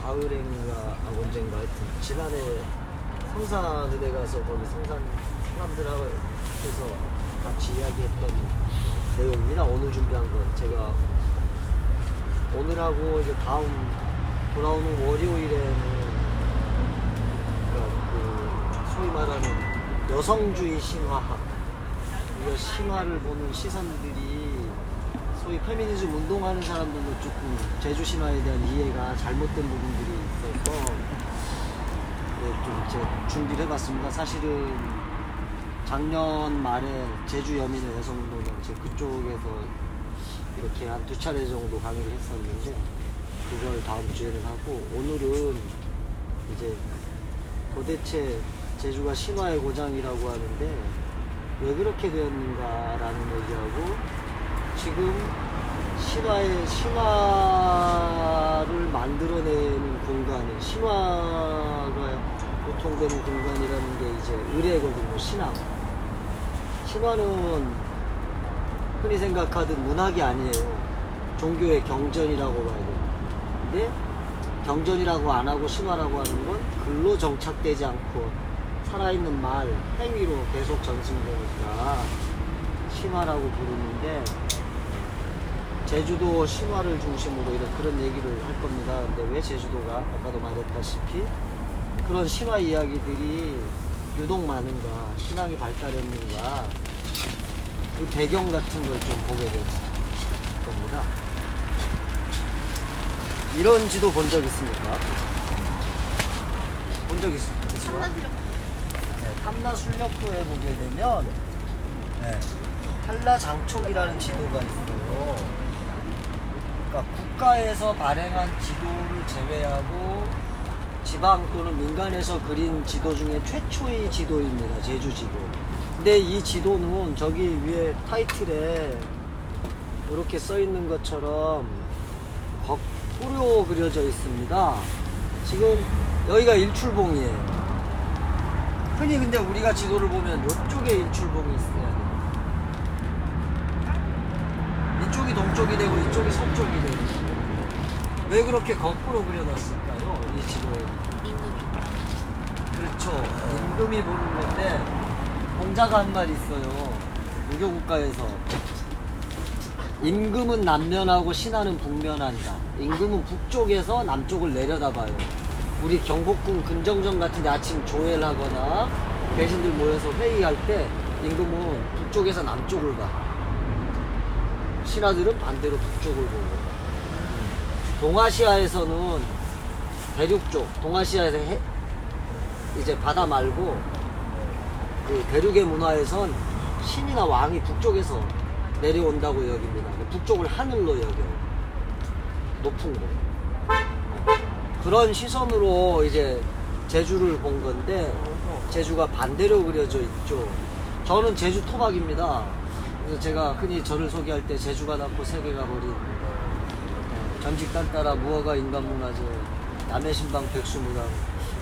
가을인가 언젠가 하여튼 지난해 성산읍에 가서 거기 성산 사람들하고 해서 같이 이야기했던 내용입니다. 오늘 준비한 건 제가 오늘하고 이제 다음 돌아오는 월요일에는 그 소위 말하는 여성주의 신화학, 우리가 신화를 보는 시선들이 소위 페미니즘 운동하는 사람들도 조금 제주 신화에 대한 이해가 잘못된 부분들이 있어서 좀 제가 준비를 해봤습니다. 사실은 작년 말에 제주 여민의 여성운동장 제가 그쪽에서 이렇게 한 2차례 정도 강의를 했었는데 그걸 다음 주에는 하고, 오늘은 이제 도대체 제주가 신화의 고장이라고 하는데 왜 그렇게 되었는가라는 얘기하고, 지금 신화를 만들어내는 공간은, 신화가 보통되는 공간이라는 게 이제 의례거든요. 신화는 흔히 생각하듯 문학이 아니에요. 종교의 경전이라고 봐야 돼요. 근데 경전이라고 안 하고 신화라고 하는 건 글로 정착되지 않고 살아있는 말, 행위로 계속 전승되니까 신화라고 부르는데, 제주도 신화를 중심으로 그런 얘기를 할 겁니다. 근데 왜 제주도가 아까도 말했다시피 그런 신화 이야기들이 유독 많은가, 신앙이 발달했는가, 그 배경 같은 걸 좀 보게 될 겁니다. 이런 지도 본 적 있습니까? 본 적 있으시죠? 탐라술력도에 보게 되면 한라장촉이라는 지도가 있어요. 그러니까 국가에서 발행한 지도를 제외하고 지방 또는 민간에서 그린 지도 중에 최초의 지도입니다. 제주 지도. 근데 이 지도는 저기 위에 타이틀에 이렇게 써 있는 것처럼 거꾸로 그려져 있습니다. 지금 여기가 일출봉이에요. 흔히 근데 우리가 지도를 보면 이쪽에 일출봉이 있어야 돼요. 이쪽이 동쪽이 되고 이쪽이 서쪽이 되고. 왜 그렇게 거꾸로 그려놨을까요? 이 지도에. 그렇죠. 임금이 보는 건데, 공자가 한 말 있어요. 무교국가에서. 임금은 남면하고 신하는 북면한다. 임금은 북쪽에서 남쪽을 내려다봐요. 우리 경복궁 근정전 같은 데 아침 조회를 하거나 대신들 모여서 회의할 때 임금은 북쪽에서 남쪽을 봐. 신하들은 반대로 북쪽을 보고. 동아시아에서는 대륙 쪽, 동아시아에서 이제 바다 말고 그 대륙의 문화에선 신이나 왕이 북쪽에서 내려온다고 여깁니다. 북쪽을 하늘로 여겨요. 높은 곳. 그런 시선으로 이제 제주를 본 건데, 제주가 반대로 그려져 있죠. 저는 제주 토박입니다. 그래서 제가 흔히 저를 소개할 때 제주가 낳고 세계가 버린 전직단 따라 무허가 인간문화재, 남의 신방 백수문화,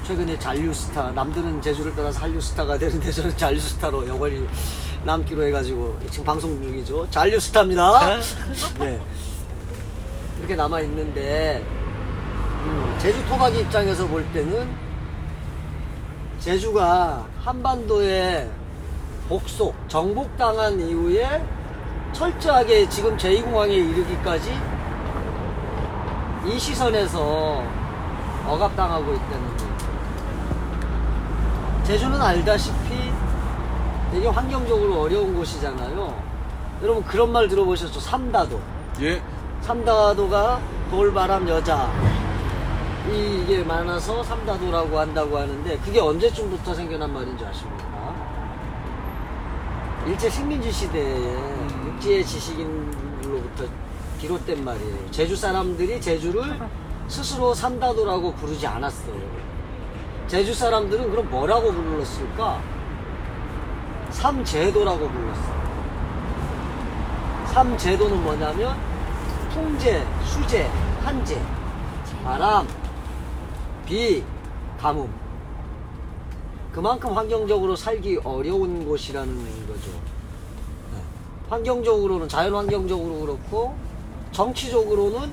최근에 잔류스타, 남들은 제주를 따라서 한류스타가 되는데 저는 잔류스타로 영원히 남기로 해가지고 지금 방송 중이죠. 잔류스타입니다. 네. 이렇게 남아있는데, 제주 토박이 입장에서 볼 때는 제주가 한반도에 정복당한 이후에 철저하게 지금 제2공항에 이르기까지 이 시선에서 억압당하고 있다는 거예요. 제주는 알다시피 되게 환경적으로 어려운 곳이잖아요. 여러분 그런 말 들어보셨죠? 삼다도. 예. 삼다도가 돌바람 여자 이게 많아서 삼다도라고 한다고 하는데, 그게 언제쯤부터 생겨난 말인지 아십니까? 일제 식민지 시대에 육지의 지식인으로부터 비롯된 말이에요. 제주 사람들이 제주를 스스로 삼다도라고 부르지 않았어요. 제주 사람들은 그럼 뭐라고 불렀을까? 삼제도라고 불렀어요. 삼제도는 뭐냐면 풍제, 수제, 한제, 바람, 비, 가뭄. 그만큼 환경적으로 살기 어려운 곳이라는 거죠. 환경적으로는, 자연환경적으로 그렇고 정치적으로는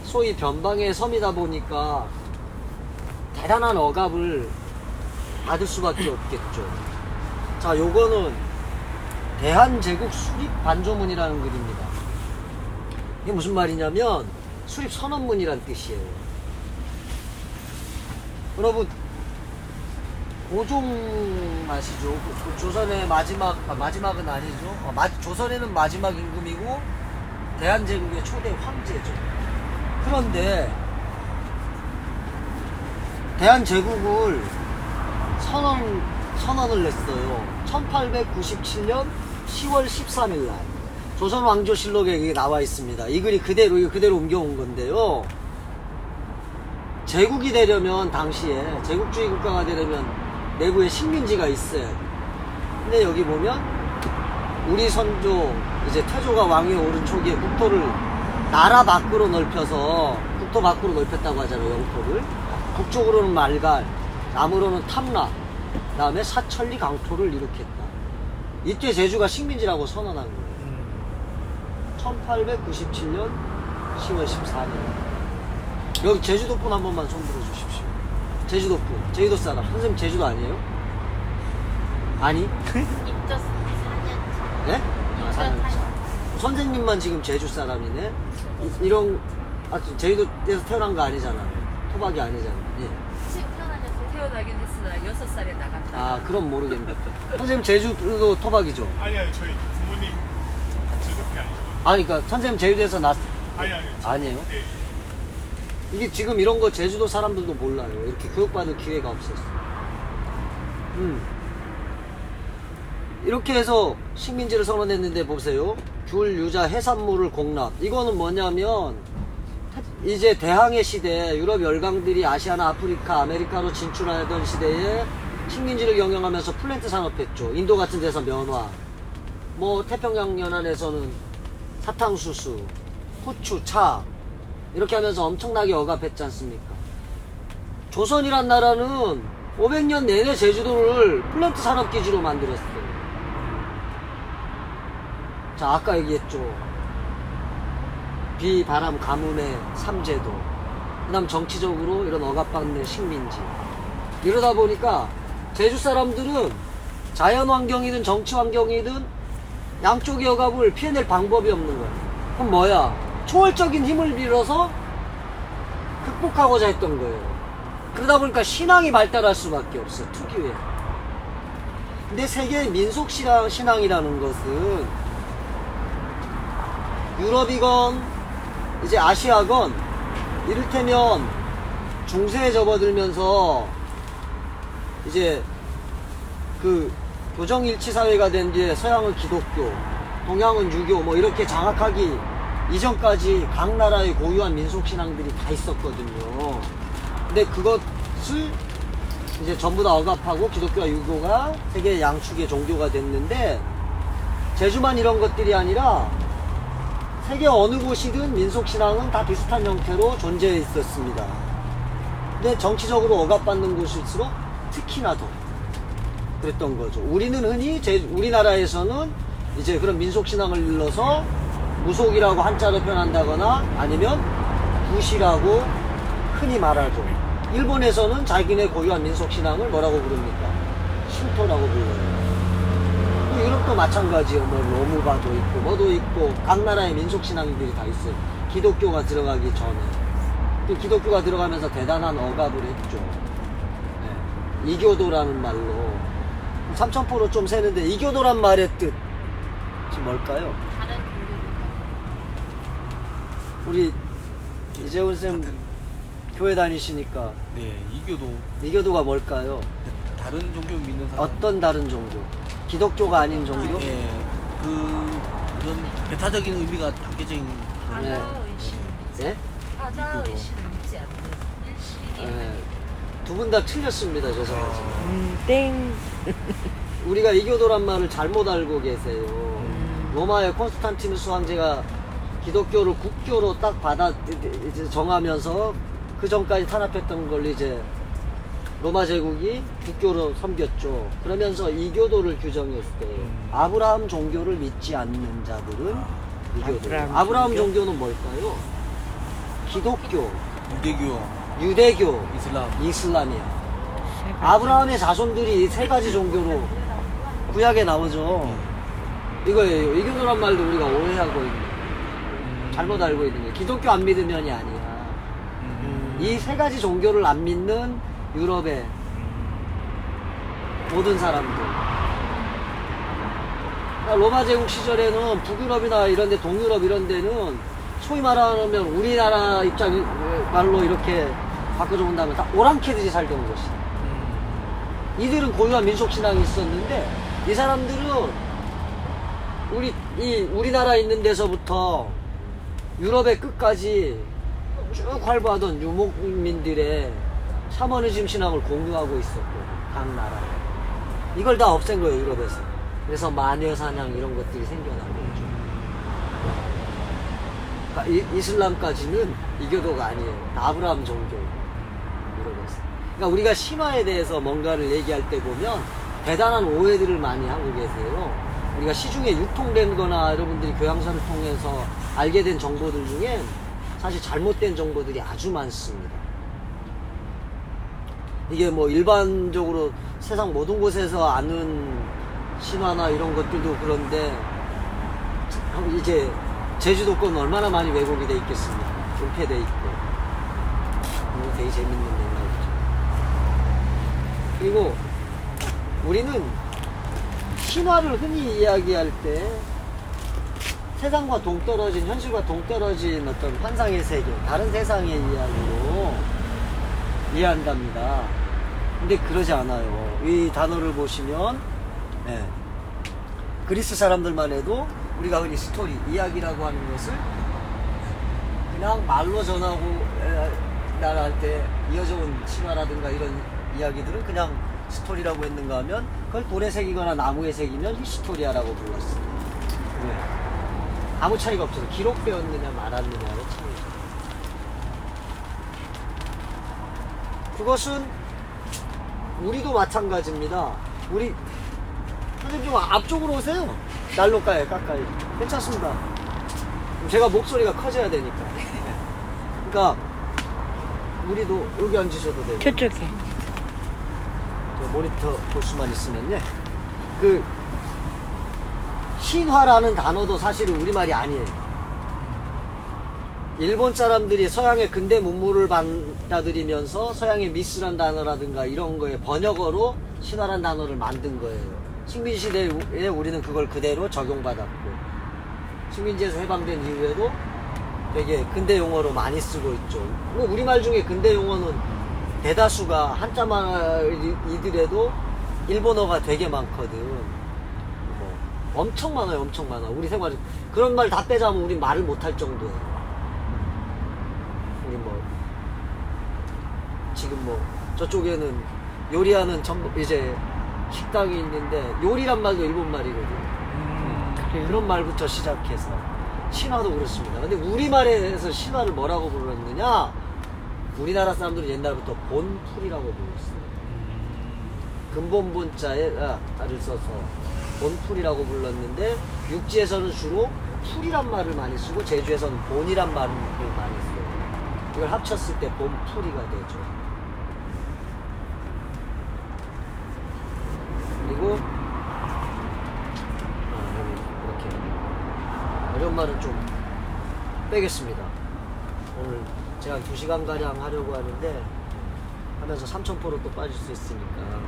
소위 변방의 섬이다 보니까 대단한 억압을 받을 수밖에 없겠죠. 자, 요거는 대한제국 수립 반조문이라는 글입니다. 이게 무슨 말이냐면 수립 선언문이란 뜻이에요. 여러분, 고종 아시죠? 조선의 마지막은 아니죠. 조선에는 마지막 임금이고 대한제국의 초대 황제죠. 그런데 대한제국을 선언을 냈어요. 1897년 10월 13일 날. 조선왕조실록에 이게 나와 있습니다. 이 글이 그대로 옮겨온 건데요. 제국이 되려면, 당시에 제국주의 국가가 되려면 내부에 식민지가 있어요. 근데 여기 보면 우리 선조 이제 태조가 왕위에 오른 초기에 국토를 나라 밖으로 넓혀서 국토 밖으로 넓혔다고 하잖아요. 영토를 북쪽으로는 말갈, 남으로는 탐라, 그 다음에 사천리 강토를 일으켰다. 이때 제주가 식민지라고 선언한 거예요. 1897년 10월 14일. 여기 제주도 분 한 번만 손 들어주십시오. 제주도 분, 제주도 사람. 선생님 제주도 아니에요? 아니? 입주 4년. 네? 아, 4년 차. 선생님만 지금 제주 사람이네? 제주도에서 태어난 거 아니잖아. 토박이 아니잖아. 예. 태어나긴 했으나 6살에 나갔다. 아, 그럼 모르겠네. 선생님 제주도 토박이죠? 아니 저희 부모님 제주도이 아니죠. 그러니까 선생님 제주도에서 아니요. 아니에요? 네. 이게 지금 이런 거 제주도 사람들도 몰라요. 이렇게 교육받을 기회가 없었어. 이렇게 해서 식민지를 선언했는데 보세요. 귤, 유자, 해산물을 공납. 이거는 뭐냐면 이제 대항해 시대 유럽 열강들이 아시아나 아프리카, 아메리카로 진출하던 시대에 식민지를 경영하면서 플랜트 산업했죠. 인도 같은 데서 면화, 뭐 태평양 연안에서는 사탕수수, 후추, 차 이렇게 하면서 엄청나게 억압했지 않습니까? 조선이란 나라는 500년 내내 제주도를 플랜트 산업기지로 만들었어요. 자, 아까 얘기했죠. 비, 바람, 가뭄의 삼재도. 그 다음 정치적으로 이런 억압받는 식민지. 이러다 보니까 제주 사람들은 자연환경이든 정치환경이든 양쪽의 억압을 피해낼 방법이 없는 거야. 그럼 뭐야? 초월적인 힘을 빌어서 극복하고자 했던 거예요. 그러다 보니까 신앙이 발달할 수밖에 없어, 특유의. 근데 세계의 민속신앙이라는 것은 유럽이건 이제 아시아건 이를테면 중세에 접어들면서 이제 그 교정일치 사회가 된 뒤에 서양은 기독교, 동양은 유교 뭐 이렇게 장악하기 이전까지 각 나라의 고유한 민속신앙들이 다 있었거든요. 근데 그것을 이제 전부 다 억압하고 기독교와 유교가 세계의 양축의 종교가 됐는데 제주만 이런 것들이 아니라 세계 어느 곳이든 민속신앙은 다 비슷한 형태로 존재해 있었습니다. 근데 정치적으로 억압받는 곳일수록 특히나 더 그랬던 거죠. 우리는 흔히 우리나라에서는 이제 그런 민속신앙을 일러서 무속이라고 한자로 표현한다거나 아니면 구시라고 흔히 말하죠. 일본에서는 자기네 고유한 민속신앙을 뭐라고 부릅니까? 신토라고 불러요. 유럽도 마찬가지예요. 뭐 로무바도 있고 뭐도 있고 각 나라의 민속신앙들이 다 있어요. 기독교가 들어가기 전에. 또 기독교가 들어가면서 대단한 억압을 했죠. 네. 이교도라는 말로 삼천포로 좀 세는데 이교도란 말의 뜻 지금 뭘까요? 다른 종교인가? 우리 이재훈 쌤 교회 다니시니까 네, 이교도가 뭘까요? 다른 종교 믿는 사람. 어떤 다른 종교? 기독교가 아닌 종교? 예, 그런 배타적인 의미가 담겨져 있는. 네. 바다의신. 예? 바다의신을 믿지 않는 일식이. 네. 두 분 다 틀렸습니다. 죄송하지. 땡. 우리가 이교도란 말을 잘못 알고 계세요. 로마의 콘스탄티누스 황제가 기독교를 국교로 딱 이제 정하면서 그 전까지 탄압했던 걸 이제 로마 제국이 국교로 섬겼죠. 그러면서 이교도를 규정했어요. 아브라함 종교를 믿지 않는 자들은 이교도. 아브라함 종교는 뭘까요? 기독교, 유대교, 유대교, 이슬람. 이슬람이야. 아브라함의 자손들이 세 가지 종교로 구약에 나오죠. 이거예요. 이교도란 말도 우리가 오해하고 있는 거예요. 잘못 알고 있는 거예요. 기독교 안 믿으면이 아니야. 이 세 가지 종교를 안 믿는 유럽의 모든 사람들. 그러니까 로마 제국 시절에는 북유럽이나 이런 데, 동유럽 이런 데는 소위 말하면 우리나라 입장 말로 이렇게 바꿔줘 본다면 다 오랑캐들이 살던 곳이야. 이들은 고유한 민속신앙이 있었는데, 이 사람들은 우리나라 있는 데서부터 유럽의 끝까지 쭉 활보하던 유목민들의 샤머니즘 신앙을 공유하고 있었고, 각 나라에. 이걸 다 없앤 거예요, 유럽에서. 그래서 마녀 사냥 이런 것들이 생겨난 거죠. 그러니까 이슬람까지는 이교도가 아니에요. 아브라함 종교. 유럽에서. 그러니까 우리가 신화에 대해서 뭔가를 얘기할 때 보면 대단한 오해들을 많이 하고 계세요. 우리가 시중에 유통된 거나 여러분들이 교양서를 통해서 알게 된 정보들 중에 사실 잘못된 정보들이 아주 많습니다. 이게 뭐 일반적으로 세상 모든 곳에서 아는 신화나 이런 것들도 그런데 이제 제주도권 얼마나 많이 왜곡이 돼 있겠습니까? 은폐돼 있고. 이거 되게 재밌는 맥락이죠. 그리고 우리는 신화를 흔히 이야기할 때 세상과 동떨어진, 현실과 동떨어진 어떤 환상의 세계, 다른 세상의 이야기로 이해한답니다. 근데 그러지 않아요. 이 단어를 보시면, 네. 그리스 사람들만 해도 우리가 흔히 스토리, 이야기라고 하는 것을 그냥 말로 전하고 나갈 때 이어져 온 신화라든가 이런 이야기들은 그냥 스토리라고 했는가 하면 그걸 돌에 새기거나 나무에 새기면 히스토리아라고 불렀어요. 왜? 아무 차이가 없어서 기록되었느냐 말았느냐의 차이죠. 그것은 우리도 마찬가지입니다. 우리 선생님 좀 앞쪽으로 오세요. 난로가에 가까이. 괜찮습니다. 제가 목소리가 커져야 되니까. 그러니까 우리도 여기 앉으셔도 되고. 저쪽에. 저 모니터 볼 수만 있으면요. 그 신화라는 단어도 사실은 우리말이 아니에요. 일본 사람들이 서양의 근대 문물을 받아들이면서 서양의 미스란 단어라든가 이런 거에 번역어로 신화란 단어를 만든 거예요. 식민시대에 우리는 그걸 그대로 적용받았고, 식민지에서 해방된 이후에도 되게 근대 용어로 많이 쓰고 있죠. 뭐 우리말 중에 근대 용어는 대다수가 한자말이더라도 일본어가 되게 많거든. 뭐 엄청 많아요, 엄청 많아. 우리 생활에 그런 말 다 빼자면 우리 말을 못할 정도예요. 우리 뭐 지금 뭐 저쪽에는 요리하는 이제 식당이 있는데 요리란 말도 일본 말이거든. 그런 말부터 시작해서 신화도 그렇습니다. 근데 우리말에서 신화를 뭐라고 불렀느냐? 우리나라 사람들은 옛날부터 본풀이라고 불렀어요. 근본본자를 써서 본풀이라고 불렀는데, 육지에서는 주로 풀이란 말을 많이 쓰고 제주에서는 본이란 말을 많이 써요. 이걸 합쳤을 때 본풀이가 되죠. 그리고 여기 이렇게 어려운 말은 좀 빼겠습니다. 오늘 제가 2시간가량 하려고 하는데 하면서 3,000%로 또 빠질 수 있으니까.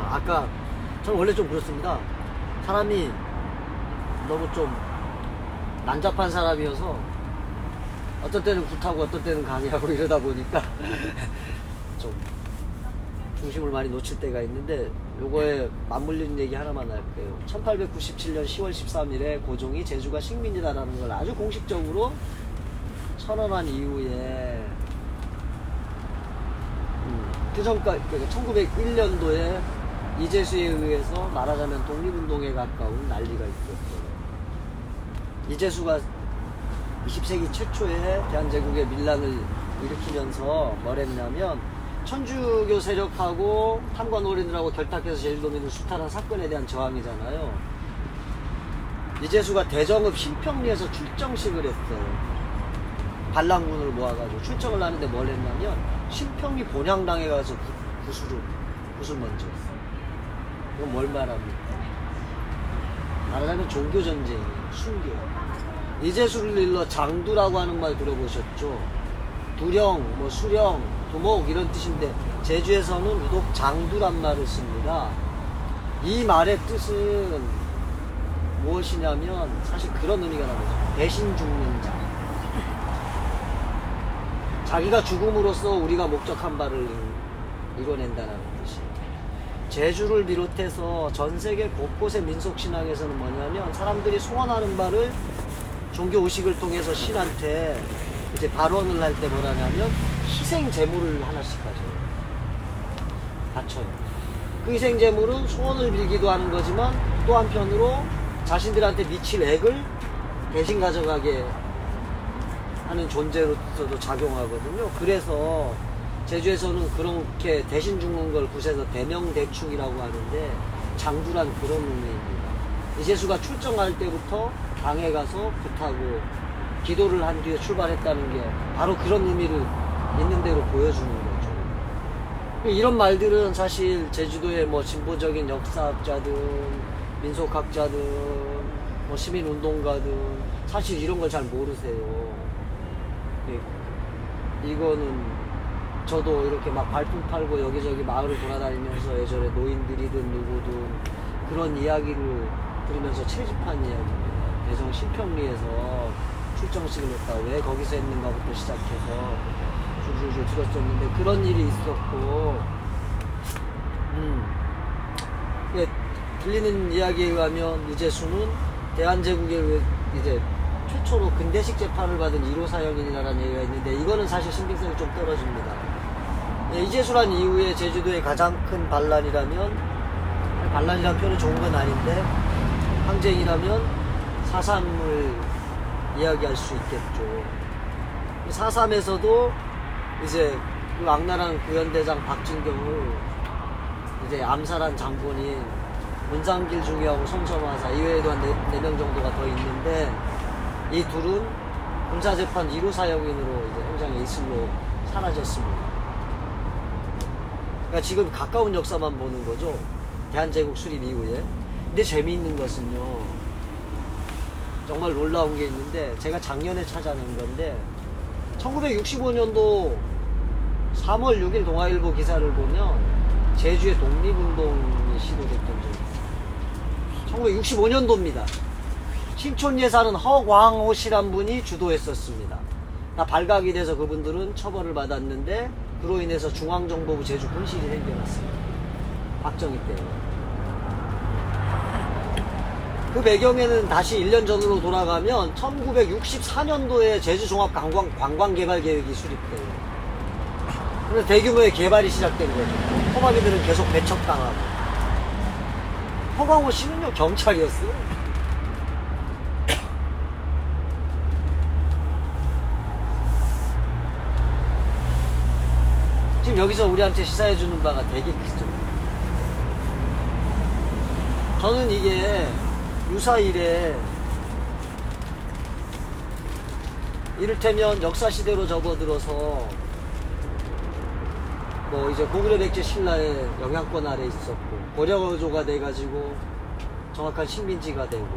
아까 저는 원래 좀 그렇습니다. 사람이 너무 좀 난잡한 사람이어서 어떤 때는 굿하고 어떤 때는 강의하고 이러다 보니까 좀 중심을 많이 놓칠 때가 있는데, 요거에 맞물리는 얘기 하나만 할게요. 1897년 10월 13일에 고종이 제주가 식민지다라는 걸 아주 공식적으로 선언한 이후에 그전까지 1901년도에 이재수에 의해서 말하자면 독립운동에 가까운 난리가 있었어요. 이재수가 20세기 최초에 대한제국의 밀란을 일으키면서 뭘 했냐면, 천주교 세력하고 탐관오린들하고 결탁해서 제주도민을 수탈한 사건에 대한 저항이잖아요. 이재수가 대정읍 신평리에서 출정식을 했어요. 반란군을 모아가지고 출정을 하는데 뭘 했냐면 신평리 본향당에 가서 굿을 먼저 했어요. 이건 뭘 말합니까? 말하자면 종교전쟁이에요. 순교. 이재수를 일러 장두라고 하는 말 들어보셨죠? 두령, 뭐 수령, 두목 이런 뜻인데 제주에서는 유독 장두란 말을 씁니다. 이 말의 뜻은 무엇이냐면 사실 그런 의미가 나오죠. 대신 죽는 자. 자기가 죽음으로써 우리가 목적한 바를 이뤄낸다는 뜻이에요. 제주를 비롯해서 전 세계 곳곳의 민속신앙에서는 뭐냐면 사람들이 소원하는 바를 종교의식을 통해서 신한테 이제 발언을 할 때 뭐라냐면 희생 제물을 하나씩 바쳐요. 그 희생 제물은 소원을 빌기도 하는 거지만 또 한편으로 자신들한테 미칠 액을 대신 가져가게 하는 존재로서도 작용하거든요. 그래서 제주에서는 그렇게 대신 죽는 걸 굿에서 대명대축이라고 하는데 장두란 그런 의미입니다. 이재수가 출정할 때부터 방에 가서 굿하고 기도를 한 뒤에 출발했다는 게 바로 그런 의미를 있는 대로 보여주는 거죠. 이런 말들은 사실 제주도의 뭐 진보적인 역사학자든 민속학자든 뭐 시민운동가든 사실 이런 걸 잘 모르세요. 이거는 저도 이렇게 막 발품 팔고 여기저기 마을을 돌아다니면서 예전에 노인들이든 누구든 그런 이야기를 들으면서 채집한 이야기입니다. 대성 신평리에서 출정식을 했다. 왜 거기서 했는가부터 시작해서 줄줄줄 들었었는데 그런 일이 있었고 예, 들리는 이야기에 의하면 이재수는 대한제국에 이제 최초로 근대식 재판을 받은 1호 사형인이라는 얘기가 있는데 이거는 사실 신빙성이 좀 떨어집니다. 예, 이재수란 이후에 제주도의 가장 큰 반란이라면 반란이라는 표현은 좋은 건 아닌데 항쟁이라면 4.3을 이야기할 수 있겠죠. 4.3에서도 이제 그 악랄한 구현대장 박진경을 이제 암살한 장본인 문상길 중위하고 손선화사 이외에도 한 4명 정도가 더 있는데 이 둘은 군사재판 1호 사형인으로 이제 현장에 이슬로 사라졌습니다. 그러니까 지금 가까운 역사만 보는 거죠. 대한제국 수립 이후에. 근데 재미있는 것은요. 정말 놀라운 게 있는데 제가 작년에 찾아낸 건데 1965년도 3월 6일 동아일보 기사를 보면 제주의 독립운동이 시도됐던 적이 있어요. 1965년도입니다. 신촌예사는 허광호 씨란 분이 주도했었습니다. 다 발각이 돼서 그분들은 처벌을 받았는데 그로 인해서 중앙정보부 제주 분실이 생겨났습니다. 박정희 때문에. 그 배경에는 다시 1년 전으로 돌아가면 1964년도에 제주종합관광개발계획이 수립돼요. 그래서 대규모의 개발이 시작된 거죠. 토막이들은 계속 배척당하고. 허광호 씨는요, 경찰이었어요. 지금 여기서 우리한테 시사해주는 바가 되게 크죠. 저는 이게 유사일에 이를테면 역사시대로 접어들어서 뭐 이제 고구려 백제 신라의 영향권 아래 있었고 고려조가 돼가지고 정확한 식민지가 되고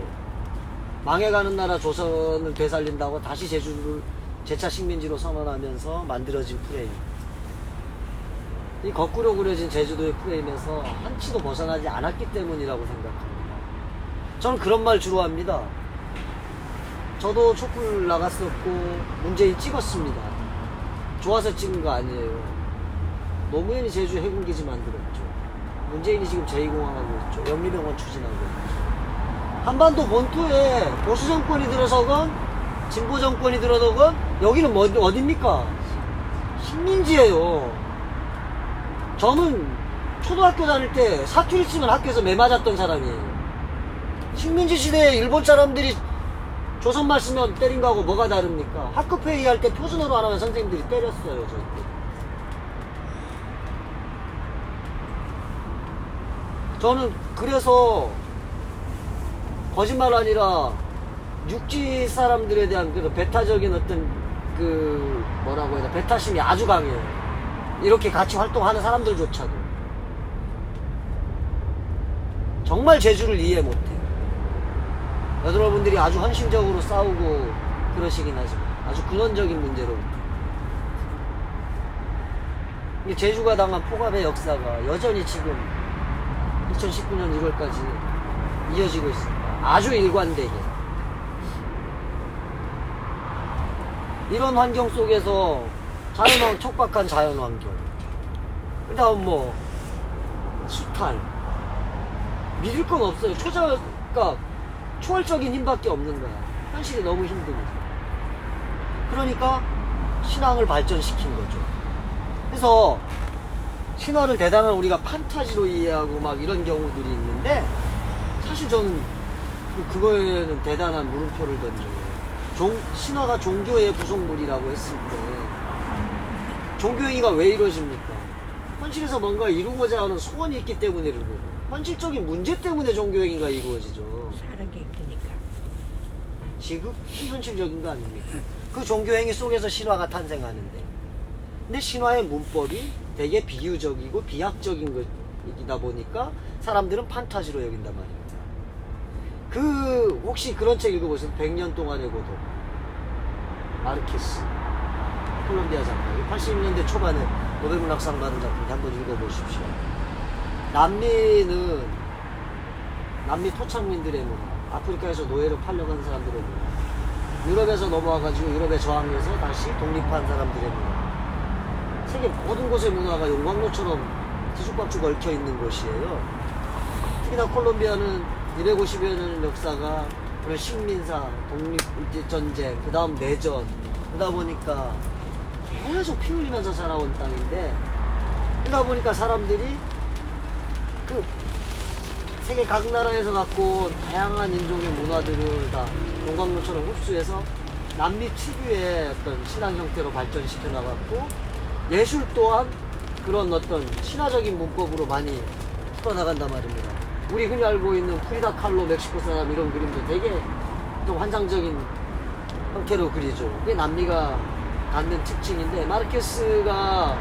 망해가는 나라 조선을 되살린다고 다시 제주를 재차 식민지로 선언하면서 만들어진 프레임. 이 거꾸로 그려진 제주도의 프레임에서 한치도 벗어나지 않았기 때문이라고 생각합니다. 저는 그런 말 주로 합니다. 저도 촛불 나갔었고 문재인 찍었습니다. 좋아서 찍은 거 아니에요. 노무현이 제주 해군기지 만들었죠. 문재인이 지금 제2공항하고 있죠. 영리병원 추진하고 있죠. 한반도 본토에 보수 정권이 들어서건 진보 정권이 들어서건 여기는 어딥니까? 식민지예요. 저는 초등학교 다닐 때 사투리 쓰면 학교에서 매 맞았던 사람이에요. 식민지 시대에 일본 사람들이 조선말 쓰면 때린 거하고 뭐가 다릅니까? 학급 회의할 때 표준어로 안 하면 선생님들이 때렸어요, 저한테. 저는 그래서 거짓말 아니라 육지 사람들에 대한 그 배타적인 어떤 그 뭐라고 해야 되나 배타심이 아주 강해요. 이렇게 같이 활동하는 사람들조차도 정말 제주를 이해 못해요. 여러분들이 아주 헌신적으로 싸우고 그러시긴 하지만 아주 근원적인 문제로부터 이 제주가 당한 폭압의 역사가 여전히 지금 2019년 1월까지 이어지고 있습니다. 아주 일관되게. 이런 환경 속에서 척박한 자연환경, 그 다음 뭐 수탈, 믿을 건 없어요. 그러니까 초월적인 힘밖에 없는 거야. 현실이 너무 힘듭니다. 그러니까 신앙을 발전시킨 거죠. 그래서 신화를 대단한 우리가 판타지로 이해하고 막 이런 경우들이 있는데, 사실 저는 그거에는 대단한 물음표를 던져요. 신화가 종교의 구성물이라고 했을 때 종교행위가 왜 이루어집니까? 현실에서 뭔가 이루고자 하는 소원이 있기 때문에 이루고, 현실적인 문제 때문에 종교행위가 이루어지죠. 사는 게 있으니까. 지극히 현실적인 거 아닙니까? 그 종교행위 속에서 신화가 탄생하는데, 근데 신화의 문법이 되게 비유적이고 비약적인 것이다 보니까 사람들은 판타지로 여긴단 말입니다. 혹시 그런 책 읽어보세요? 100년 동안의 고독. 마르케스. 콜롬비아 작가. 80년대 초반에 노벨문학상 받은 작품 한번 읽어보십시오. 남미 토착민들의 문화, 아프리카에서 노예로 팔려간 사람들의 문화, 유럽에서 넘어와가지고 유럽에 저항해서 다시 독립한 사람들의 문화, 세계 모든 곳의 문화가 용광로처럼 뒤죽박죽 얽혀있는 곳이에요. 특히나 콜롬비아는 250여 년 역사가 그런 식민사, 독립전쟁, 그 다음 내전, 그러다 보니까 계속 피 흘리면서 살아온 땅인데, 그러다 보니까 사람들이 세계 각 나라에서 갖고 온 다양한 인종의 문화들을 다 용광로처럼 흡수해서 남미 특유의 어떤 신앙 형태로 발전시켜 나갔고, 예술 또한 그런 어떤 신화적인 문법으로 많이 풀어나간단 말입니다. 우리 흔히 알고 있는 프리다 칼로 멕시코 사람 이런 그림도 되게 좀 환상적인 형태로 그리죠. 그게 남미가 갖는 특징인데, 마르케스가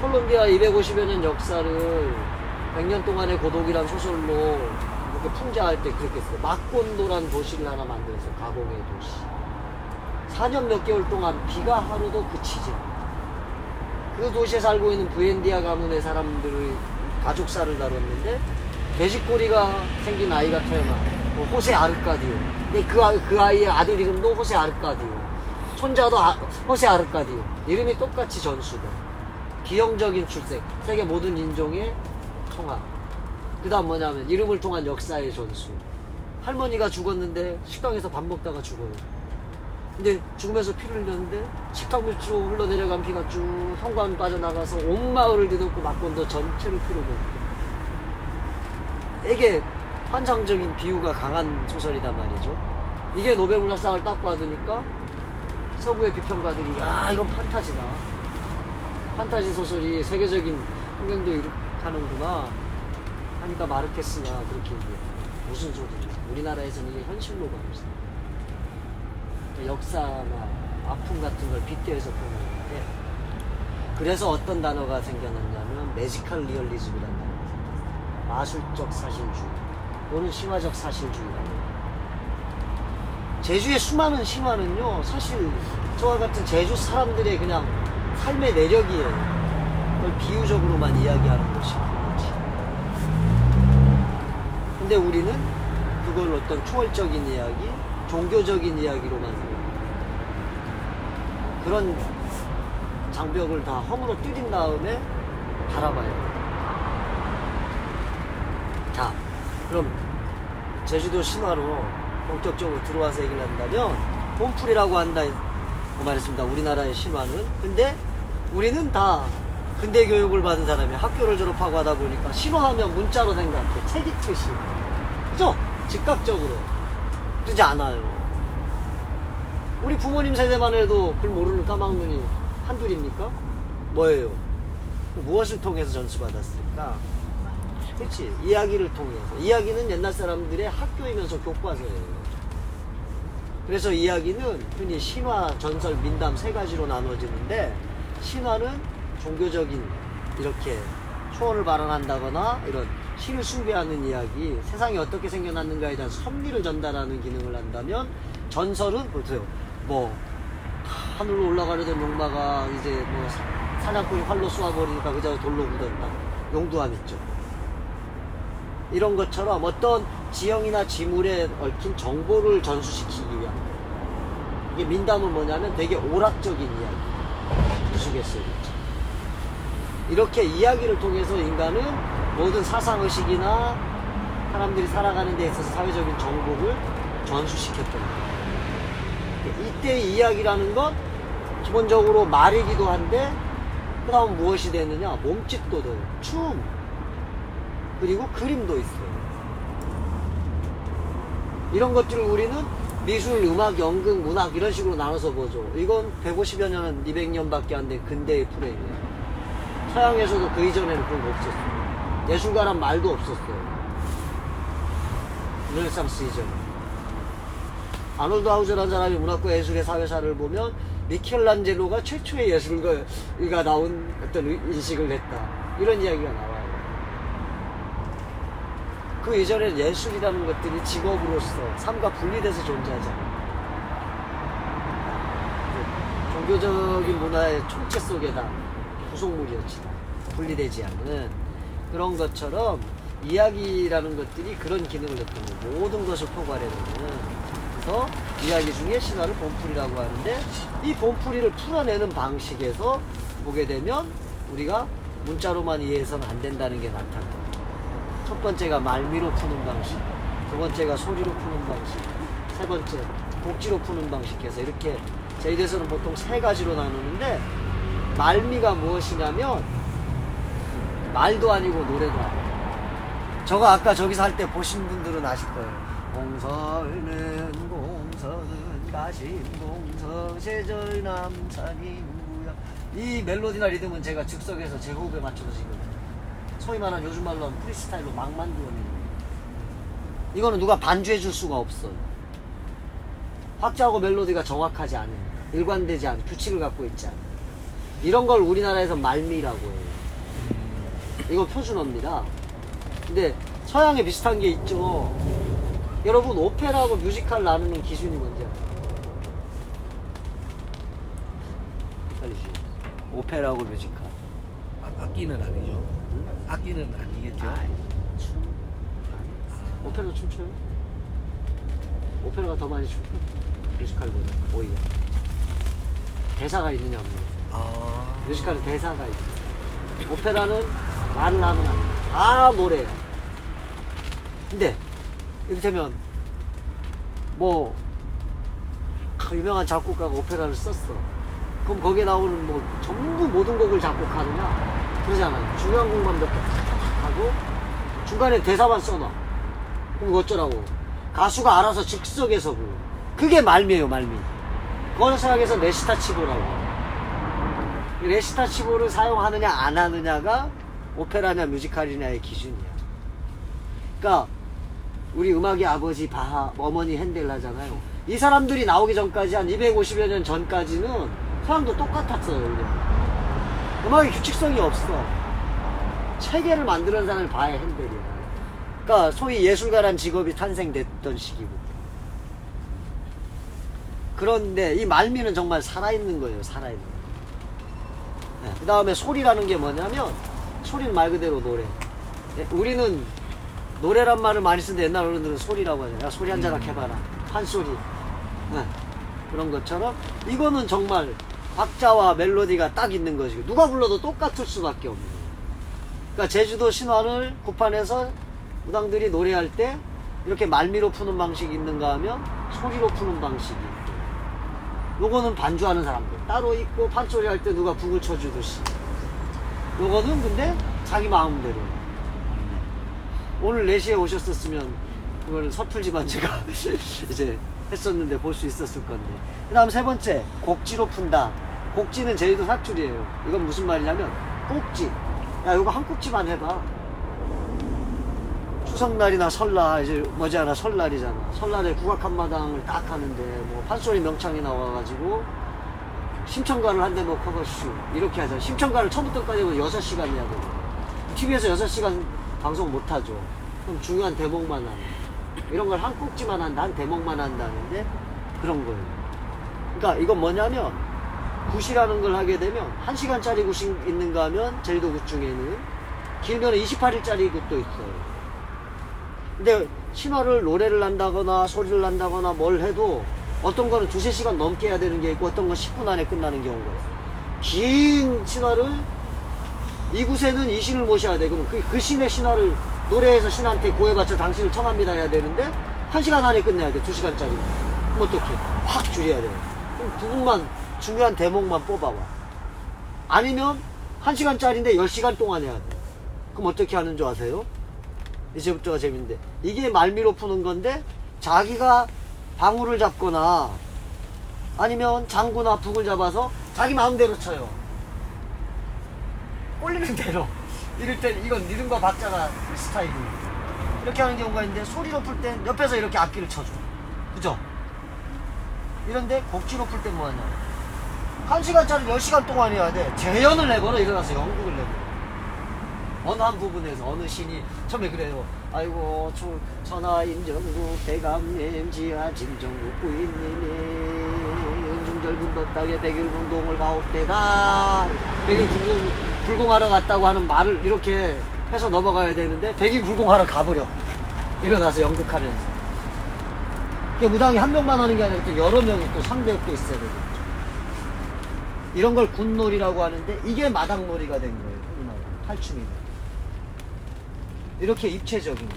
콜롬비아 250여 년 역사를 100년 동안의 고독이란 소설로 이렇게 풍자할 때 그렇게 했어요. 마콘도란 도시를 하나 만들어서 가공의 도시. 4년 몇 개월 동안 비가 하루도 그치지 않아요. 그 도시에 살고 있는 부엔디아 가문의 사람들의 가족사를 다뤘는데, 돼지꼬리가 생긴 아이가 태어나, 호세 아르카디오. 근데 그 아이의 아들 이름도 호세 아르카디오. 손자도 호세 아르카디오. 이름이 똑같이 전수다. 기형적인 출생, 세계 모든 인종의 통합. 그 다음 뭐냐면 이름을 통한 역사의 전수. 할머니가 죽었는데 식당에서 밥 먹다가 죽어요. 근데 죽으면서 피를 흘렸는데 식탁 밑으로 흘러내려간 피가 쭉 현관 빠져나가서 온 마을을 뒤덮고 마콘도 전체를 피로 먹고. 되게 환상적인 비유가 강한 소설이단 말이죠. 이게 노벨문학상을 딱 받으니까 서구의 비평가들이, 야, 이건 판타지다. 판타지 소설이 세계적인 흥행도 일으키는구나 하니까 마르케스가 그렇게 얘기해요. 무슨 소리냐. 우리나라에서는 이게 현실로 가고 있어요. 역사나 아픔 같은 걸 빗대어서 표현하는데, 그래서 어떤 단어가 생겨났냐면 매지컬 리얼리즘이라는 단어가 생겼어요. 마술적 사실주의 또는 신화적 사실주의라고 해요. 제주의 수많은 신화는요, 사실 저와 같은 제주 사람들의 그냥 삶의 내력이에요. 그걸 비유적으로만 이야기하는 것이 그렇지. 근데 우리는 그걸 어떤 초월적인 이야기, 종교적인 이야기로만 생각해요. 그런 장벽을 다 허물어 뚫린 다음에 바라봐야 돼요. 자, 그럼 제주도 신화로 본격적으로 들어와서 얘기를 한다면, 홈풀이라고 한다 말했습니다. 우리나라의 신화는. 근데 우리는 다 근대 교육을 받은 사람이 학교를 졸업하고 하다 보니까 신화하면 문자로 생각해. 책 읽듯이. 그죠? 즉각적으로. 그러지 않아요. 우리 부모님 세대만 해도 글 모르는 까막눈이 한둘입니까? 뭐예요? 무엇을 통해서 전수받았을까? 그렇지. 이야기를 통해서. 이야기는 옛날 사람들의 학교이면서 교과서예요. 그래서 이야기는 흔히 신화, 전설, 민담 세 가지로 나눠지는데 신화는 종교적인 이렇게 소원을 발언한다거나 이런 신을 숭배하는 이야기, 세상이 어떻게 생겨났는가에 대한 섭리를 전달하는 기능을 한다면 전설은 보세요. 뭐 하늘로 올라가려던 용마가 이제 뭐 사냥꾼이 활로 쏘아버리니까 그 자리에 돌로 굳었다. 용두암 있죠. 이런 것처럼 어떤 지형이나 지물에 얽힌 정보를 전수시키기 위한, 이게 민담은 뭐냐면 되게 오락적인 이야기, 우스갯소리죠. 이렇게 이야기를 통해서 인간은 모든 사상의식이나 사람들이 살아가는 데 있어서 사회적인 정보를 전수시켰던 거예요. 이때의 이야기라는 건 기본적으로 말이기도 한데 그 다음 무엇이 되느냐, 몸짓도 돼요. 춤, 그리고 그림도 있어요. 이런 것들을 우리는 미술, 음악, 연극, 문학 이런 식으로 나눠서 보죠. 이건 150여 년, 200년밖에 안 된 근대의 프레임이에요. 서양에서도 그 이전에는 그런 거 없었어요. 예술가란 말도 없었어요. 르네상스 이전에. 아놀드 하우저라는 사람이 문학과 예술의 사회사를 보면 미켈란젤로가 최초의 예술가가 나온 어떤 인식을 했다. 이런 이야기가 나와요. 그 이전에 예술이라는 것들이 직업으로서 삶과 분리돼서 존재하잖아요. 종교적인 문화의 총체 속에다 구성물이었지. 분리되지 않는 그런 것처럼 이야기라는 것들이 그런 기능을 했던 거예요. 모든 것을 포괄해내는. 그래서 이야기 중에 신화를 본풀이라고 하는데, 이 본풀이를 풀어내는 방식에서 보게 되면 우리가 문자로만 이해해서는 안 된다는 게 나타나요. 첫 번째가 말미로 푸는 방식, 두 번째가 소리로 푸는 방식, 세 번째 복지로 푸는 방식해서 이렇게 저희들에서는 보통 세 가지로 나누는데, 말미가 무엇이냐면 말도 아니고 노래도 아니고, 저거 아까 저기서 할 때 보신 분들은 아실 거예요. 공서는 가신공서 세절 남산인구야. 이 멜로디나 리듬은 제가 즉석에서 제 호흡에 맞춰서 지금 소위 말하는 요즘 말로 하면 프리스타일로 막 만들어내는 거예요. 이거는 누가 반주해 줄 수가 없어요. 박자하고 멜로디가 정확하지 않은, 일관되지 않은, 규칙을 갖고 있지 않은, 이런 걸 우리나라에서 말미라고 해요. 이건 표준어입니다. 근데 서양에 비슷한 게 있죠. 여러분, 오페라하고 뮤지컬 나누는 기준이 뭔지 알아요? 헷갈리시죠? 오페라하고 뮤지컬. 악기는 아니죠. 악기는 아니겠죠. 춤. 오페라도 춤춰요? 오페라가 더 많이 춤춰요. 뮤지컬보다 오히려. 대사가 있느냐 없느냐. 뮤지컬은 대사가 있어요. 오페라는 말을 하면 다 노래예요. 근데 이를테면 뭐 유명한 작곡가가 오페라를 썼어. 그럼 거기에 나오는 뭐 전부 모든 곡을 작곡하느냐? 그러잖아요. 중요한 곡만 몇 개 탁탁탁 하고 중간에 대사만 써놔. 그럼 이거 어쩌라고? 가수가 알아서 즉석에서 부르. 그게 말미예요, 말미. 그걸 생각해서 레시타치보라고. 레시타치보를 사용하느냐 안 하느냐가 오페라냐 뮤지컬이냐의 기준이야. 그러니까 우리 음악의 아버지 바하, 어머니 핸델 하잖아요. 이 사람들이 나오기 전까지 한 250여 년 전까지는 서양도 똑같았어요. 원래. 음악의 규칙성이 없어. 체계를 만드는 사람이 바하 핸델이야. 그러니까 소위 예술가란 직업이 탄생됐던 시기고. 그런데 이 말미는 정말 살아있는 거예요. 살아있는 거. 네. 그 다음에 소리라는 게 뭐냐면, 소리는 말 그대로 노래. 네. 우리는 노래란 말을 많이 쓰는데 옛날 어른들은 소리라고 하잖아요. 소리 한 자락 해봐라. 판소리. 네. 그런 것처럼 이거는 정말 박자와 멜로디가 딱 있는 것이고 누가 불러도 똑같을 수밖에 없는 거예요. 그러니까 제주도 신화를 구판에서 무당들이 노래할 때 이렇게 말미로 푸는 방식이 있는가 하면 소리로 푸는 방식이 있고, 요거는 반주하는 사람들 따로 있고, 판소리 할 때 누가 북을 쳐주듯이, 요거는 근데 자기 마음대로. 오늘 4시에 오셨었으면 그걸 서툴지만 제가 이제 했었는데 볼 수 있었을 건데. 그 다음 세 번째, 곡지로 푼다. 곡지는 제주도 사투리예요. 이건 무슨 말이냐면 꼭지. 야, 이거 한 꼭지만 해봐. 추석날이나 설날, 이제 머지않아 설날이잖아. 설날에 국악 한마당을 딱 하는데 뭐 판소리 명창이 나와가지고 심청가를 한 대목 커버쇼 이렇게 하잖아. 심청가를 처음부터까지 6시간 해야 되고 TV에서 6시간 방송 못하죠. 그럼 중요한 대목만 하는 이런 걸 한 꼭지만 한다, 한 대목만 한다는데 그런 거예요. 그러니까 이건 뭐냐면 굿이라는 걸 하게 되면 1시간짜리 굿이 있는가 하면 제주도 굿 중에는 길면 28일짜리 굿도 있어요. 근데 신화를 노래를 한다거나 소리를 한다거나 뭘 해도 어떤 거는 2-3시간 넘게 해야 되는 게 있고 어떤 건 10분 안에 끝나는 경우가 있어요. 긴 신화를 이 굿에는 이 신을 모셔야 돼. 그럼 그 신의 신화를 노래해서 신한테 고해바쳐 당신을 청합니다 해야 되는데 1시간 안에 끝내야 돼. 2시간짜리. 그럼 어떻게? 확 줄여야 돼. 그럼 부분만 중요한 대목만 뽑아와. 아니면 1시간짜리인데 10시간 동안 해야 돼. 그럼 어떻게 하는 줄 아세요? 이제부터가 재밌는데 이게 말미로 푸는 건데 자기가 방울을 잡거나 아니면 장구나 북을 잡아서 자기 마음대로 쳐요. 꼴리는 대로. 이럴 땐 이건 리듬과 박자가 스타일이에요. 이렇게 하는 경우가 있는데 소리로 풀 땐 옆에서 이렇게 악기를 쳐줘. 그죠? 이런데 곡지로 풀 땐 뭐하냐? 1시간짜리 10시간 동안 해야 돼. 재연을 내거나 일어나서 연극을 내거나. 어느 한 부분에서 어느 신이 처음에 그래요. 아이고 천하 임정국 대감님 지하 진정국 부인님이 은중절분덕당에 백일운동을 가옵대다. 백일불공하러 갔다고 하는 말을 이렇게 해서 넘어가야 되는데 백일불공하러 가버려. 일어나서 연극하면서. 그게 무당이 한 명만 하는 게 아니라 또 여러 명이 또 상대역도 있어야 되거든요. 이런 걸 굿놀이라고 하는데 이게 마당놀이가 된 거예요. 탈춤이네. 이렇게 입체적인 거.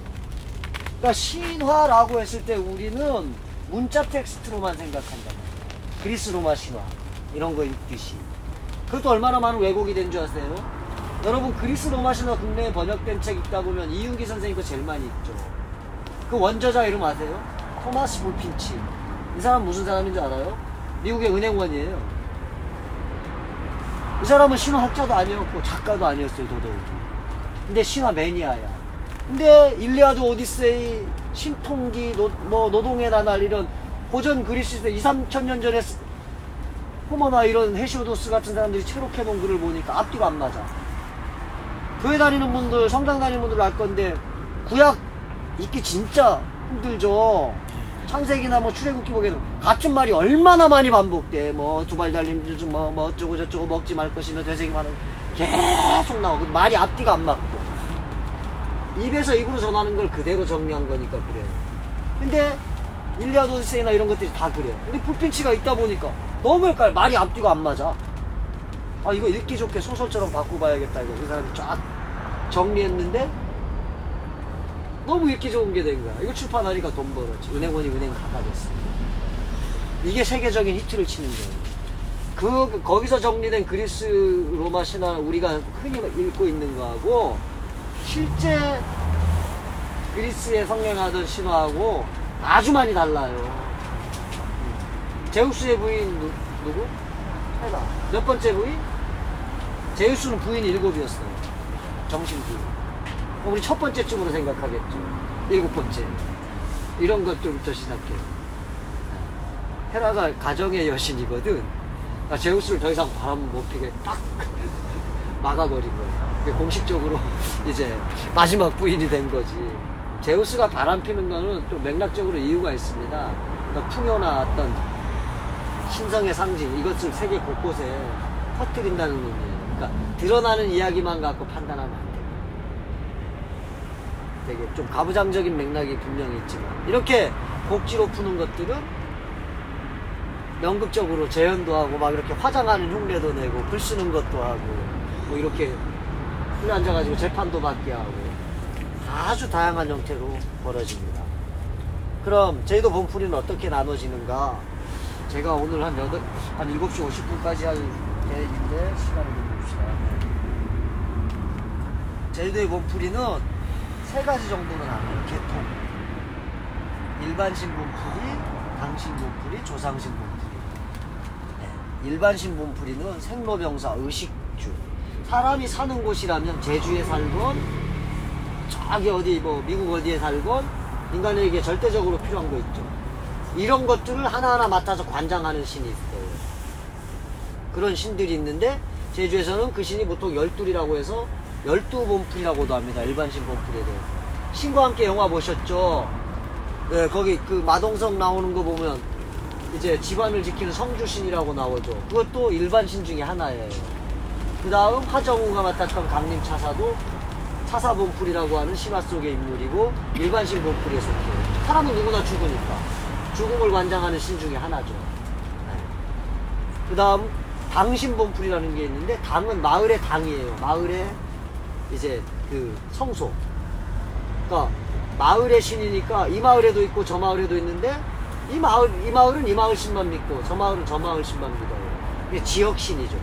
그러니까 신화라고 했을 때 우리는 문자 텍스트로만 생각한단 말이에요. 그리스 로마 신화 이런 거 읽듯이. 그것도 얼마나 많은 왜곡이 된 줄 아세요? 여러분 그리스 로마 신화 국내에 번역된 책 읽다 보면 이윤기 선생님 거 제일 많이 읽죠. 그 원저자 이름 아세요? 토마스 볼핀치. 이 사람 무슨 사람인 줄 알아요? 미국의 은행원이에요. 이 사람은 신화학자도 아니었고 작가도 아니었어요. 더더욱이. 근데 신화 매니아야. 근데 일리아드 오디세이, 신통기, 노동의 나날 이런 고전 그리스 때 2-3천 년 전에 호머나 이런 헤시오도스 같은 사람들이 체록해놓은 글을 보니까 앞뒤가 안 맞아. 교회 다니는 분들, 성당 다니는 분들 알 건데 구약 읽기 진짜 힘들죠. 창세기나 뭐 출애굽기 보기에는 같은 말이 얼마나 많이 반복돼. 뭐 두 발 달린 뭐 어쩌고 저쩌고 먹지 말 것이며 되새기 말은 계속 나오고 말이 앞뒤가 안 맞고. 입에서 입으로 전하는 걸 그대로 정리한 거니까 그래요. 근데 일리아드 오디세이나 이런 것들이 다 그래요. 근데 볼핀치가 있다 보니까 너무 헷갈려. 말이 앞뒤가 안 맞아. 아 이거 읽기 좋게 소설처럼 바꿔봐야겠다 이거. 그 사람이 쫙 정리했는데 너무 읽기 좋은 게 된 거야. 이거 출판하니까 돈 벌었지. 은행원이 은행 갚아줬어. 이게 세계적인 히트를 치는 거예요. 거기서 정리된 그리스 로마 신화 우리가 흔히 읽고 있는 거하고 실제 그리스에 성행하던 신화하고 아주 많이 달라요. 제우스의 부인 누구? 헤라. 몇 번째 부인? 제우스는 부인이 7이었어요. 정신 부인. 우리 첫 번째쯤으로 생각하겠죠. 7번째. 이런 것들부터 시작해요. 헤라가 가정의 여신이거든. 그러니까 제우스를 더 이상 바람 못 피게 딱 막아버린 거예요. 공식적으로 이제 마지막 부인이 된 거지. 제우스가 바람 피는 거는 또 맥락적으로 이유가 있습니다. 그러니까 풍요나 어떤 신성의 상징, 이것을 세계 곳곳에 퍼뜨린다는 의미예요. 그러니까 드러나는 이야기만 갖고 판단하면 안 돼요. 되게 좀 가부장적인 맥락이 분명히 있지만 이렇게 곡지로 푸는 것들은 연극적으로 재현도 하고 막 이렇게 화장하는 흉내도 내고 글 쓰는 것도 하고 뭐 이렇게 풀에 앉아가지고 재판도 받게 하고 아주 다양한 형태로 벌어집니다. 그럼 제주도 본풀이는 어떻게 나눠지는가? 제가 오늘 한 7시 50분까지 할 계획인데 시간을 좀 봅시다. 제주도의 본풀이는 3가지 정도로 나눠요. 계통. 일반신 본풀이, 당신 본풀이, 조상신 본풀이. 네. 일반신 본풀이는 생로병사, 의식주. 사람이 사는 곳이라면 제주에 살던 저 저기 어디 뭐 미국 어디에 살건 인간에게 절대적으로 필요한 거 있죠. 이런 것들을 하나하나 맡아서 관장하는 신이 있어요. 그런 신들이 있는데 제주에서는 그 신이 보통 12이라고 해서 12본풀이라고도 합니다. 일반 신 본풀에 대해서. 신과 함께 영화 보셨죠? 네, 거기 그 마동석 나오는 거 보면 이제 집안을 지키는 성주신이라고 나오죠. 그것도 일반 신 중에 하나예요. 그 다음 하정우가 맡았던 강림 차사도 차사본풀이라고 하는 신화 속의 인물이고 일반 신 본풀에 속해요. 사람은 누구나 죽으니까 죽음을 관장하는 신 중에 하나죠. 네. 그 다음 당신본풀이라는 게 있는데 당은 마을의 당이에요. 마을의 이제 그 성소. 그러니까 마을의 신이니까 이 마을에도 있고 저 마을에도 있는데 이 마을은 이 마을 신만 믿고 저 마을은 저 마을 신만 믿어요. 이게 지역 신이죠.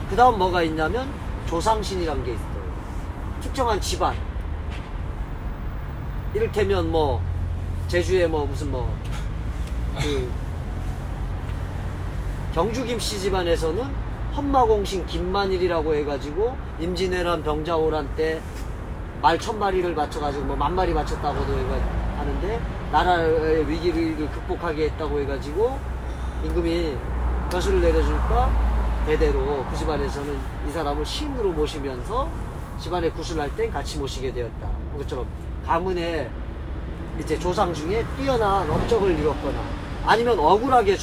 그 다음 뭐가 있냐면 조상신이란 게 있어요. 특정한 집안. 이를테면 뭐 제주에 뭐 무슨 뭐 그 경주 김씨 집안에서는 헌마공신 김만일이라고 해가지고 임진왜란 병자호란 때 말 1000마리를 맞춰가지고 뭐 10,000마리 맞췄다고도 하는데 나라의 위기를 극복하게 했다고 해가지고 임금이 벼슬을 내려줄까 대대로 그 집안에서는 이 사람을 신으로 모시면서 집안에 구슬할 땐 같이 모시게 되었다. 그것처럼 가문의 이제 조상 중에 뛰어난 업적을 이뤘거나 아니면 억울하게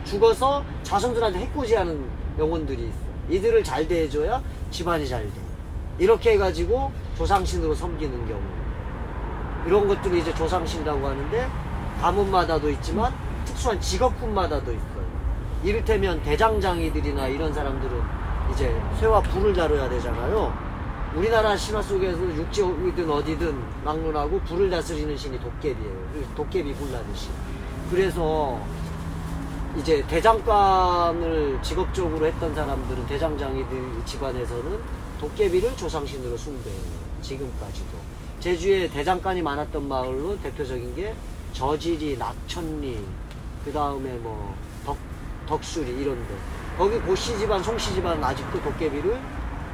죽어서 자손들한테 해코지하는 영혼들이 있어. 이들을 잘 대해줘야 집안이 잘 돼. 이렇게 해가지고 조상신으로 섬기는 경우. 이런 것들이 이제 조상신이라고 하는데 가문마다도 있지만 특수한 직업군마다도 있어요. 이를테면 대장장이들이나 이런 사람들은 이제 쇠와 불을 다뤄야 되잖아요. 우리나라 신화 속에서 육지이든 어디든 막론하고 불을 다스리는 신이 도깨비예요. 도깨비 불나는 신. 그래서 이제 대장간을 직업적으로 했던 사람들은 대장장이들 집안에서는 도깨비를 조상신으로 숭배해요. 지금까지도. 제주에 대장간이 많았던 마을로 대표적인 게 저지리, 낙천리, 그 다음에 뭐 덕수리 이런 데. 거기 고씨 집안, 송씨 집안은 아직도 도깨비를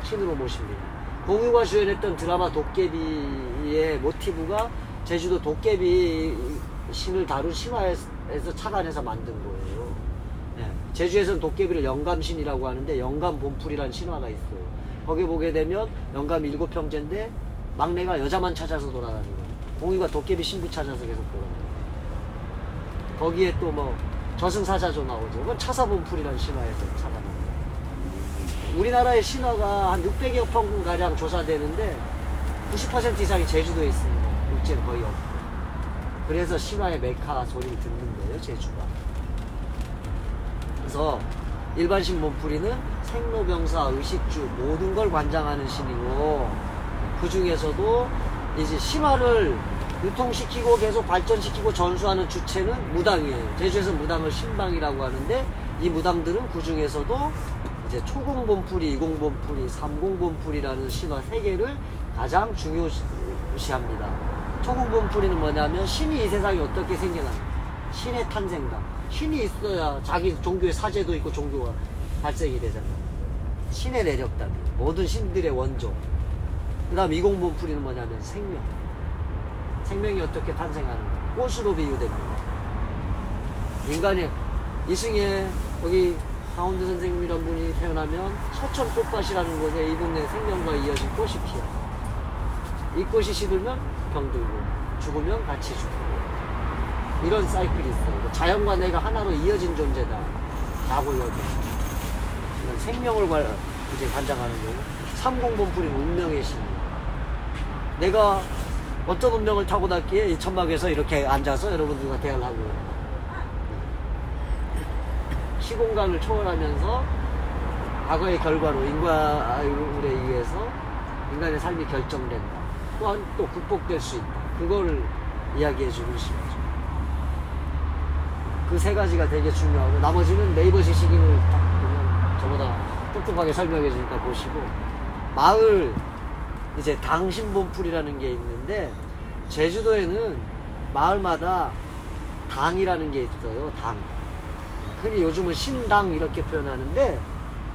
신으로 모십니다. 공유가 주연했던 드라마 도깨비의 모티브가 제주도 도깨비 신을 다룬 신화에서 착안해서 만든 거예요. 네. 제주에서는 도깨비를 영감신이라고 하는데 영감본풀이라는 신화가 있어요. 거기 보게 되면 영감 7형제인데 막내가 여자만 찾아서 돌아다니는 거예요. 공유가 도깨비 신부 찾아서 계속 돌아다니는 거예요. 거기에 또 뭐 저승사자조 나오죠. 그건 차사본풀이라는 신화에서 착안한 거예요. 우리나라의 신화가 한 600여 편가량 조사되는데 90% 이상이 제주도에 있습니다. 육지는 거의 없고. 그래서 신화의 메카 소리를 듣는 거예요, 제주가. 그래서 일반 신본풀이는 생로병사, 의식주 모든 걸 관장하는 신이고 그 중에서도 이제 신화를 유통시키고 계속 발전시키고 전수하는 주체는 무당이에요. 제주에서 무당을 신방이라고 하는데 이 무당들은 그 중에서도 이제 초공본풀이, 이공본풀이, 삼공본풀이라는 신화 3개를 가장 중요시합니다. 초공본풀이는 뭐냐면 신이 이 세상에 어떻게 생겨나는 신의 탄생감. 신이 있어야 자기 종교의 사제도 있고 종교가 발생이 되잖아요. 신의 내력담이 모든 신들의 원조. 그 다음 이공본풀이는 뭐냐면 생명. 생명이 어떻게 탄생하는가. 꽃으로 비유됩니다. 인간의 이승에 거기 강원도 선생님이란 분이 태어나면 서천꽃밭이라는 곳에 이분의 생명과 이어진 꽃이 피어요. 이 꽃이 시들면 병들고 죽으면 같이 죽고 이런 사이클이 있어요. 자연과 내가 하나로 이어진 존재다 라고 여겨요. 이런 생명을 이제 관장하는 거고 삼공본풀이는 운명의 신. 내가 어떤 운명을 타고났기에 이 천막에서 이렇게 앉아서 여러분들과 대화를 하고 시공간을 초월하면서 과거의 결과로 인과에 의해서 인간의 삶이 결정된다. 또한 또 극복될 수 있다. 그거를 이야기해주는 시간이죠. 그 3가지가 되게 중요하고 나머지는 네이버 지식인을 딱 보면 저보다 똑똑하게 설명해주니까 보시고 마을 이제 당신본풀이라는 게 있는데 제주도에는 마을마다 당이라는 게 있어요. 당. 흔히 요즘은 신당 이렇게 표현하는데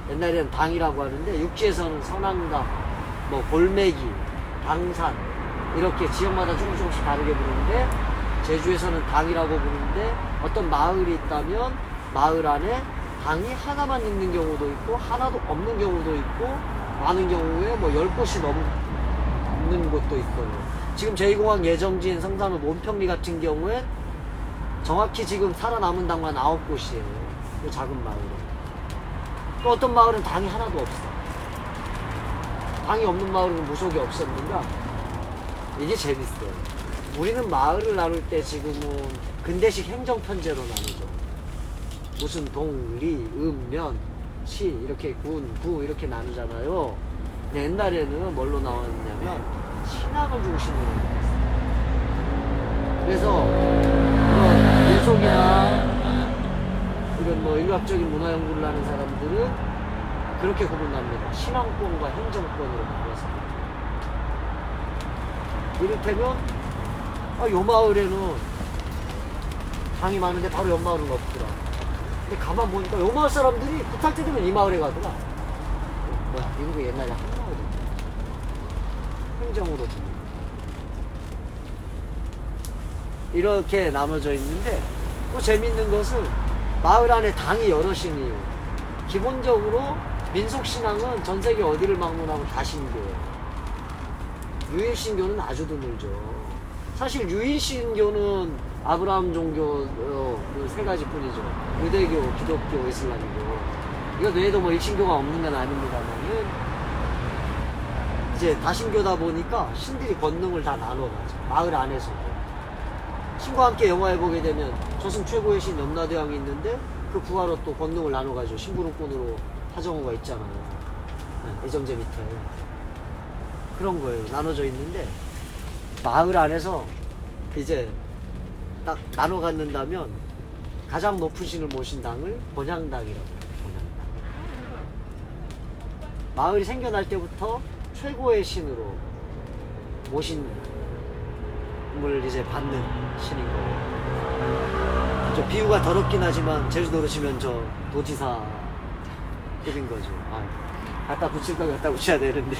옛날에는 당이라고 하는데 육지에서는 선앙당, 뭐 골매기, 당산 이렇게 지역마다 조금씩 다르게 부르는데 제주에서는 당이라고 부르는데 어떤 마을이 있다면 마을 안에 당이 하나만 있는 경우도 있고 하나도 없는 경우도 있고 많은 경우에 뭐 10곳이 넘는 곳도 있고요. 지금 제2공항 예정지인 성산읍 온평리 같은 경우엔 정확히 지금 살아남은 당만 9곳이에요. 그 작은 마을은. 또 어떤 마을은 당이 하나도 없어. 당이 없는 마을은 무속이 없었는가? 이게 재밌어요. 우리는 마을을 나눌 때 지금은 근대식 행정편제로 나누죠. 무슨 동, 리, 면, 시 이렇게 군, 구 이렇게 나누잖아요. 근데 옛날에는 뭘로 나왔냐면 신앙을 중심으로 나왔어요. 그래서 이런 민속이나 이런 뭐 인류학적인 문화 연구를 하는 사람들은 그렇게 구분합니다. 신앙권과 행정권으로 나눠서. 이를테면 요 마을에는 당이 많은데 바로 옆 마을은 없더라. 근데 가만 보니까 요 마을 사람들이 부탁 때 되면 이 마을에 가더라. 뭐야, 이거 옛날에 한 마을이야. 행정으로 줍니다. 이렇게 나눠져 있는데 또 재밌는 것은 마을 안에 당이 여럿이니 기본적으로 민속신앙은 전 세계 어디를 방문하고 다 신교예요. 유일신교는 아주 드물죠. 사실 유일신교는 아브라함 종교 그 세 가지 뿐이죠. 유대교, 기독교, 이슬람교. 이거 외에도 뭐 일신교가 없는 건 아닙니다만은 이제 다신교다 보니까 신들이 권능을 다 나눠가죠. 마을 안에서도. 신과 함께 영화에 보게 되면 조선 최고의 신 염라대왕이 있는데 그 부하로 또 권능을 나눠가죠. 심부름꾼으로 하정우가 있잖아요. 네, 이정재 밑에. 그런 거예요. 나눠져 있는데 마을 안에서 이제 딱 나눠 갖는다면 가장 높은 신을 모신 당을 본향당이라고 해요. 본향당. 마을이 생겨날 때부터 최고의 신으로 모신을 이제 받는 신인 거예요. 저 비유가 더럽긴 하지만 제주도로 치면 저 도지사 급인 거죠. 갖다 붙일 거 갖다 붙여야 되는데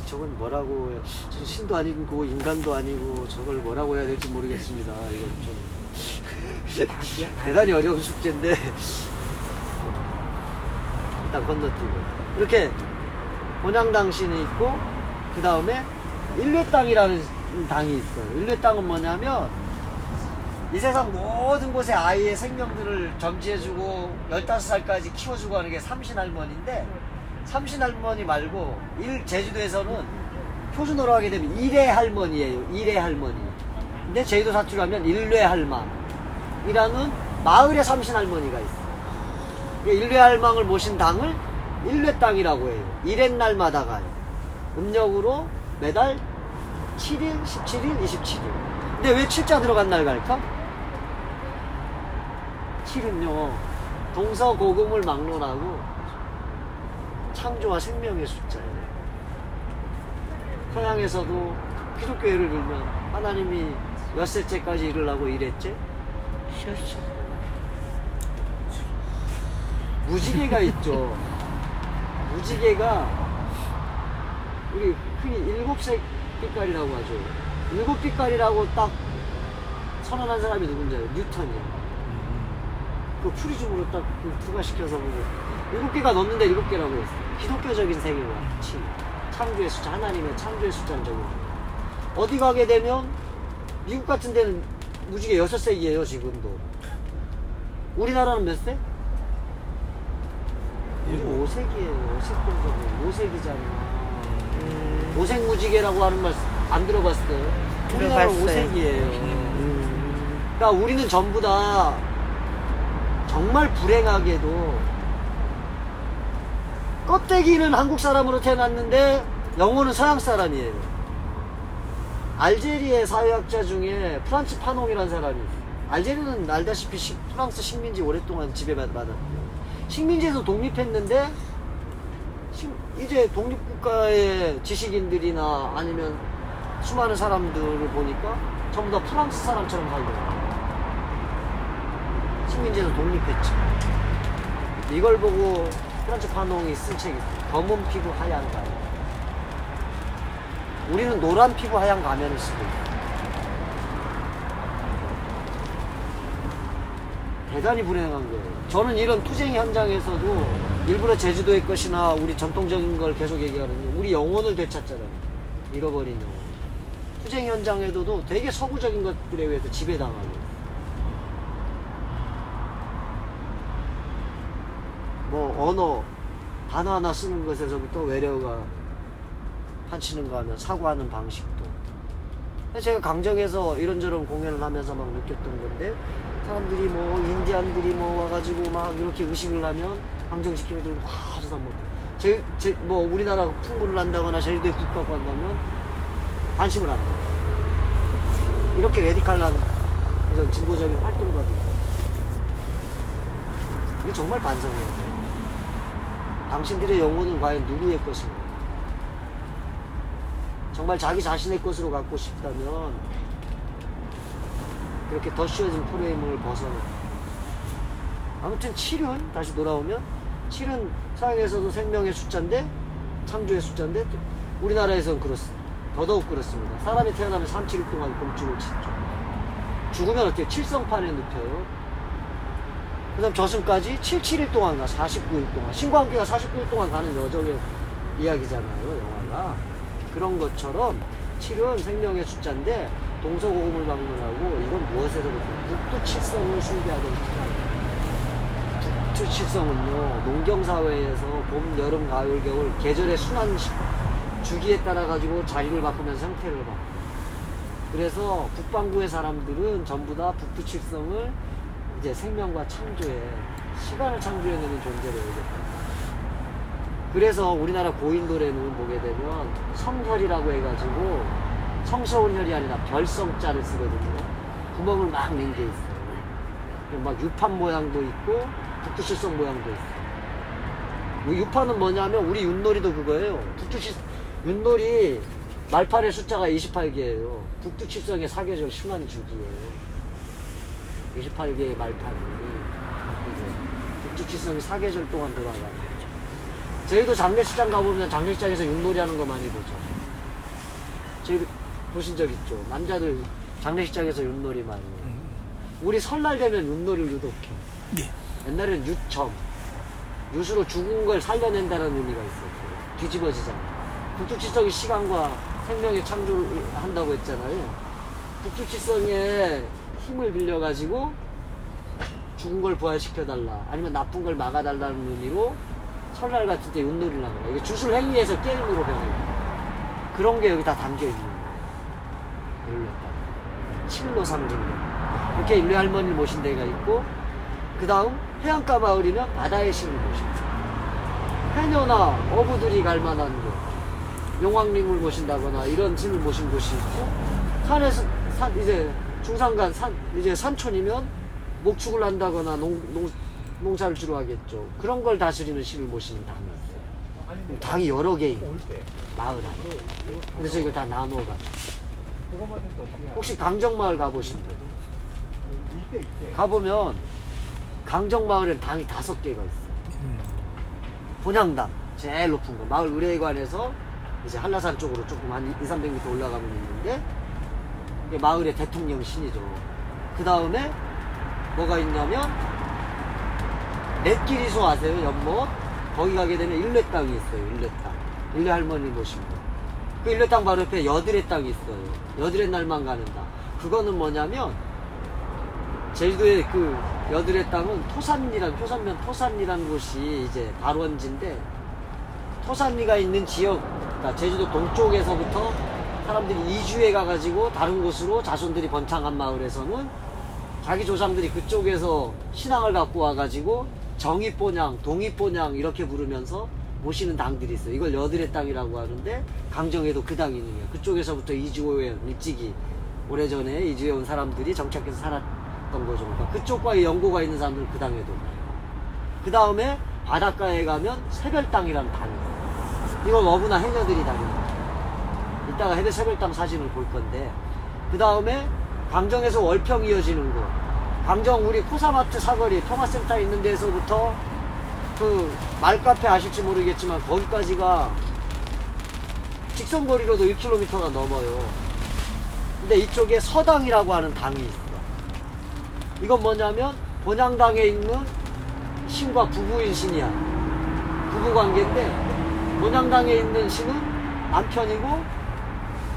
저건 뭐라고 해요? 신도 아니고 인간도 아니고 저걸 뭐라고 해야 될지 모르겠습니다. 이건 좀 대단히 어려운 숙제인데 일단 건너뛰고 이렇게 본향당 신이 있고 그 다음에 일례당이라는 당이 있어요. 일례당은 뭐냐면 이 세상 모든 곳에 아이의 생명들을 점지해주고 15살까지 키워주고 하는 게 삼신할머니인데 삼신할머니 말고 제주도에서는 표준어로 하게 되면 일례할머니예요. 일례할머니. 근데 제주도 사투리 하면 일례할망이라는 마을의 삼신할머니가 있어요. 일례할망을 모신 당을 일례당이라고 해요. 일옛날마다 가요. 음력으로 매달 7일, 17일, 27일. 근데 왜 7자 들어간 날 갈까? 7은요 동서고금을 막론하고 창조와 생명의 숫자예요. 서양에서도 기독교 예를 들면 하나님이 몇 세째까지 일으려고 일했지? 쉬었어. 무지개가 있죠. 무지개가 우리 흔히 7색 빛깔이라고 하죠. 7빛깔이라고 딱 선언한 사람이 누군지 알아요? 뉴턴이에요. 그 프리즘으로 딱 부과시켜서 보고 7개가 넘는데 7개라고 했어요. 기독교적인 세계와 창조의 숫자, 하나님의 창조의 숫자는 적용. 어디 가게 되면 미국 같은 데는 무지개 6색이에요 지금도. 우리나라는 몇 색? 5색이에요. 5색이잖아. 5색 무지개라고 하는 말 안 들어봤어요? 우리나라는 5색이에요. 그러니까 우리는 전부 다 정말 불행하게도 껍데기는 한국 사람으로 태어났는데 영혼은 서양 사람이에요. 알제리의 사회학자 중에 프란츠 파농이라는 사람이 있어요. 알제리는 알다시피 프랑스 식민지 오랫동안 지배받았대요. 식민지에서 독립했는데 이제 독립국가의 지식인들이나 아니면 수많은 사람들을 보니까 전부 다 프랑스 사람처럼 살더라고요. 식민지에서 독립했죠. 이걸 보고 프란츠 파농이 쓴 책이 있어요. 검은 피부 하얀 가면. 우리는 노란 피부 하얀 가면을 쓰고 있어요. 대단히 불행한 거예요. 저는 이런 투쟁 현장에서도 일부러 제주도의 것이나 우리 전통적인 걸 계속 얘기하는 우리 영혼을 되찾잖아요. 잃어버린 영혼. 투쟁 현장에서도 되게 서구적인 것들에 의해서 지배당하고. 뭐 언어 단어 하나 쓰는 것에서부터 외래어가 판치는가 하면 사고하는 방식도. 제가 강정에서 이런저런 공연을 하면서 막 느꼈던 건데 사람들이 뭐 인디안들이 뭐 와가지고 막 이렇게 의식을 하면 강정시키는 애들 와 저사 뭐 우리나라 풍부를 한다거나 제주도에 국가고 한다면 관심을 안 해요. 이렇게 레디칼한 이런 진보적인 활동가도 있고. 이게 정말 반성이에요. 당신들의 영혼은 과연 누구의 것인가? 정말 자기 자신의 것으로 갖고 싶다면 그렇게 더 씌워진 프레임을 벗어나. 아무튼 7은 다시 돌아오면 7은 서양에서도 생명의 숫자인데 창조의 숫자인데 우리나라에서는 그렇습니다. 더더욱 그렇습니다. 사람이 태어나면 3, 7일 동안 곤충을 치죠. 죽으면 어때요? 칠성판에 눕혀요. 그 다음 저승까지 7일 동안 가, 49일 동안. 신과 함께가 49일 동안 가는 여정의 이야기잖아요, 영화가. 그런 것처럼 7은 생명의 숫자인데 동서고금을 방문하고 이건 무엇에서부터 북두칠성을 숭배하던 숫자입니다. 북두칠성은요, 농경사회에서 봄, 여름, 가을, 겨울 계절의 순환 주기에 따라 가지고 자리를 바꾸면서 형태를 바꿔요. 그래서 북반구의 사람들은 전부 다 북두칠성을 이제 생명과 창조에 시간을 창조해내는 존재로 여겼다. 그래서 우리나라 고인 노래는 보게 되면 성혈이라고 해가지고 성스러운 혈이 아니라 별성자를 쓰거든요. 구멍을 막 낸 게 있어요. 막 유판 모양도 있고 북두칠성 모양도 있어요. 유판은 뭐냐면 우리 윷놀이도 그거예요. 윷놀이 말판의 숫자가 28개예요. 북두칠성의 사계절 순환 주기예요. 28개의 말판이 북두칠성이 사계절 동안 돌아가요. 저희도 장례식장 가보면 장례식장에서 윷놀이 하는 거 많이 보죠. 저희도 보신 적 있죠. 남자들 장례식장에서 윷놀이 많이 해요. 우리 설날 되면 윷놀이를 유독 해요. 네. 옛날에는 유첨, 유수로 죽은 걸 살려낸다는 의미가 있었어요. 뒤집어지잖아요. 북두칠성이 시간과 생명의 창조를 한다고 했잖아요. 북두칠성의 힘을 빌려가지고 죽은 걸 부활시켜달라, 아니면 나쁜 걸 막아달라는 의미로 설날 같은 때 윷놀이를 하는 거예요. 이게 주술 행위에서 게임으로 변해요. 그런 게 여기 다 담겨있는 거예요. 칠로 상징된. 이렇게 일레 할머니를 모신 데가 있고, 그 다음 해안가 마을이면 바다의 신을 모십니다. 해녀나 어부들이 갈 만한 곳, 용왕님을 모신다거나 이런 신을 모신 곳이 있고, 산에서 이제 중산간 이제 산촌이면 목축을 한다거나 농사를 주로 하겠죠. 그런 걸 다스리는 신을 모시는 당이 있어요. 당이 여러 개 있고 마을 안에. 그래서 이걸 다 나눠가. 혹시 강정마을 가보신 분? 가보면 강정마을엔 당이 5개가 있어요. 본향당 제일 높은 거, 마을 의례관에서 이제 한라산 쪽으로 조금 한 200-300m 올라가면 있는데 이게 마을의 대통령 신이죠. 그 다음에 뭐가 있냐면 넷기리소 아세요? 연못. 거기 가게 되면 일레땅이 있어요. 일레땅. 일레 할머니 모시고. 그 일레땅 바로 옆에 여드레 땅이 있어요. 여드레 날만 가는다. 그거는 뭐냐면 제주도의 그 여드레 땅은 표산면 토산리라는 곳이 이제 발원지인데, 토산리가 있는 지역, 그러니까 제주도 동쪽에서부터 사람들이 이주해 가가지고 다른 곳으로 자손들이 번창한 마을에서는 자기 조상들이 그쪽에서 신앙을 갖고 와가지고 정입본향, 동입본향 이렇게 부르면서 모시는 당들이 있어요. 이걸 여드레 땅이라고 하는데 강정에도 그 당이 있는 거예요. 그쪽에서부터 이주해 일찍이 오래전에 이주해 온 사람들이 정착해서 살았던 거죠. 그러니까 그쪽과의 연고가 있는 사람들은 그 당에도. 그 다음에 바닷가에 가면 새별땅이라는 당이 있어요. 이건 어부나 해녀들이 다니는 거예요. 이따가 해배 새별땅 사진을 볼 건데, 그 다음에 강정에서 월평 이어지는 곳, 강정 우리 코사마트 사거리 통화센터 있는 데서부터 그 말카페 아실지 모르겠지만 거기까지가 직선거리로도 1km가 넘어요. 근데 이쪽에 서당이라고 하는 당이 있어. 이건 뭐냐면 본향당에 있는 신과 부부인 신이야. 부부관계인데 본향당에 있는 신은 남편이고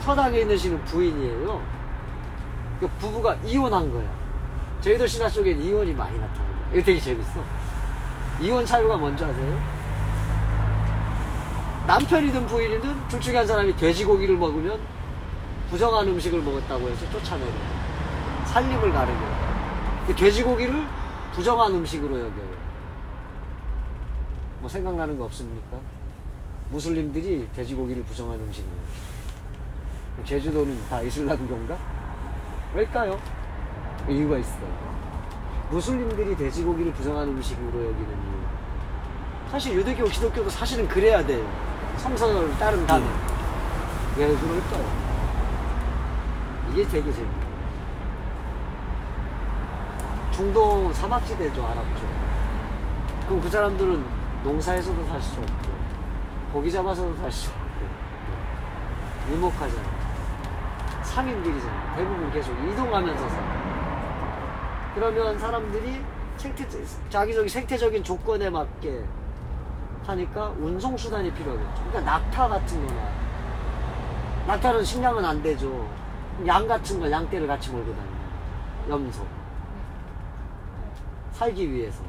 서당에 있는 신은 부인이에요. 그 부부가 이혼한 거야. 저희들 신화 속엔 이혼이 많이 나타나요. 이거 되게 재밌어. 이혼 사유가 뭔지 아세요? 남편이든 부인이든 둘 중에 한 사람이 돼지고기를 먹으면 부정한 음식을 먹었다고 해서 쫓아내요. 살림을 가르려요. 그 돼지고기를 부정한 음식으로 여겨요. 뭐 생각나는 거 없습니까? 무슬림들이 돼지고기를 부정한 음식으로 여겨요. 제주도는 다 이슬람교인가? 왜일까요? 이유가 있어요. 무슬림들이 돼지고기를 부정한 음식으로 여기는 이유. 사실 유대교, 기독교도 사실은 그래야 돼요. 성서를 따른다면. 왜 그럴까요? 이게 되게 재밌어요. 중동 사막지대죠, 아랍죠. 그럼 그 사람들은 농사에서도 살 수 없고, 고기 잡아서도 살 수 없고, 유목하잖아요. 상인들이잖아요. 대부분 계속 이동하면서 살아요. 그러면 사람들이 자기적인 생태적인 조건에 맞게 하니까 운송수단이 필요하겠죠. 그러니까 낙타 같은 거나, 낙타는 식량은 안 되죠. 양 같은 거, 양떼를 같이 몰고 다니는 염소. 살기 위해서.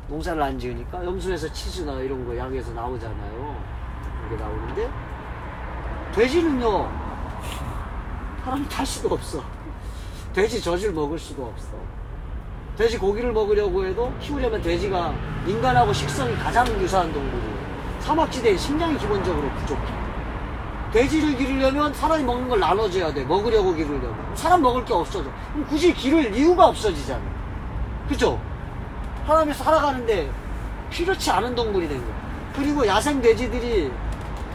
농사를 안 지으니까 염소에서 치즈나 이런 거 양에서 나오잖아요. 이게 나오는데, 돼지는요, 사람이 탈 수가 없어. 돼지 젖을 먹을 수가 없어. 돼지 고기를 먹으려고 해도 키우려면 돼지가 인간하고 식성이 가장 유사한 동물이에요. 사막지대에 식량이 기본적으로 부족해. 돼지를 기르려면 사람이 먹는 걸 나눠줘야 돼. 먹으려고 기르려면. 사람 먹을 게 없어져. 그럼 굳이 기를 이유가 없어지잖아. 그죠? 사람이 살아가는데 필요치 않은 동물이 된 거야. 그리고 야생 돼지들이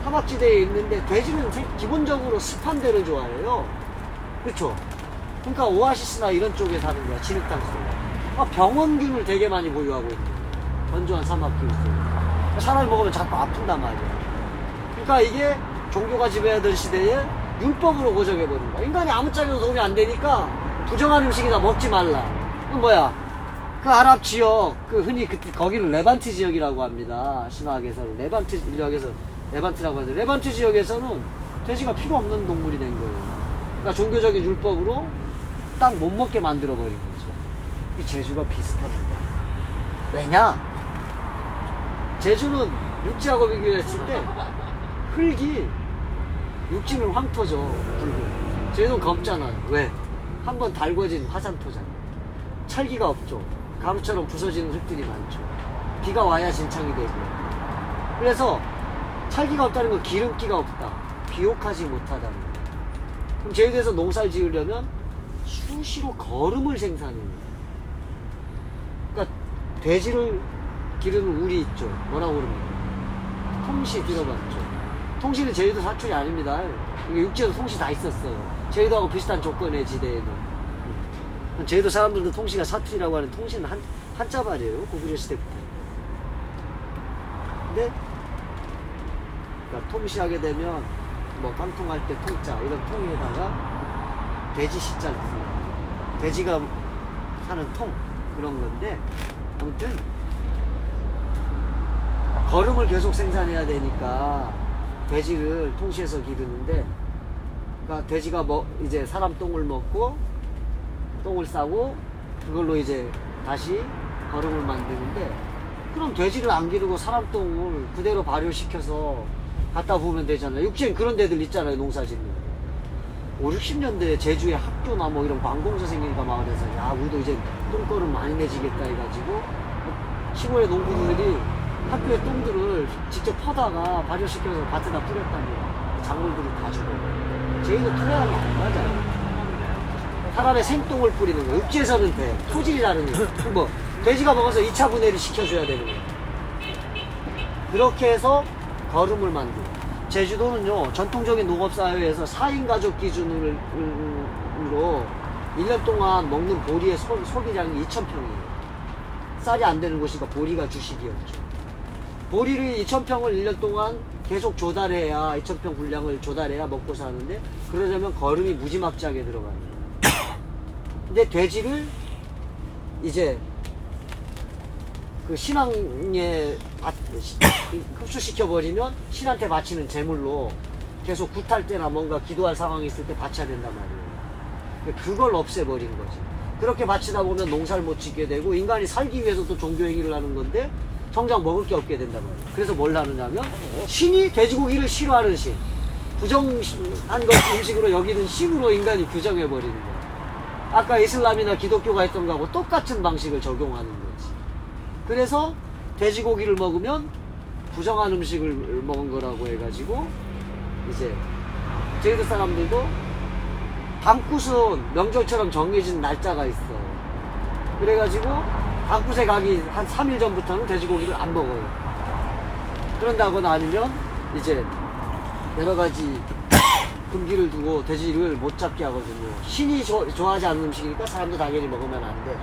사막지대에 있는데 돼지는 기본적으로 습한 데를 좋아해요. 그쵸? 그러니까 오아시스나 이런 쪽에 사는 거야. 진흙탕 속에. 병원균을 되게 많이 보유하고 있는 거야. 건조한 사막길 속에. 사람이 먹으면 자꾸 아픈단 말이야. 그러니까 이게 종교가 지배하던 시대에 율법으로 고정해버린 거야. 인간이 아무짝에도 도움이 안 되니까 부정한 음식이나 먹지 말라. 그건 뭐야? 그 아랍 지역, 흔히 거기를 레반트 지역이라고 합니다. 신학에서는. 레반트 인력에서 레반트라고 하는데, 레반트 지역에서는 돼지가 필요 없는 동물이 된 거예요. 그러니까 종교적인 율법으로 딱 못 먹게 만들어버린 거죠. 이 제주가 비슷합니다. 왜냐? 제주는 육지하고 비교했을 때 흙이 육지는 황토죠. 붉은. 제주는 검잖아요. 왜? 한번 달궈진 화산토잖아요. 찰기가 없죠. 가루처럼 부서지는 흙들이 많죠. 비가 와야 진창이 되고. 그래서 찰기가 없다는 건 기름기가 없다. 비옥하지 못하다는 거예요. 그럼 제주도에서 농사를 지으려면 수시로 거름을 생산해요. 그러니까 돼지를 기르는 우리 있죠. 뭐라고 그럽니까? 통시 들어봤죠. 통시는 제주도 사투리 아닙니다. 육지에도 통시 다 있었어요. 제주도하고 비슷한 조건의 지대에는. 제주도 사람들도 통시가 사투리라고 하는, 통시는 한자 말이에요. 고구려 시대부터. 근데 그러니까 통시하게 되면 뭐 깡통할 때 통자 이런 통에다가 돼지 시자를 써요. 돼지가 사는 통 그런 건데, 아무튼 거름을 계속 생산해야 되니까 돼지를 통시해서 기르는데, 그러니까 돼지가 이제 사람 똥을 먹고 똥을 싸고 그걸로 이제 다시 거름을 만드는데, 그럼 돼지를 안 기르고 사람 똥을 그대로 발효시켜서 갖다 부으면 되잖아요. 육지엔 그런 데들 있잖아요. 농사 짓는 5, 60년대에 제주에 학교나 뭐 이런 관공서 생기니까 마을에서 야, 우리도 이제 똥거름 많이 내지겠다 해가지고 시골의 농부들이 학교의 똥들을 직접 퍼다가 발효시켜서 밭에다 뿌렸다는 거야. 작물들이 다 죽어. 제주도 토양이 안 맞아요. 사람의 생똥을 뿌리는 거야. 육지에서는 돼. 토질이 다른 거야. 뭐 돼지가 먹어서 2차 분해를 시켜줘야 되는 거야. 그렇게 해서 거름을 만들어. 제주도는요, 전통적인 농업사회에서 4인 가족 기준으로 1년 동안 먹는 보리의 소비량이 2,000평이에요. 쌀이 안 되는 곳이니까 보리가 주식이었죠. 보리를 2,000평을 1년 동안 계속 조달해야 2,000평 분량을 조달해야 먹고 사는데 그러려면 거름이 무지막지하게 들어가는 거예요. 근데 돼지를 이제 그 신앙에 흡수시켜 버리면 신한테 바치는 제물로 계속 굿할 때나 뭔가 기도할 상황이 있을 때 바쳐야 된단 말이에요. 그걸 없애버린 거지. 그렇게 바치다 보면 농사를 못 짓게 되고 인간이 살기 위해서 또 종교 행위를 하는 건데 정작 먹을 게 없게 된단 말이에요. 그래서 뭘 하느냐면 신이 돼지고기를 싫어하는 신, 부정한 것 음식으로 여기는 신으로 인간이 규정해버리는 거예요. 아까 이슬람이나 기독교가 했던 거하고 똑같은 방식을 적용하는 거지. 그래서 돼지고기를 먹으면 부정한 음식을 먹은 거라고 해가지고 이제 제주도 사람들도 밤굿은 명절처럼 정해진 날짜가 있어. 그래가지고 밤굿에 가기 한 3일 전부터는 돼지고기를 안 먹어요. 그런다거나 아니면 이제 여러 가지 금기를 두고 돼지를 못 잡게 하거든요. 신이 좋아하지 않는 음식이니까 사람도 당연히 먹으면 안 돼.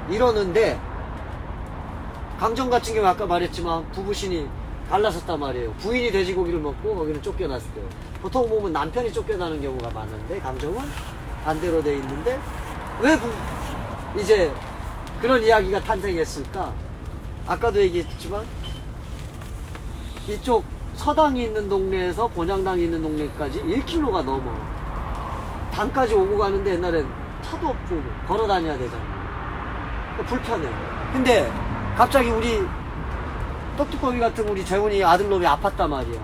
이러는데 강정 같은 경우 아까 말했지만 부부신이 갈라섰단 말이에요. 부인이 돼지고기를 먹고 거기는 쫓겨났어요. 보통 보면 남편이 쫓겨나는 경우가 많은데 강정은 반대로 돼 있는데 왜 이제 그런 이야기가 탄생했을까? 아까도 얘기했지만 이쪽 서당이 있는 동네에서 본향당이 있는 동네까지 1km가 넘어. 당까지 오고 가는데 옛날엔 차도 없고 걸어 다녀야 되잖아. 불편해. 근데 갑자기 우리 떡뚜껑이 같은 우리 재훈이 아들놈이 아팠단 말이야.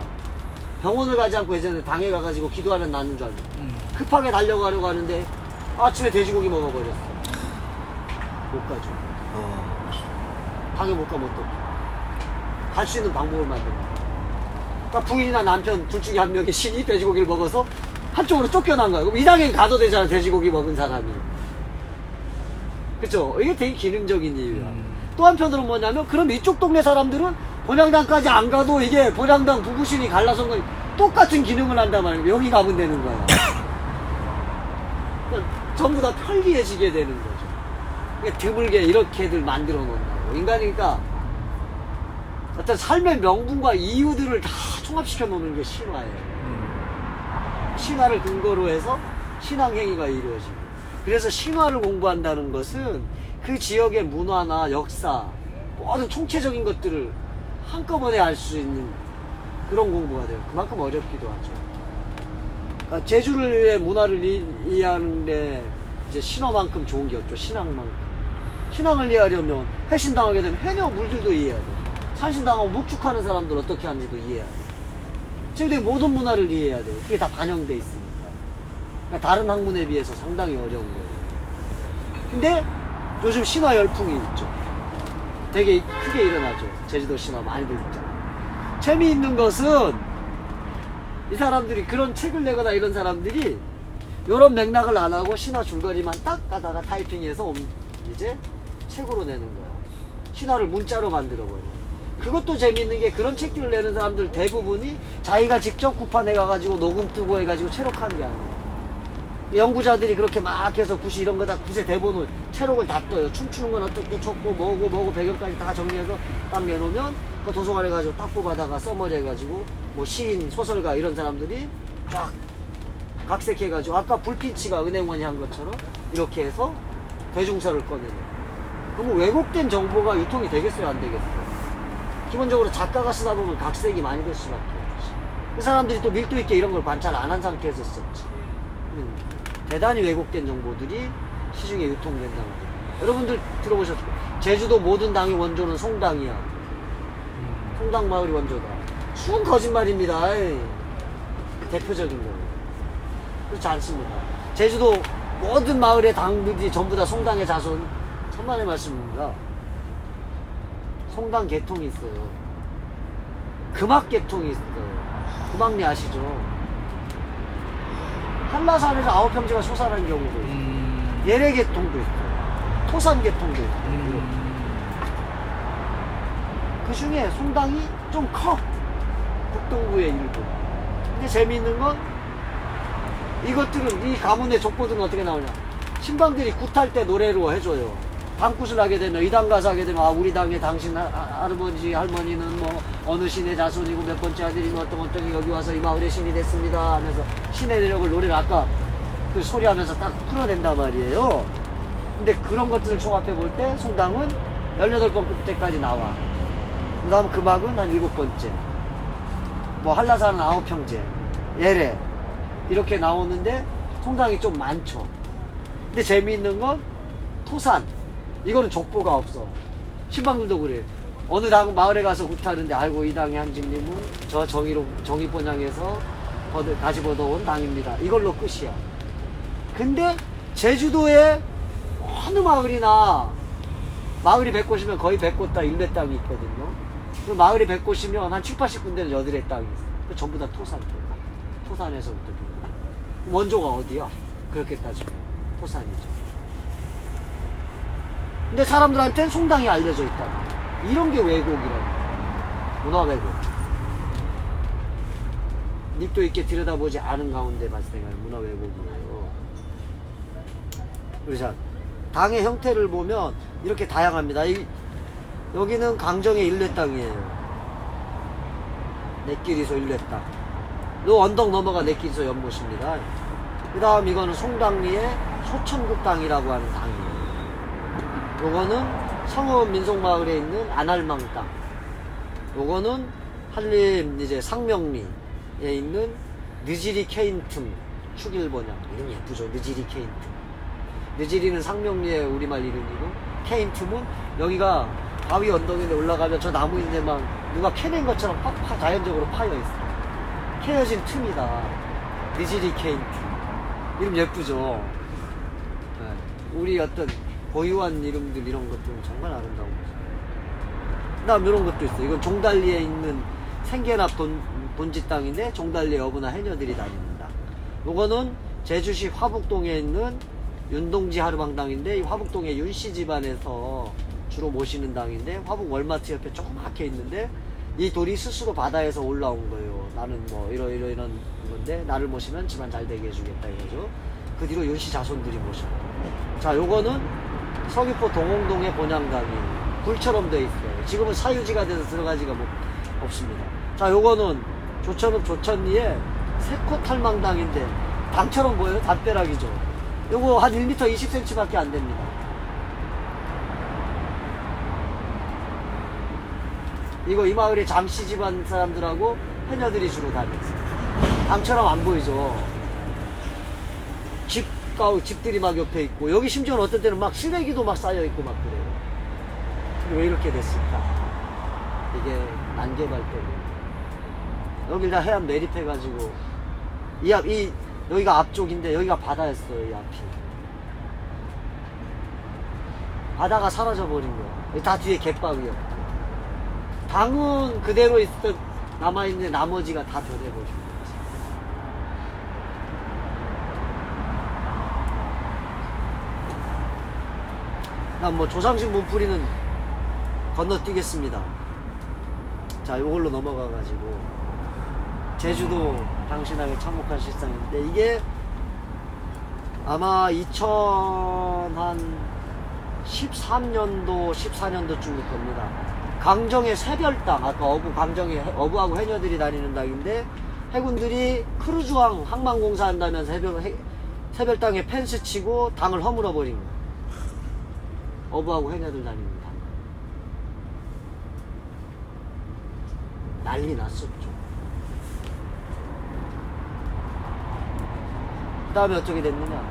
병원을 가지 않고 예전에 당에 가가지고 기도하는 낫는 줄 알고 급하게 달려가려고 하는데 아침에 돼지고기 먹어버렸어. 못 가죠. 당에 못 가면 어떡해. 갈 수 있는 방법을 만들어. 그러니까 부인이나 남편 둘 중에 한 명이 신이 돼지고기를 먹어서 한쪽으로 쫓겨난 거야. 그럼 이 당에 가도 되잖아, 돼지고기 먹은 사람이. 그쵸? 이게 되게 기능적인 이유야. 또 한편으로는 뭐냐면 그럼 이쪽 동네 사람들은 본향당까지 안 가도 이게 본향당 부부신이 갈라선 건 똑같은 기능을 한단 말이야. 여기 가면 되는 거야. 그러니까 전부 다 편리해지게 되는 거죠. 그러니까 드물게 이렇게들 만들어 놓는다고. 인간이니까 어떤 삶의 명분과 이유들을 다 총합시켜 놓는 게 신화예요. 신화를 근거로 해서 신앙행위가 이루어지고. 그래서 신화를 공부한다는 것은 그 지역의 문화나 역사, 모든 총체적인 것들을 한꺼번에 알 수 있는 그런 공부가 돼요. 그만큼 어렵기도 하죠. 그러니까 제주의 문화를 이해하는데 이제 신화만큼 좋은 게 없죠. 신앙만큼. 신앙을 이해하려면 해신당하게 되면 해녀 물들도 이해해야 돼. 산신당하고 묵축하는 사람들 어떻게 하는지도 이해해야 돼. 지금 모든 문화를 이해해야 돼요. 그게 다 반영돼 있으니까. 그러니까 다른 학문에 비해서 상당히 어려운 거예요. 근데 요즘 신화 열풍이 있죠. 되게 크게 일어나죠. 제주도 신화 많이들 있잖아요. 재미있는 것은 이 사람들이 그런 책을 내거나 이런 사람들이 이런 맥락을 안 하고 신화 줄거리만 딱 가다가 타이핑해서 이제 책으로 내는 거야. 신화를 문자로 만들어버려. 그것도 재밌는 게 그런 책들을 내는 사람들 대부분이 자기가 직접 구판해 가가지고 녹음 뜨고 해가지고 체록한 게 아니에요. 연구자들이 그렇게 막 해서 굿이 이런 거 다 굿의 대본을 체록을 다 떠요. 춤추는 건 어떻고 췄고 뭐고 배경까지 다 정리해서 딱 내놓으면 그 도서관에 가지고 딱 뽑아다가 써머리 해가지고 뭐 시인, 소설가 이런 사람들이 쫙 각색해가지고 아까 불빛이가 은행원이 한 것처럼 이렇게 해서 대중서를 꺼내요. 그럼 왜곡된 정보가 유통이 되겠어요, 안 되겠어요? 기본적으로 작가가 쓰다 보면 각색이 많이 될 수밖에 없지. 그 사람들이 또 밀도 있게 이런 걸 관찰 안 한 상태에서 썼지. 대단히 왜곡된 정보들이 시중에 유통된다는 거예요. 여러분들 들어보셨죠? 제주도 모든 당의 원조는 송당이야. 송당 마을이 원조다. 순 거짓말입니다. 에이. 대표적인 거예요. 그렇지 않습니다. 제주도 모든 마을의 당들이 전부 다 송당의 자손. 천만의 말씀입니다. 송당 계통이 있어요. 금악 계통이 있어요. 금악리 아시죠? 한라산에서 9형제가 소산한 경우도 있어요. 예래 계통도 있어요. 토산 계통도 있어요. 그 중에 송당이 좀 커. 북동부의 일부. 근데 재미있는 건 이것들은 이 가문의 족보들은 어떻게 나오냐. 신방들이 굿할 때 노래로 해줘요. 당굿을 하게 되면 이 당 가서 하게 되면 아 우리 당의 당신 할아버지 할머니는 뭐 어느 신의 자손이고 몇 번째 아들이고 어떤 여기 와서 이 마을의 신이 됐습니다 하면서 신의 내력을 노래를 아까 그 소리하면서 딱 풀어낸단 말이에요. 근데 그런 것들을 종합해 볼 때 송당은 18번째까지 나와. 그 다음 금악은 한 7번째, 뭐 한라산은 9형제, 예래 이렇게 나오는데 송당이 좀 많죠. 근데 재미있는 건 토산, 이거는 족보가 없어. 신방들도 그래. 어느 당 마을에 가서 굿하는데 알고 이 당의 한집님은 저 정의본향에서 다시 얻어온 당입니다. 이걸로 끝이야. 근데 제주도에 어느 마을이나 마을이 100곳이면 거의 100곳 다 일례 땅이 있거든요. 그 마을이 100곳이면 한 7, 80군데는 여들의 땅이 있어. 전부 다 토산에서부터 원조가 어디야? 그렇게 따지면 토산이죠. 근데 사람들한테는 송당이 알려져 있다. 이런 게 왜곡이라고. 문화 왜곡. 닙도 있게 들여다보지 않은 가운데 발생하는 문화 왜곡이에요. 그래서 당의 형태를 보면 이렇게 다양합니다. 여기는 강정의 일례 땅이에요. 내끼리소 일례 땅. 요 언덕 넘어가 내끼리소 연못입니다. 그 다음 이거는 송당리의 소천국 땅이라고 하는 당이에요. 요거는 성읍 민속마을에 있는 안할망 땅. 요거는 한림 이제 상명리에 있는 느지리 케인틈 축일본향. 이름 예쁘죠? 느지리 케인틈. 느지리는 상명리의 우리말 이름이고 케인틈은 여기가 바위 언덕인데 올라가면 저 나무 있는 데만 누가 캐낸 것처럼 팍팍 자연적으로 파여있어. 캐여진 틈이다. 느지리 케인틈. 이름 예쁘죠? 네. 우리 어떤 고유한 이름들 이런 것들은 정말 아름다운 거죠. 그 다음 이런 것도 있어요. 이건 종달리에 있는 생계납 돈지 땅인데 종달리에 어부나 해녀들이 다닙니다. 요거는 제주시 화북동에 있는 윤동지 하루방당인데 이 화북동의 윤씨 집안에서 주로 모시는 당인데 화북 월마트 옆에 조그맣게 있는데 이 돌이 스스로 바다에서 올라온 거예요. 나는 뭐 이런 건데 나를 모시면 집안 잘 되게 해주겠다 이거죠. 그 뒤로 윤씨 자손들이 모셨고. 자, 요거는 서귀포 동홍동의 본향당이 굴처럼 돼 있어요. 지금은 사유지가 돼서 들어가지가 없습니다. 자, 요거는 조천읍 조천리의 세코탈망당인데 담처럼 보여요? 담벼락이죠. 요거 한 1m 20cm 밖에 안 됩니다. 이거 이 마을에 잠시 집안 사람들하고 해녀들이 주로 다녔어요. 담처럼 안 보이죠. 집들이 막 옆에 있고 여기 심지어는 어떤 때는 막 쓰레기도 막 쌓여있고 막 그래요. 근데 왜 이렇게 됐을까? 이게 난개발 때문에. 여기 다 해안 매립해가지고 여기가 앞쪽인데 여기가 바다였어요. 이 앞이 바다가 사라져버린 거야. 다 뒤에 갯바위였고 당은 그대로 남아있는데 나머지가 다 변해버린 거지. 난 뭐 조상식 문풀이는 건너뛰겠습니다. 자, 요걸로 넘어가가지고 제주도 당신에게 참혹한 실상인데 이게 아마 2013년도 14년도쯤일 겁니다. 강정의 새별당, 아까 어부하고 해녀들이 다니는 당인데 해군들이 크루즈왕 항만공사 한다면서 새별당에 펜스 치고 당을 허물어 버린 거예요. 어부하고 해녀들 다니는 당. 난리 났었죠. 그 다음에 어떻게 됐느냐,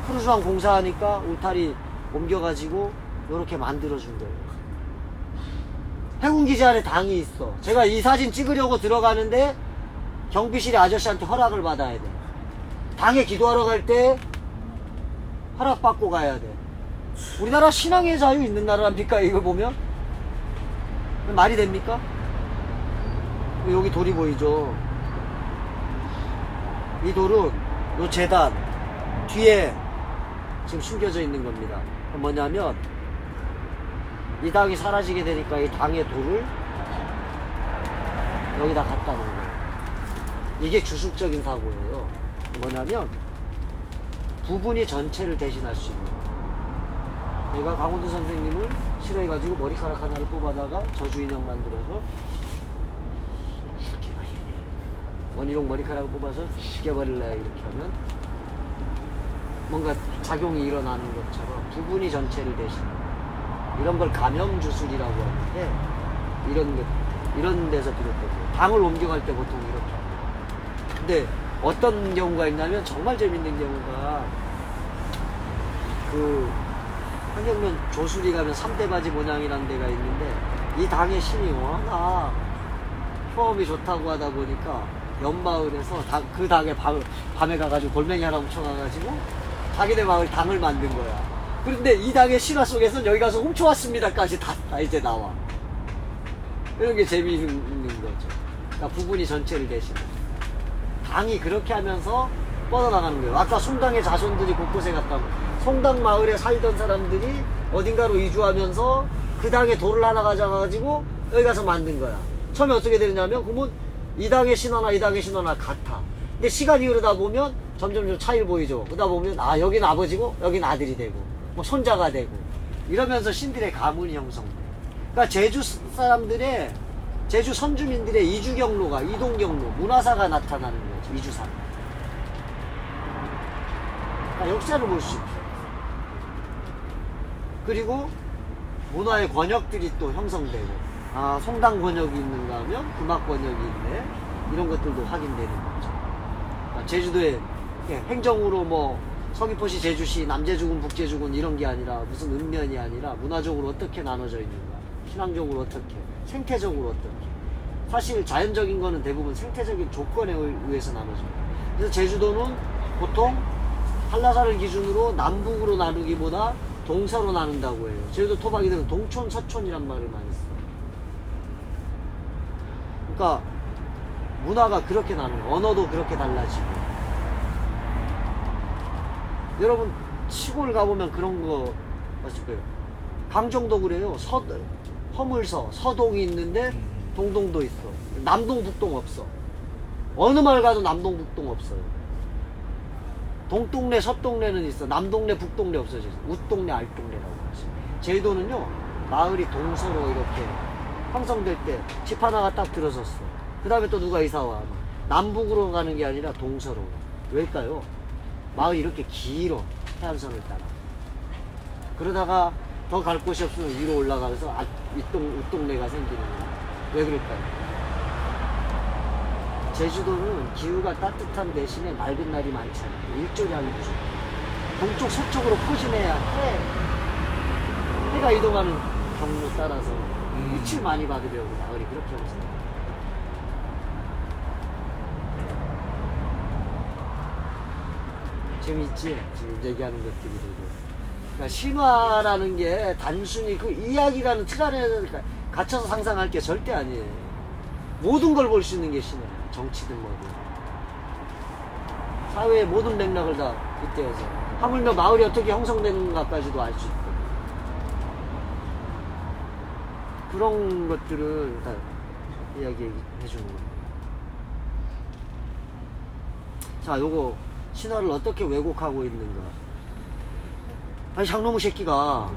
크루즈왕 공사하니까 울타리 옮겨가지고 요렇게 만들어준 거예요. 해군기지 안에 당이 있어. 제가 이 사진 찍으려고 들어가는데 경비실의 아저씨한테 허락을 받아야 돼. 당에 기도하러 갈 때 허락받고 가야 돼. 우리나라 신앙의 자유 있는 나라랍니까? 이걸 보면 말이 됩니까? 여기 돌이 보이죠? 이 돌은 요 재단 뒤에 지금 숨겨져 있는 겁니다. 뭐냐면 이 당이 사라지게 되니까 이 당의 돌을 여기다 갖다 놓은 거예요. 이게 주술적인 사고예요. 뭐냐면 부분이 전체를 대신할 수 있는 거예요. 내가 강원도 선생님을 싫어해가지고 머리카락 하나를 뽑아다가 저주 인형 만들어서 원희룡 머리카락을 뽑아서 죽여버릴래 이렇게 하면 뭔가 작용이 일어나는 것처럼 두 분이 전체를 대신하는 이런 걸 감염주술이라고 하는데 이런 데서 비롯되고 방을 옮겨갈 때 보통 이렇게 합니다. 근데 어떤 경우가 있냐면 정말 재밌는 경우가 그 한경면 조수리 가면 3대 바지 모양이라는 데가 있는데 이 당의 신이 워낙 효험이 좋다고 하다 보니까 연마을에서 그 당에 밤에 가가지고 골뱅이 하나 훔쳐가가지고 자기네 마을 당을 만든 거야. 그런데 이 당의 신화 속에서는 여기 가서 훔쳐왔습니다까지 다 이제 나와. 이런 게 재미있는 거죠. 그러니까 부분이 전체를 대신하는. 당이 그렇게 하면서 뻗어나가는 거예요. 아까 송당의 자손들이 곳곳에 갔다고. 송당 마을에 살던 사람들이 어딘가로 이주하면서 그 당에 돌을 하나 가져가가지고 여기 가서 만든 거야. 처음에 어떻게 되느냐면 그러면 이 당의 신화나 이 당의 신화나 같아. 근데 시간이 흐르다 보면 점점 좀 차이를 보이죠. 그러다 보면 여긴 아버지고 여긴 아들이 되고 뭐 손자가 되고 이러면서 신들의 가문이 형성돼. 그러니까 제주 사람들의 제주 선주민들의 이주 경로가 이동 경로 문화사가 나타나는 거죠. 이주사. 그러니까 역사를 볼 수 있죠. 그리고 문화의 권역들이 또 형성되고 송당 권역이 있는가 하면 금악 권역이 있네 이런 것들도 확인되는 거죠. 그러니까 제주도에 행정으로 뭐 서귀포시, 제주시, 남제주군, 북제주군 이런 게 아니라 무슨 읍면이 아니라 문화적으로 어떻게 나눠져 있는가, 신앙적으로 어떻게, 생태적으로 어떻게. 사실 자연적인 거는 대부분 생태적인 조건에 의해서 나눠져요. 그래서 제주도는 보통 한라산을 기준으로 남북으로 나누기보다 동서로 나눈다고 해요. 제주도 토박이들은 동촌, 서촌이란 말을 많이 써요. 그러니까 문화가 그렇게 나누는 거예요. 언어도 그렇게 달라지고. 여러분 시골 가보면 그런 거 아실 거예요. 강정도 그래요. 허물서, 서동이 있는데 동동도 있어. 남동, 북동 없어. 어느 마을 가도 남동, 북동 없어요. 동동네, 서동네는 있어. 남동네, 북동네 없어져. 웃동네, 알동네라고 하지. 제주도는요, 마을이 동서로 이렇게 형성될 때 집 하나가 딱 들어섰어. 그 다음에 또 누가 이사와. 남북으로 가는 게 아니라 동서로. 왜일까요? 마을이 이렇게 길어. 해안선을 따라. 그러다가 더 갈 곳이 없으면 위로 올라가면서 웃동네가 생기는 거야. 왜 그럴까요? 제주도는 기후가 따뜻한 대신에 맑은 날이 많지 않아요. 일조량이 부족해요. 동쪽, 서쪽으로 포진해야 해가 이동하는 경로 따라서 빛을 많이 받으려고 마을이 그렇게 형성해요. 재밌지? 지금 얘기하는 것들이. 그러니까 신화라는 게 단순히 그 이야기라는 틀 안에 갇혀서 상상할 게 절대 아니에요. 모든 걸 볼 수 있는 게 신화예요. 정치든 뭐든. 사회의 모든 맥락을 다 빗대어서. 하물며 마을이 어떻게 형성되는가까지도 알 수 있고. 그런 것들을 다 이야기해 주는 거예요. 자, 요거. 신화를 어떻게 왜곡하고 있는가. 아니, 장놈의 새끼가,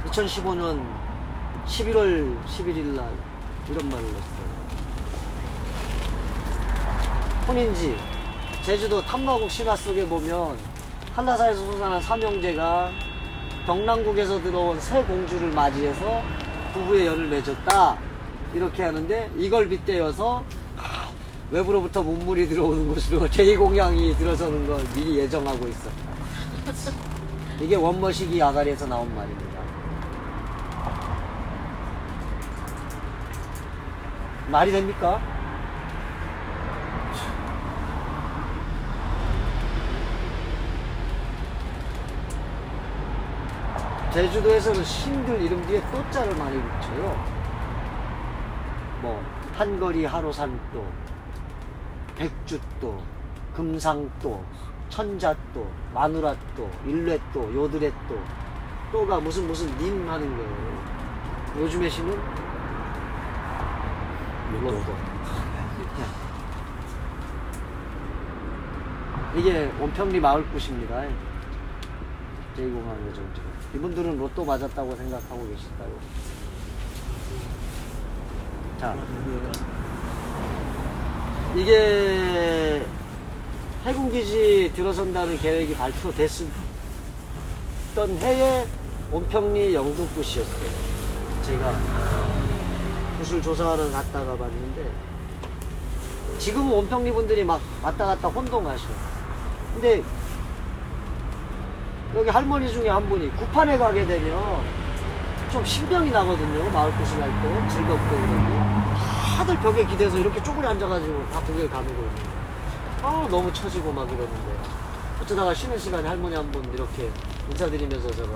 2015년 11월 11일 날, 이런 말을 했어요. 혼인지, 제주도 탐마국 신화 속에 보면, 한라산에서 솟아난 삼형제가 경남국에서 들어온 새 공주를 맞이해서 부부의 열을 맺었다. 이렇게 하는데, 이걸 빗대어서, 외부로부터 문물이 들어오는 곳으로 제2공양이 들어서는 걸 미리 예정하고 있었다. 이게 원머시기 아가리에서 나온 말입니다. 말이 됩니까? 제주도에서는 신들 이름 뒤에 또자를 많이 붙여요. 뭐 한거리 하로산도, 백주도, 금상도, 천자도, 마누라도, 일례도, 요드렛도, 또가 무슨 님 하는 거예요. 요즘의 신은 로또. 이게 원평리 마을굿입니다. 제2공항 예정지. 이분들은 로또 맞았다고 생각하고 계실까요? 자, 이게 해군기지 들어선다는 계획이 발표됐던 해에 온평리 영등포시였어요. 제가 구슬 조사하러 갔다가 봤는데 지금은 온평리 분들이 막 왔다 갔다 혼동하셔. 근데 여기 할머니 중에 한 분이 구판에 가게 되면 좀 신병이 나거든요. 마을 구슬 할 때 즐겁고 그러고 다들 벽에 기대서 이렇게 쪼그리 앉아가지고 다 고개를 가는 거거든요. 아 너무 처지고 막 이러는데 어쩌다가 쉬는 시간에 할머니 한 분 이렇게 인사드리면서 제가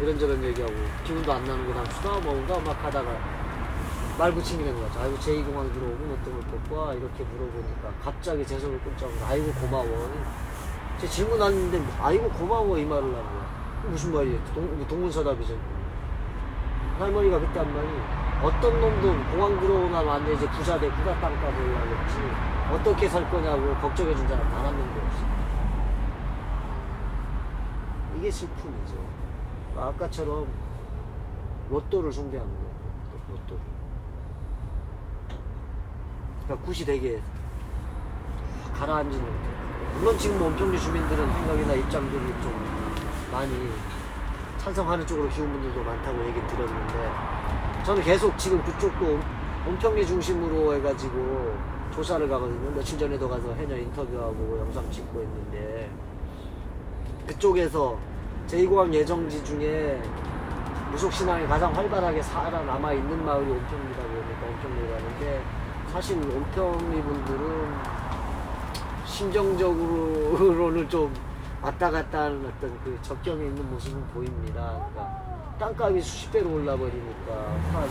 이런저런 얘기하고 기분도 안 나는구나 수다 뭔가 막 하다가 말 붙이게 된 거죠. 아이고 제2공항 들어오면 어떤 걸 뽑아 이렇게 물어보니까 갑자기 제 손을 꽂자고 아이고 고마워. 제 질문 왔는데 아이고 고마워 이 말을 하는 거야. 무슨 말이에요? 동문서답이죠. 할머니가 그때 한 말이 어떤 놈도 공항 들어오나 마는데 이제 부자 돼 부자 땅값 올라겠지 어떻게 살 거냐고 걱정해준 사람 단 한 명도 없어. 이게 슬픔이죠. 아까처럼 로또를 숭배하는 거예요. 로또를. 그러니까 굿이 되게 가라앉는 거예요. 물론 지금 온평리 주민들은 생각이나 입장들이 좀 많이 찬성하는 쪽으로 키운 분들도 많다고 얘기 들었는데 저는 계속 지금 그쪽도 온평리 중심으로 해가지고 조사를 가거든요. 며칠 전에도 가서 해녀 인터뷰하고 영상 찍고 했는데 그쪽에서 제2공항 예정지 중에 무속신앙이 가장 활발하게 살아남아 있는 마을이 온평리다 보니까 온평리를 가는데 사실 온평리 분들은 심정적으로는 좀 왔다 갔다 하는 어떤 그 적경에 있는 모습은 보입니다. 그러니까 땅값이 수십 배로 올라버리니까 어떤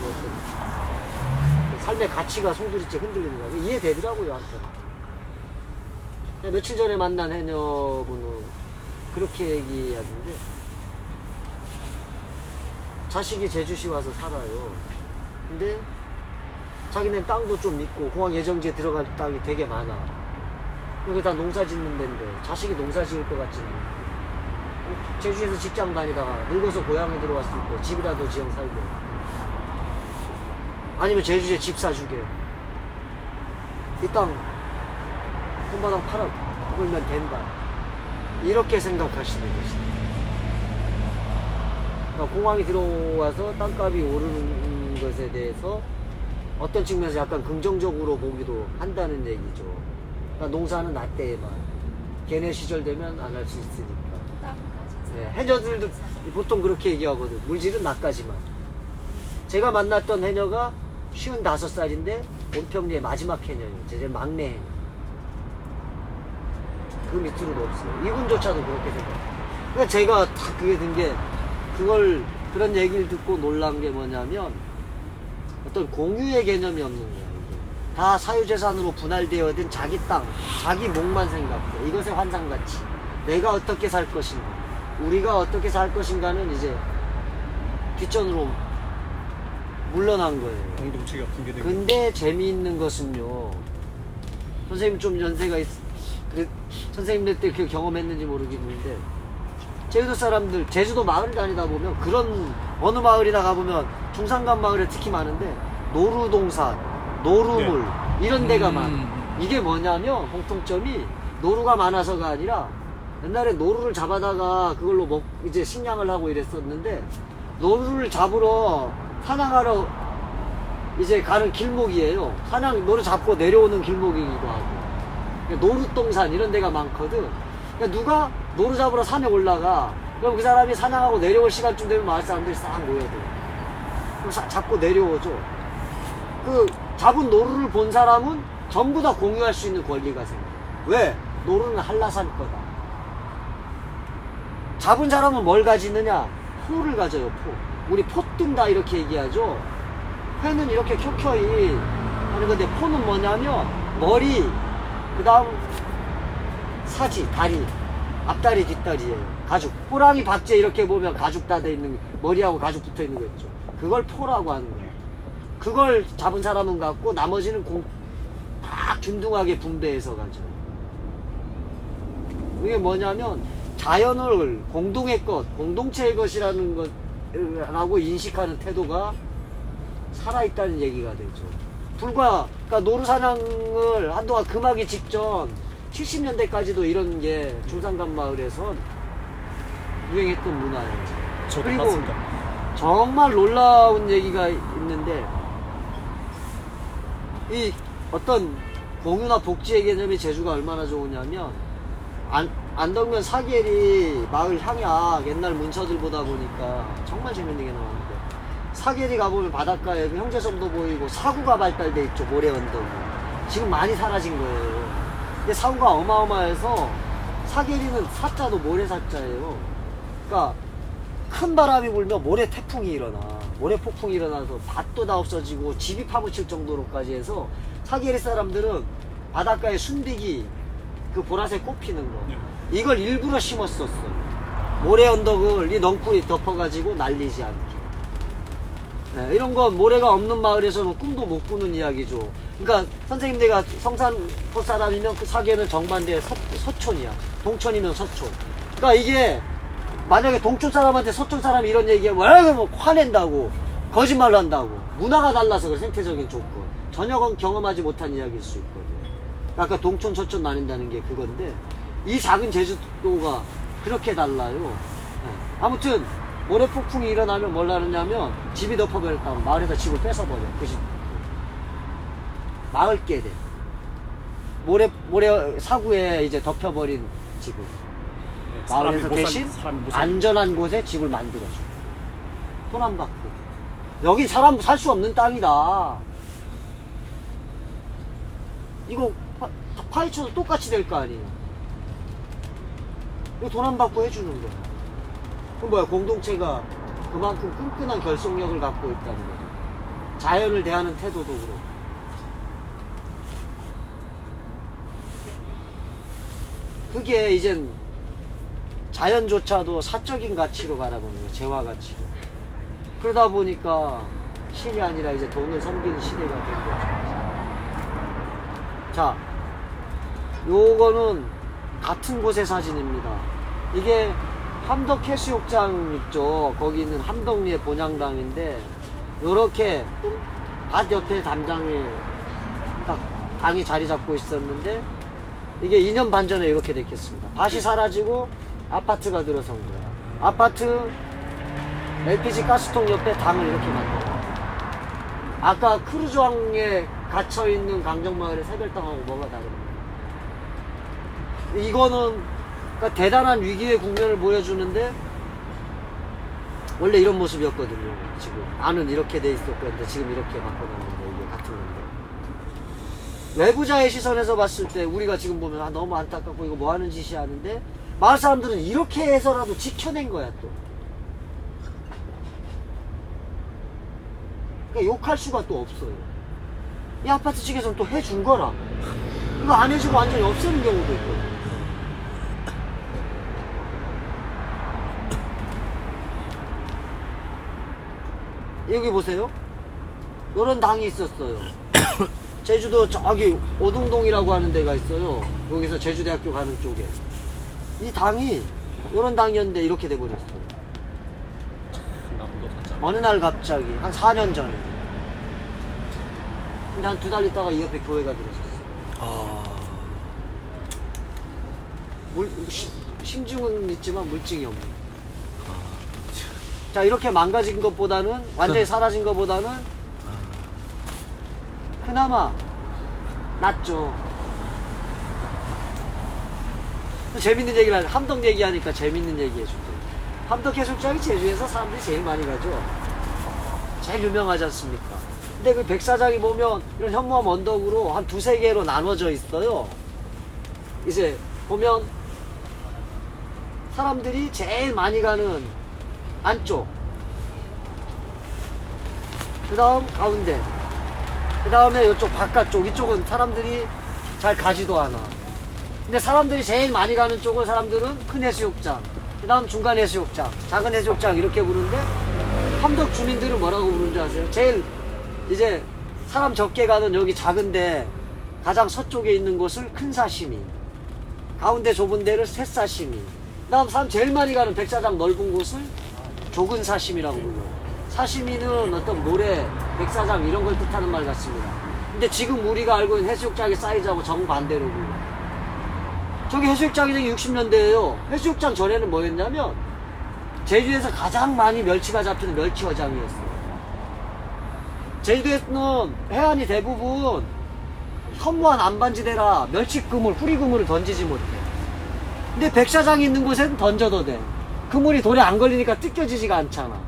삶의 가치가 송두리째 흔들리는 거예요. 이해되더라고요, 한테는. 며칠 전에 만난 해녀분은 그렇게 얘기하던데 자식이 제주시 와서 살아요. 근데 자기는 땅도 좀 있고 공항 예정지에 들어갈 땅이 되게 많아. 여기 다 농사 짓는 데인데 자식이 농사 지을 것 같지는 않아. 제주에서 직장 다니다가 늙어서 고향에 들어왔을 때 집이라도 지형 살게 아니면 제주에 집 사주게 이 땅 한바닥 팔아보면 된다 이렇게 생각하시는 것입니다. 그러니까 공항이 들어와서 땅값이 오르는 것에 대해서 어떤 측면에서 약간 긍정적으로 보기도 한다는 얘기죠. 그러니까 농사는 나 때에만 걔네 시절 되면 안 할 수 있으니까. 네, 해녀들도 보통 그렇게 얘기하거든. 물질은 나까지만. 제가 만났던 해녀가 55살인데 온평리의 마지막 해녀예요. 제 막내 해녀. 그 밑으로도 없어요. 이분조차도 그렇게 생각해요. 그러니까 제가 다 그게 든 게 그런 얘기를 듣고 놀란 게 뭐냐면 어떤 공유의 개념이 없는 거야. 다 사유재산으로 분할되어 든 자기 땅, 자기 목만 생각해. 이것의 환상가치. 내가 어떻게 살 것인가. 우리가 어떻게 살 것인가는 이제 뒷전으로 물러난 거예요. 공동체가 붕괴되고. 근데 재미있는 것은요. 선생님 좀 연세가 선생님들 때 그 경험했는지 모르겠는데 제주도 사람들 제주도 마을 다니다 보면 그런 어느 마을이나 가보면 중산간 마을에 특히 많은데 노루동산, 노루물 이런 데가 많아. 이게 뭐냐면 공통점이 노루가 많아서가 아니라 옛날에 노루를 잡아다가 그걸로 이제 식량을 하고 이랬었는데 노루를 잡으러 사냥하러 이제 가는 길목이에요. 노루 잡고 내려오는 길목이기도 하고. 노루동산 이런 데가 많거든. 그러니까 누가 노루 잡으러 산에 올라가. 그럼 그 사람이 사냥하고 내려올 시간쯤 되면 마을 사람들이 싹 모여들어. 그럼 잡고 내려오죠. 그 잡은 노루를 본 사람은 전부 다 공유할 수 있는 권리가 생겨. 왜? 노루는 한라산 거다. 잡은 사람은 뭘 가지느냐? 포를 가져요, 포. 우리 포 뜬다 이렇게 얘기하죠. 회는 이렇게 켜켜이 하는 건데 포는 뭐냐면 머리, 그 다음 사지, 다리, 앞다리, 뒷다리예요. 가죽. 호랑이, 박제 이렇게 보면 가죽 다 돼 있는, 머리하고 가죽 붙어 있는 거 있죠. 그걸 포라고 하는 거예요. 그걸 잡은 사람은 갖고 나머지는 딱 균등하게 분배해서 가죠. 이게 뭐냐면 자연을 공동의 것, 공동체의 것이라는 것라고 인식하는 태도가 살아있다는 얘기가 되죠. 그러니까 노루사냥을 한동안 금하기 직전 70년대까지도 이런 게 중산간 마을에선 유행했던 문화예요. 저도 그리고 봤습니다. 정말 놀라운 얘기가 있는데, 이 어떤 공유나 복지의 개념이 제주가 얼마나 좋으냐면, 안덕면 사계리 마을 향약 옛날 문서들 보다 보니까 정말 재밌는 게 나왔는데, 사계리 가보면 바닷가에 그 형제섬도 보이고 사구가 발달돼 있죠. 모래 언덕이 지금 많이 사라진 거예요. 근데 사구가 어마어마해서 사계리는 사자도 모래 사자예요. 그러니까 큰 바람이 불면 모래 태풍이 일어나, 모래 폭풍이 일어나서 밭도 다 없어지고 집이 파묻힐 정도로까지 해서 사계리 사람들은 바닷가에 순디기, 그 보라색 꽃 피는 거, 이걸 일부러 심었었어요. 모래 언덕을 이 넝쿨이 덮어가지고 날리지 않게. 네, 이런 건 모래가 없는 마을에서는 꿈도 못 꾸는 이야기죠. 그러니까 선생님들과 성산포 사람이면 그 사계는 정반대의 서촌이야. 동촌이면 서촌. 그러니까 이게 만약에 동촌 사람한테 서촌 사람이 이런 얘기하면 왜 뭐 화낸다고, 거짓말을 한다고. 문화가 달라서 그래. 생태적인 조건 전혀 경험하지 못한 이야기일 수 있거든요. 아까 동촌 서촌 나뉜다는 게 그건데, 이 작은 제주도가 그렇게 달라요. 네. 아무튼 모래 폭풍이 일어나면 뭘 하느냐면 집이 덮어버렸다면 마을에서 집을 뺏어버려. 그 집 마을 깨대 모래 사구에 이제 덮여버린 집을 마을에서 대신 안전한 곳에 집을 만들어줘. 돈 안 받고. 여기 사람 살 수 없는 땅이다. 이거 파헤쳐도 똑같이 될 거 아니에요. 이거 돈 안 받고 해주는 거야. 그럼 뭐야? 공동체가 그만큼 끈끈한 결속력을 갖고 있다는 거죠. 자연을 대하는 태도도 그렇고. 그게 이젠 자연조차도 사적인 가치로 바라보는 거예요. 재화 가치로. 그러다 보니까 신이 아니라 이제 돈을 섬기는 시대가 된 거죠. 자, 요거는 같은 곳의 사진입니다. 이게 함덕 해수욕장 있죠. 거기 있는 함덕리의 본향당인데, 요렇게 밭 옆에 담장에 딱 당이 자리 잡고 있었는데, 이게 2년 반 전에 이렇게 됐겠습니다. 밭이 사라지고 아파트가 들어선 거야. 아파트 LPG 가스통 옆에 당을 이렇게 만들어. 아까 크루즈왕에 갇혀있는 강정마을의 새별당하고 뭐가 다른가. 이거는 그러니까 대단한 위기의 국면을 보여주는데, 원래 이런 모습이었거든요. 지금 안은 이렇게 돼 있었는데 지금 이렇게 바꿔놨는데 이게 같은 건데, 외부자의 시선에서 봤을 때 우리가 지금 보면 너무 안타깝고 이거 뭐 하는 짓이야 하는데, 마을 사람들은 이렇게 해서라도 지켜낸 거야. 또 그러니까 욕할 수가 또 없어요. 이 아파트 측에서는 또 해준 거라. 이거 안 해주고 완전히 없애는 경우도 있거든요. 여기 보세요. 요런 당이 있었어요. 제주도 저기 오등동이라고 하는 데가 있어요. 여기서 제주대학교 가는 쪽에. 이 당이 요런 당이었는데 이렇게 돼버렸어요. 어느 날 갑자기 한 4년 전에. 근데 한 2달 있다가 이 옆에 교회가 들어섰어요. 심증은 있지만 물증이 없는. 자, 이렇게 망가진 것보다는, 완전히 사라진 것보다는 그나마 낫죠. 재밌는 얘기를 하죠. 함덕 얘기하니까 재밌는 얘기 해줄게요. 함덕 해수욕장이 제주에서 사람들이 제일 많이 가죠. 제일 유명하지 않습니까? 근데 그 백사장이 보면 이런 현무암 언덕으로 한 2-3개로 나눠져 있어요. 이제 보면 사람들이 제일 많이 가는 안쪽, 그 다음 가운데, 그 다음에 이쪽 바깥쪽, 이쪽은 사람들이 잘 가지도 않아. 근데 사람들이 제일 많이 가는 쪽은 사람들은 큰 해수욕장, 그 다음 중간 해수욕장, 작은 해수욕장 이렇게 부르는데, 함덕 주민들은 뭐라고 부르는지 아세요? 제일 이제 사람 적게 가는 여기 작은데 가장 서쪽에 있는 곳을 큰 사시미, 가운데 좁은 데를 셋사시미, 그다음 사람 제일 많이 가는 백사장 넓은 곳을 좁은 사시미라고 불러요. 사시미는 어떤 모래, 백사장 이런 걸 뜻하는 말 같습니다. 근데 지금 우리가 알고 있는 해수욕장의 사이즈하고 정반대로 불러요. 저기 해수욕장이 되게 60년대예요. 해수욕장 전에는 뭐였냐면 제주에서 가장 많이 멸치가 잡히는 멸치어장이었어요. 제주도에는 해안이 대부분 현무한 안반지대라 멸치 그물, 후리 그물을 던지지 못해. 근데 백사장이 있는 곳에는 던져도 돼. 그물이 돌에 안 걸리니까 뜯겨지지가 않잖아.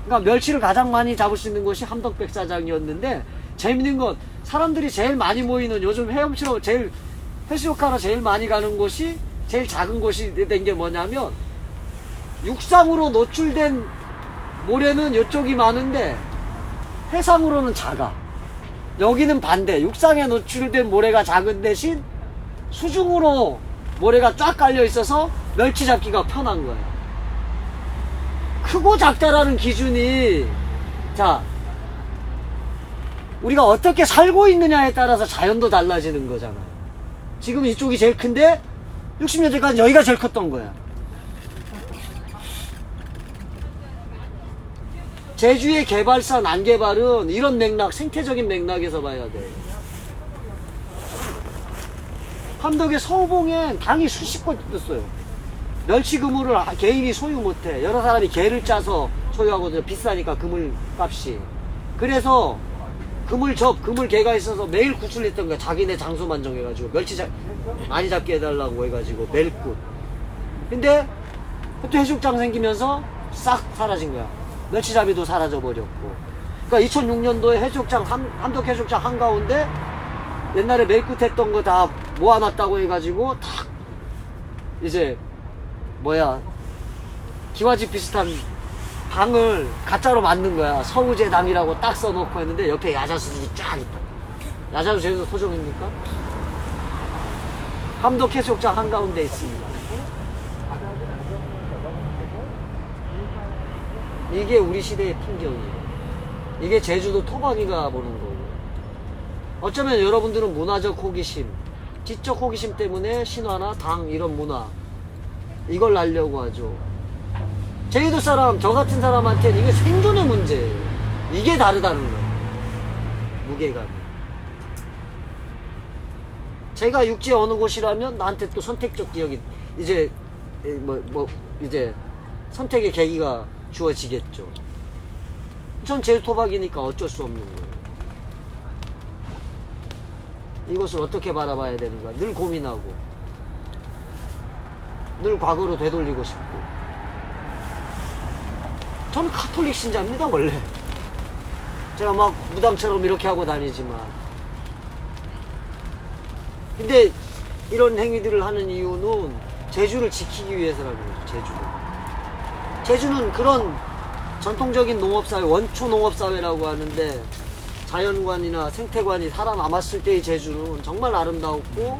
그러니까 멸치를 가장 많이 잡을 수 있는 곳이 함덕 백사장이었는데, 재밌는 건 사람들이 제일 많이 모이는, 요즘 헤엄치러 제일 해수욕하러 제일 많이 가는 곳이, 제일 작은 곳이 된 게 뭐냐면, 육상으로 노출된 모래는 이쪽이 많은데 해상으로는 작아. 여기는 반대. 육상에 노출된 모래가 작은 대신 수중으로 모래가 쫙 깔려 있어서 멸치 잡기가 편한 거야. 크고 작다라는 기준이, 자, 우리가 어떻게 살고 있느냐에 따라서 자연도 달라지는 거잖아요. 지금 이쪽이 제일 큰데 60년대까지 여기가 제일 컸던 거야. 제주의 개발사 난개발은 이런 맥락, 생태적인 맥락에서 봐야 돼. 함덕의 서우봉엔 강이 수십 번 뜯었어요. 멸치 그물을 개인이 소유 못해. 여러 사람이 개를 짜서 소유하거든요. 비싸니까 그물 값이. 그래서 그물 개가 있어서 매일 구출했던 거야. 자기네 장소만 정해가지고 멸치 많이 잡게 해달라고 해가지고 멜굿. 근데 또 해수욕장 생기면서 싹 사라진 거야. 멸치잡이도 사라져버렸고. 그러니까 2006년도에 해수욕장, 함덕 해수욕장 한가운데 옛날에 멜굿 했던 거 다 모아놨다고 해가지고 탁 이제 기와집 비슷한 방을 가짜로 만든 거야. 서우제당이라고 딱 써놓고 했는데 옆에 야자수들이 쫙 있다. 야자수 제주도 토종입니까? 함덕 해수욕장 한가운데 있습니다. 이게 우리 시대의 풍경이에요. 이게 제주도 토박이가 보는 거고. 어쩌면 여러분들은 문화적 호기심, 지적 호기심 때문에 신화나 당 이런 문화 이걸 알려고 하죠. 제주도 사람, 저 같은 사람한테는 이게 생존의 문제예요. 이게 다르다는 거예요. 무게감이. 제가 육지의 어느 곳이라면 나한테 또 선택적 기억이 이제 이제 선택의 계기가 주어지겠죠. 전 제주 토박이니까 어쩔 수 없는 거예요. 이것을 어떻게 바라봐야 되는가 늘 고민하고 늘 과거로 되돌리고 싶고. 저는 카톨릭 신자입니다 원래. 제가 막 무당처럼 이렇게 하고 다니지만, 근데 이런 행위들을 하는 이유는 제주를 지키기 위해서라는 거죠. 제주는 그런 전통적인 농업사회, 원초 농업사회라고 하는데, 자연관이나 생태관이 살아남았을 때의 제주는 정말 아름다웠고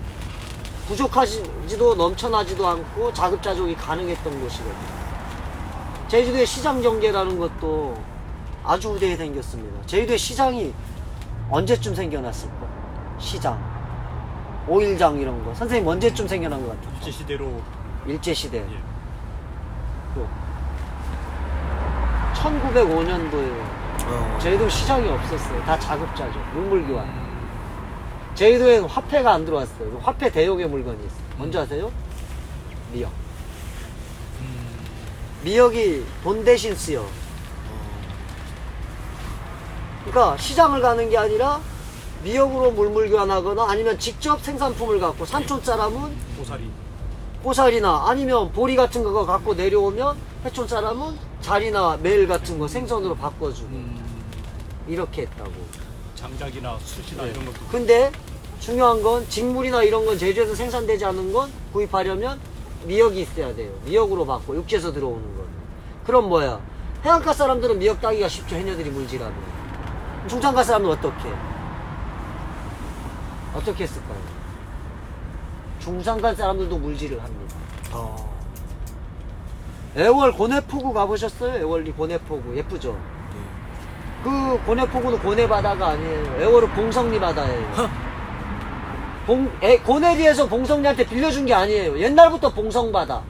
부족하지도 넘쳐나지도 않고 자급자족이 가능했던 곳이거든요. 제주도의 시장 경계라는 것도 아주 우대히 생겼습니다. 제주도의 시장이 언제쯤 생겨났을까? 시장, 오일장 이런 거. 선생님 언제쯤 생겨난 것 같아요? 일제시대로. 일제시대. 예. 1905년도에 제주도 시장이 없었어요. 다 자급자족, 물물교환. 제주도에는 화폐가 안 들어왔어요. 화폐 대용의 물건이 있어요. 뭔지 아세요? 미역. 미역이 돈 대신 쓰여. 그러니까 시장을 가는 게 아니라 미역으로 물물교환하거나 아니면 직접 생산품을 갖고, 산촌 사람은 고사리나 아니면 보리 같은 거 갖고 내려오면 해촌 사람은 자리나 메일 같은 거 생선으로 바꿔주고 이렇게 했다고. 장작이나 숯이나 이런 것도. 근데 중요한 건 직물이나 이런 건 제주에서 생산되지 않은 건 구입하려면 미역이 있어야 돼요. 미역으로 받고 육지에서 들어오는 건. 그럼 뭐야? 해안가 사람들은 미역 따기가 쉽죠. 해녀들이 물질하면. 중산가 사람은 어떻게 했을까요? 중산간 사람들도 물질을 합니다. 애월 고내포구 가보셨어요? 애월리 고내포구 예쁘죠? 그 고내포구는 고내바다가 아니에요. 애월은 봉성리 바다예요. 고내리에서 봉성리한테 빌려준 게 아니에요. 옛날부터 봉성바다.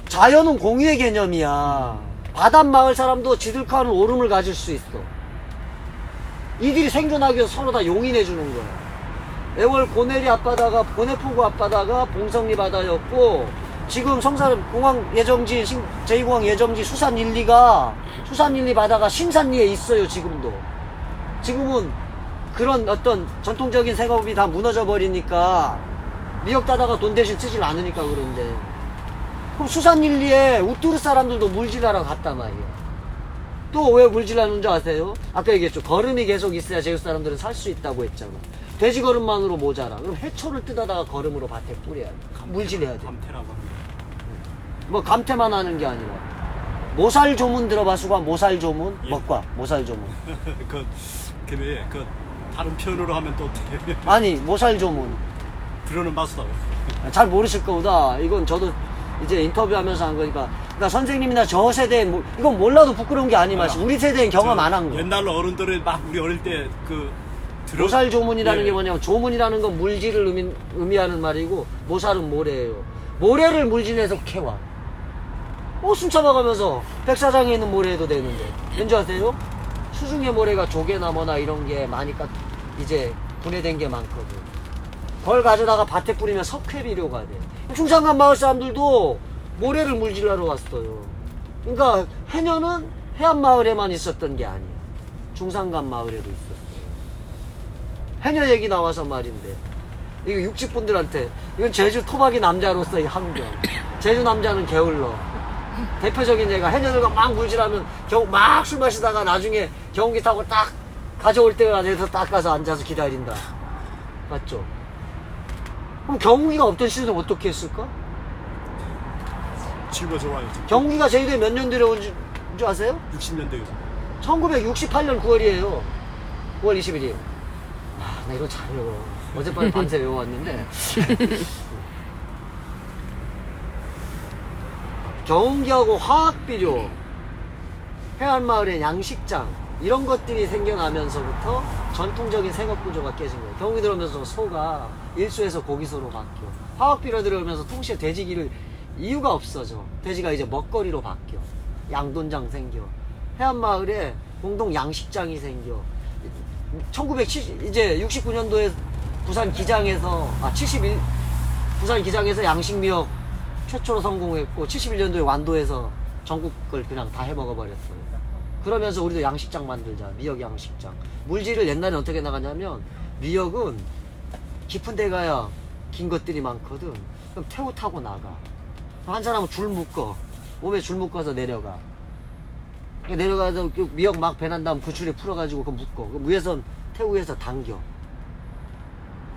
자연은 공유의 개념이야. 바닷마을 사람도 지들 거 하는 오름을 가질 수 있어. 이들이 생존하기 위해서 서로 다 용인해 주는 거야. 애월 고내리 앞바다가 고내포구 앞바다가 봉성리 바다였고, 지금 성산 공항 예정지 제2공항 예정지 수산 1리가 수산 1리 바다가 신산리에 있어요. 지금은 그런 어떤 전통적인 생업이 다 무너져 버리니까 미역 따다가 돈 대신 쓰질 않으니까 그런데, 그럼 수산 1리에 우뚜르 사람들도 물질하러 갔단 말이에요. 또 왜 물질하는 줄 아세요? 아까 얘기했죠. 거름이 계속 있어야 제주 사람들은 살 수 있다고 했잖아. 돼지 거름만으로 모자라. 그럼 해초를 뜯어다가 거름으로 밭에 뿌려야 돼. 물질해야 돼. 감태라고 합니다. 뭐 감태만 하는 게 아니라 모살 조문 들어봐. 수관 모살 조문. 예. 먹과 모살 조문. 그 다른 표현으로 하면 또 어떻게 아니 모살 조문 들어는 봤어. 잘 모르실 거보다. 이건 저도 이제 인터뷰하면서 한 거니까. 그러니까 선생님이나 저 세대 이건 몰라도 부끄러운 게 아니마시. 우리 세대는 경험 안 한 거. 옛날 어른들은 막 우리 어릴 때 모살 조문이라는 예. 게 뭐냐면, 조문이라는 건 물질을 의미하는 말이고, 모살은 모래예요. 모래를 물질해서 캐와. 숨 참아가면서 백사장에 있는 모래 해도 되는데. 왠지 아세요? 수중의 모래가 조개나 뭐나 이런 게 많이 이제 분해된 게 많거든. 그걸 가져다가 밭에 뿌리면 석회 비료가 돼. 중산간 마을 사람들도 모래를 물질하러 왔어요. 그러니까 해녀는 해안 마을에만 있었던 게 아니야. 중산간 마을에도 있었어요. 해녀 얘기 나와서 말인데, 이거 육지분들한테, 이건 제주 토박이 남자로서의 함정. 제주 남자는 게을러. 대표적인 예가, 해녀들과 막 물질하면 막 술 마시다가 나중에 경운기 타고 딱 가져올 때가 돼서 딱 가서 앉아서 기다린다. 맞죠? 그럼 경운기가 없던 시즌은 어떻게 했을까? 질거 좋아요. 경운기가 제주도에 몇 년 들어온 줄 아세요? 60년대요. 1968년 9월이에요. 9월 21일. 나 이거 잘 외워. 어젯밤에 밤새 외워왔는데. 경운기하고 화학비료, 해안마을의 양식장, 이런 것들이 생겨나면서부터 전통적인 생업구조가 깨진 거예요. 경운기 들어오면서 소가 일소에서 고기소로 바뀌어. 화학비료 들어오면서 동시에 돼지기를 이유가 없어져. 돼지가 이제 먹거리로 바뀌어. 양돈장 생겨. 해안마을에 공동 양식장이 생겨. 이제 69년도에 부산 기장에서, 부산 기장에서 양식미역 최초로 성공했고, 71년도에 완도에서 전국을 그냥 다 해먹어버렸어요. 그러면서 우리도 양식장 만들자. 미역 양식장. 물질을 옛날에 어떻게 나가냐면, 미역은 깊은 데 가야 긴 것들이 많거든. 그럼 태우 타고 나가. 한 사람은 줄 묶어. 몸에 줄 묶어서 내려가. 내려가서 미역 막 배난 다음 그 줄에 풀어가지고 그거 묶어. 그럼 태우 위에서 당겨.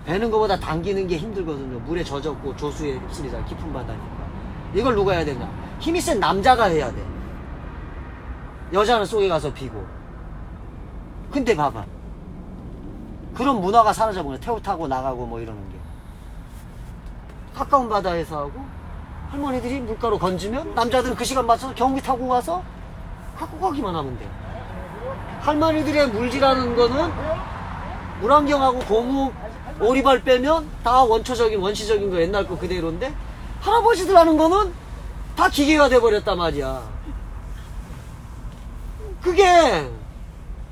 배는 것보다 당기는 게 힘들거든요. 물에 젖었고 조수에 휩쓸리잖아. 깊은 바다니까. 이걸 누가 해야 되냐? 힘이 센 남자가 해야 돼. 여자는 속에 가서 비고. 근데 봐봐. 그런 문화가 사라져버려. 태우 타고 나가고 뭐 이러는 게. 가까운 바다에서 하고, 할머니들이 물가로 건지면 남자들은 그 시간 맞춰서 경운기 타고 가서 갖고 가기만 하면 돼. 할머니들의 물질하는 거는 물안경하고 고무 오리발 빼면 다 원시적인 거 옛날 거 그대로인데, 할아버지들 하는 거는 다 기계가 돼버렸단 말이야. 그게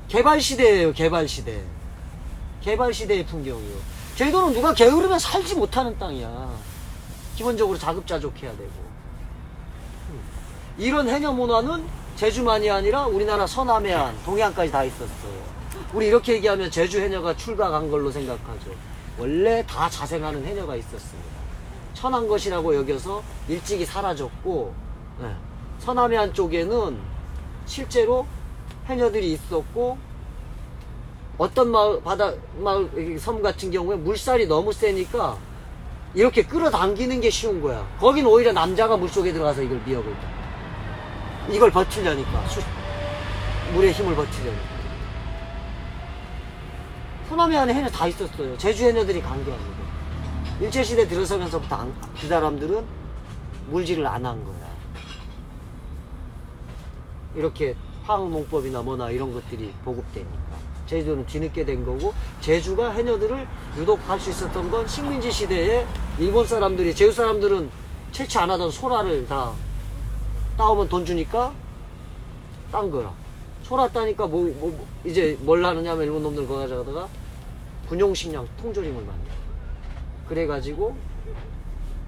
개발시대예요. 개발시대. 개발시대의 풍경이요. 제주도는 누가 게으르면 살지 못하는 땅이야. 기본적으로 자급자족해야 되고. 이런 해녀 문화는 제주만이 아니라 우리나라 서남해안, 동해안까지 다 있었어요. 우리 이렇게 얘기하면 제주 해녀가 출각한 걸로 생각하죠. 원래 다 자생하는 해녀가 있었습니다. 천한 것이라고 여겨서 일찍이 사라졌고, 서남해안 쪽에는 실제로 해녀들이 있었고, 어떤 섬 같은 경우에 물살이 너무 세니까 이렇게 끌어당기는 게 쉬운 거야. 거긴 오히려 남자가 물속에 들어가서 이걸 버티려니까. 물의 힘을 버티려니까. 서남해안에 해녀 다 있었어요. 제주 해녀들이 간 게 아니고. 일제시대 들어서면서부터 그 사람들은 물질을 안 한 거야. 이렇게 화학농법이나 뭐나 이런 것들이 보급되니까. 제주도는 뒤늦게 된 거고, 제주가 해녀들을 유독 할 수 있었던 건 식민지 시대에 일본 사람들이, 제주 사람들은 채취 안 하던 소라를 다 따오면 돈 주니까 딴 거야. 소났다니까 이제 뭘 하느냐면 일본 놈들 그거 가져가다가 군용식량 통조림을 만들어. 그래가지고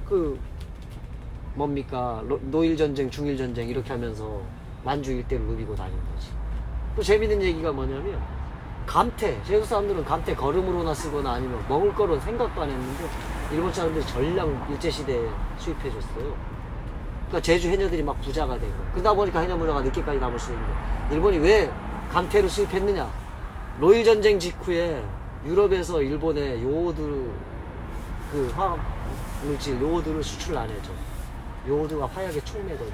그 뭡니까 노일전쟁 중일전쟁 이렇게 하면서 만주 일대를 누비고 다니는 거지. 또 재밌는 얘기가 뭐냐면 감태, 제주 사람들은 감태 걸음으로나 쓰거나 아니면 먹을 거로 생각도 안 했는데 일본 사람들이 전량 일제시대에 수입해줬어요. 그러니까 제주 해녀들이 막 부자가 되고 그러다 보니까 해녀 문화가 늦게까지 남을 수 있는데 일본이 왜 감태를 수입했느냐. 노일전쟁 직후에 유럽에서 일본에 요오드 그 화학물질 요오드를 수출을 안 해줘. 요오드가 화약의 촉매거든.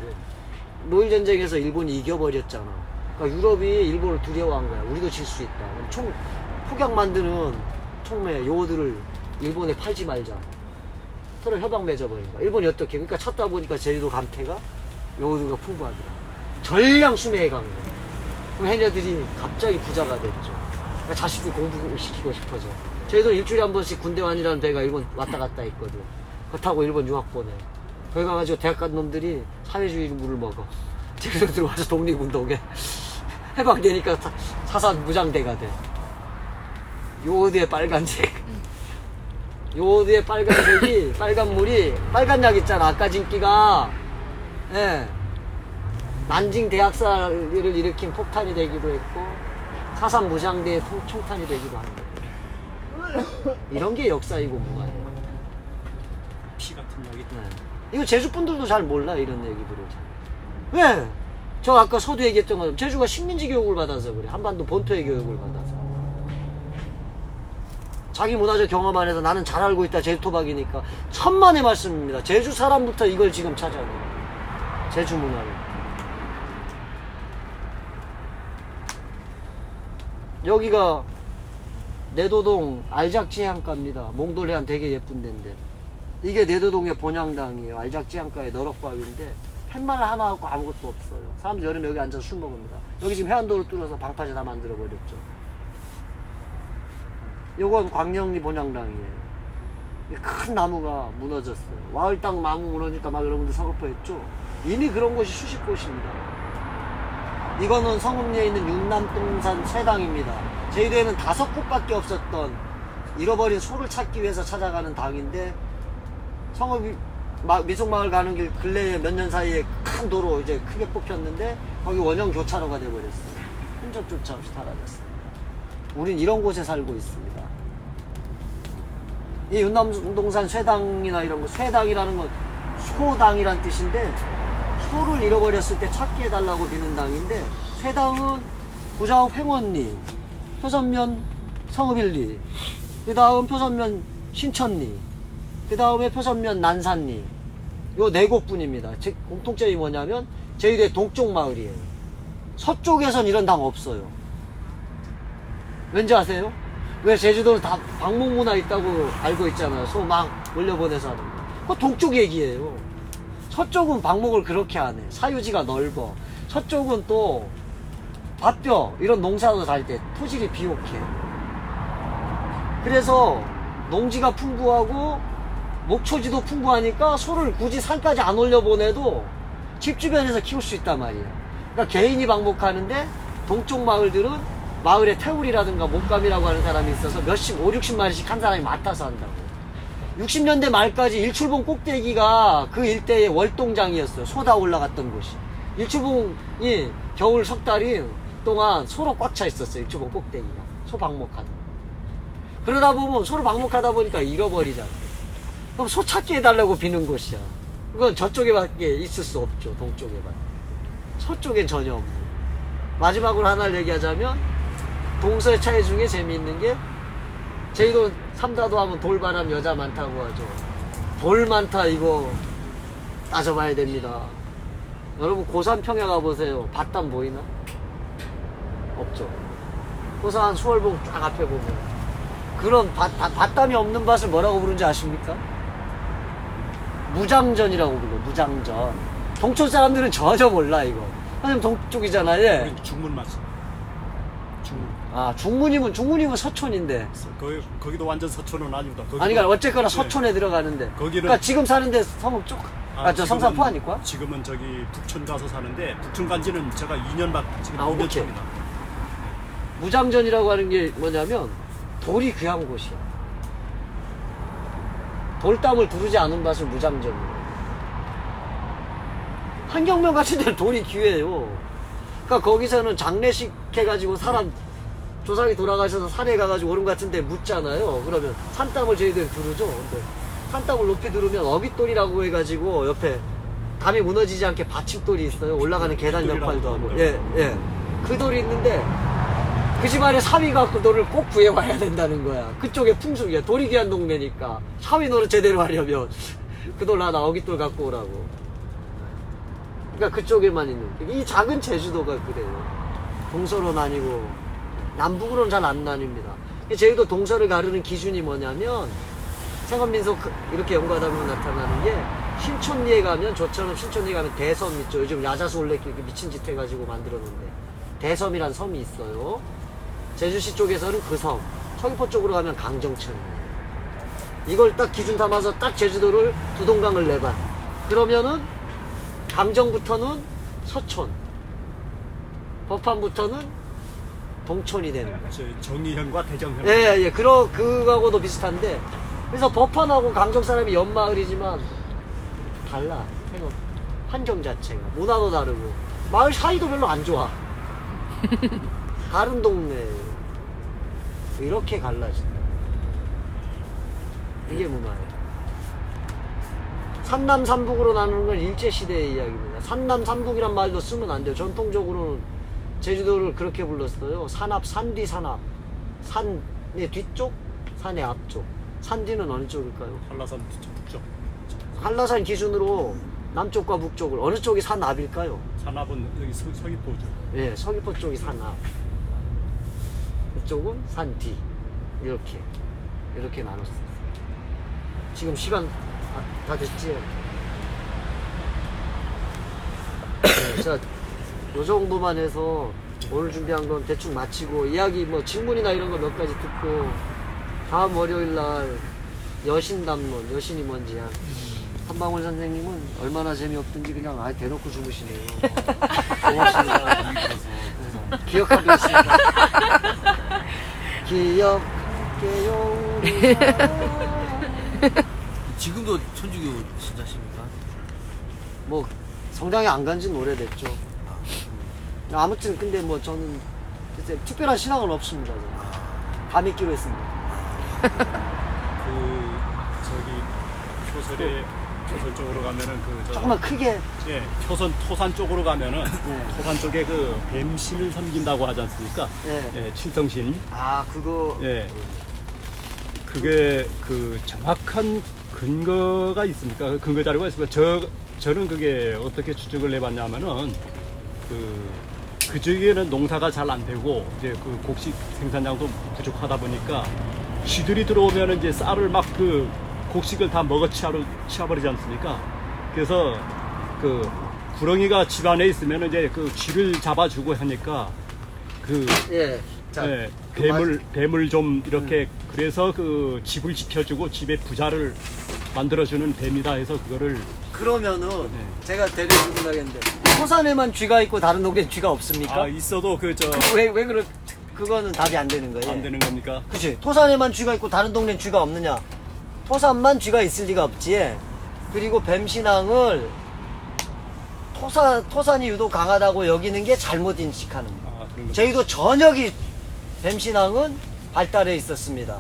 노일전쟁에서 일본이 이겨버렸잖아. 그러니까 유럽이 일본을 두려워한 거야. 우리도 질 수 있다. 폭약 만드는 촉매 요오드를 일본에 팔지 말자. 서로 협약 맺어버린 거야. 일본이 어떻게? 그러니까 찾다 보니까 제주도 감태가 요오드가 풍부하더라. 전량 수매해 간 거야. 그럼 해녀들이 갑자기 부자가 됐죠. 그러니까 자식들 공부시키고 싶어져. 저희도 일주일에 한 번씩 군대완이라는 배가 일본 왔다 갔다 했거든. 그거 타고 일본 유학 보내. 거기 가가지고 대학 간 놈들이 사회주의 물을 먹어. 제주도 들어와서 독립운동에 해방되니까 사산 무장대가 돼. 요오드의 빨간색. 요오드의 빨간색이 빨간 물이 빨간 약 있잖아. 아까 진기가 예. 난징 대학살을 일으킨 폭탄이 되기도 했고 사산 무장대의 총탄이 되기도 하는 거예요. 이런 게 역사이고 문화예요. 피 같은 약이. 네. 이거 제주 분들도 잘 몰라 이런 얘기들을. 왜? 저 아까 서두 얘기했던 것처럼 제주가 식민지 교육을 받아서 그래. 한반도 본토의 교육을 받아서. 자기 문화적 경험 안에서 나는 잘 알고 있다. 제주 토박이니까. 천만의 말씀입니다. 제주 사람부터 이걸 지금 찾아내요. 제주 문화를. 여기가 내도동 알작지향가입니다. 몽돌해안 되게 예쁜 데인데. 이게 내도동의 본향당이에요. 알작지향가의 너럭바위인데 팻말 하나 갖고 아무것도 없어요. 사람들 여름에 여기 앉아서 술 먹습니다. 여기 지금 해안도를 뚫어서 방파제 다 만들어버렸죠. 요건 광령리 본향당이에요. 큰 나무가 무너졌어요. 와을 땅 나무 무너지니까 막 여러분들 서글퍼했죠. 이미 그런 곳이 수십 곳입니다. 이거는 성읍리에 있는 윤남동산 쇠당입니다. 제주도에는 5곳밖에 없었던 잃어버린 소를 찾기 위해서 찾아가는 당인데 성읍 미속마을 가는 길 근래에 몇 년 사이에 큰 도로 이제 크게 뽑혔는데 거기 원형 교차로가 돼버렸어요. 흔적조차 없이 사라졌어요. 우린 이런 곳에 살고 있습니다. 이 윤남동산 쇠당이나 이런 거, 쇠당이라는 건 소당이란 뜻인데 소를 잃어버렸을 때 찾게 해달라고 비는 당인데 쇠당은 구자읍 횡원리, 표선면 성읍일리, 그 다음 표선면 신천리, 그 다음에 표선면 난산리, 요 4곳뿐입니다. 즉 공통점이 뭐냐면 제주도의 동쪽 마을이에요. 서쪽에선 이런 당 없어요. 왠지 아세요? 왜 제주도는 다 방목문화 있다고 알고 있잖아요. 소 막 몰려보내서 하는 거. 그거 동쪽 얘기예요. 서쪽은 방목을 그렇게 안 해. 사유지가 넓어. 서쪽은 또 밭벼 이런 농사도 잘 때 토질이 비옥해. 그래서 농지가 풍부하고 목초지도 풍부하니까 소를 굳이 산까지 안 올려보내도 집 주변에서 키울 수 있단 말이에요. 그러니까 개인이 방목하는데 동쪽 마을들은 마을에 태울이라든가 목감이라고 하는 사람이 있어서 몇십, 5, 60마리씩 한 사람이 맡아서 한다고. 60년대 말까지 일출봉 꼭대기가 그 일대의 월동장이었어요. 소 다 올라갔던 곳이. 일출봉이 겨울 석 달이 동안 소로 꽉 차 있었어요. 일출봉 꼭대기가. 소 방목하는. 그러다 보면 소를 방목하다 보니까 잃어버리잖아. 그럼 소 찾게 해달라고 비는 곳이야. 그건 저쪽에밖에 있을 수 없죠. 동쪽에만. 서쪽엔 전혀 없는. 마지막으로 하나를 얘기하자면 동서의 차이 중에 재미있는 게 제주도 삼다도 하면 돌바람 여자 많다고 하죠. 돌 많다 이거 따져봐야 됩니다. 여러분 고산 평야 가보세요. 밭담 보이나? 없죠. 고산 수월봉 쫙 앞에 보면 그런 밭담이 없는 밭을 뭐라고 부르는지 아십니까? 무장전이라고 불러. 무장전. 동촌 사람들은 전혀 몰라 이거. 선생님 동쪽이잖아요. 우리 중문 맞습니다. 중문. 아, 중문이면 서촌인데. 거기도 완전 서촌은 아닙니다. 거기도, 아니, 그러니까 어쨌거나 예, 서촌에 들어가는데. 거기는- 그러니까 지금 사는데 성읍 쪽, 저 지금은- 성산포 아닐까? 지금은 저기 북촌 가서 사는데 북촌 간 지는 제가 2년밖에 지금 아, 2년 오케이. 차입니다. 무장전이라고 하는 게 뭐냐면 돌이 귀한 곳이야. 돌담을 두르지 않은 밭을 무장전이에요. 한경면 같은 데는 돌이 귀해요. 그러니까 거기서는 장례식 해가지고 사람 조상이 돌아가셔서 산에 가가지고 오름 같은 데 묻잖아요. 그러면 산담을 저희들 두르죠. 근데 산담을 높이 두르면 어깃돌이라고 해가지고 옆에 담이 무너지지 않게 받침돌이 있어요. 올라가는 계단 역할도 하고. 예, 예. 그 돌이 있는데 그 집안에 사위 갖고 너를 꼭 구해와야 된다는 거야. 그쪽에 풍속이야. 돌이 귀한 동네니까. 사위 노릇 제대로 하려면 그 돌 하나 어깃돌 갖고 오라고. 그러니까 그쪽에만 있는. 이 작은 제주도가 그래요. 동서로 나뉘고 남북으로는 잘 안 나뉩니다. 제주도 동서를 가르는 기준이 뭐냐면 생활민속 이렇게 연구하다 보면 나타나는 게 신촌리에 가면 저처럼 신촌리에 가면 대섬 있죠. 요즘 야자수 올레길 미친 짓 해가지고 만들었는데 대섬이란 섬이 있어요. 제주시 쪽에서는 그 섬, 서귀포 쪽으로 가면 강정천이에요. 이걸 딱 기준 삼아서 딱 제주도를 두 동강을 내봐. 그러면은 강정부터는 서촌, 법한부터는 동촌이 되는 거예요. 정의현과 대정현. 예, 예, 그거하고도 비슷한데, 그래서 법한하고 강정 사람이 옆마을이지만 달라. 생각, 환경 자체가 문화도 다르고 마을 사이도 별로 안 좋아. 다른 동네 이렇게 갈라진다. 이게 문화예요. 산남 삼북으로 나누는 건 일제시대의 이야기입니다. 산남 삼북이란 말도 쓰면 안 돼요. 전통적으로는 제주도를 그렇게 불렀어요. 산앞, 산뒤, 산앞. 산의 뒤쪽, 산의 앞쪽. 산뒤는 어느 쪽일까요? 한라산 북쪽. 한라산 기준으로 남쪽과 북쪽을 어느 쪽이 산 앞일까요? 산압은 여기 서귀포죠. 예, 서귀포 쪽이 산 앞. 이쪽은 산 뒤. 이렇게 나눴어요. 지금 시간 다 됐지? 네, 자, 요 정도만 해서 오늘 준비한 건 대충 마치고 이야기 뭐 질문이나 이런 거 몇 가지 듣고 다음 월요일 날 여신담론, 여신이 뭔지 한방울 선생님은 얼마나 재미없든지 그냥 아예 대놓고 주무시네요. 고맙습니다. 기억하겠습니다. 기억할게요. 우리 사랑. 지금도 천주교 신자십니까? 뭐 성당에 안 간 지는 오래됐죠. 아무튼 근데 뭐 저는 글쎄 특별한 신앙은 없습니다. 저는. 다 믿기로 했습니다. 표선 쪽으로 가면은 조금만 크게. 예, 토산 쪽으로 가면은 네. 토산 쪽에 그 뱀신을 섬긴다고 하지 않습니까? 네. 예, 칠성신. 아 그거. 예. 그게 그 정확한 근거가 있습니까? 그 근거 자료가 있습니까? 저는 그게 어떻게 추측을 해봤냐면은 그 지역에는 농사가 잘 안 되고 이제 그 곡식 생산량도 부족하다 보니까 쥐들이 들어오면은 이제 쌀을 막 그 곡식을 다 치워버리지 않습니까? 그래서 그 구렁이가 집 안에 있으면 이제 그 쥐를 잡아주고 하니까 예. 자, 예, 그 뱀을 좀 이렇게 그래서 그 집을 지켜주고 집에 부자를 만들어주는 뱀이다 해서 그거를 그러면은 네. 제가 되게 궁금하겠는데 토산에만 쥐가 있고 다른 동네엔 쥐가 없습니까? 있어도 왜 그거는 답이 안 되는 거예요? 안 되는 겁니까? 그치. 토산에만 쥐가 있고 다른 동네엔 쥐가 없느냐? 토산만 쥐가 있을 리가 없지. 그리고 뱀신앙을 토산이 유독 강하다고 여기는 게 잘못 인식하는 거예요. 그런 거. 저희도 전역이 뱀신앙은 발달해 있었습니다.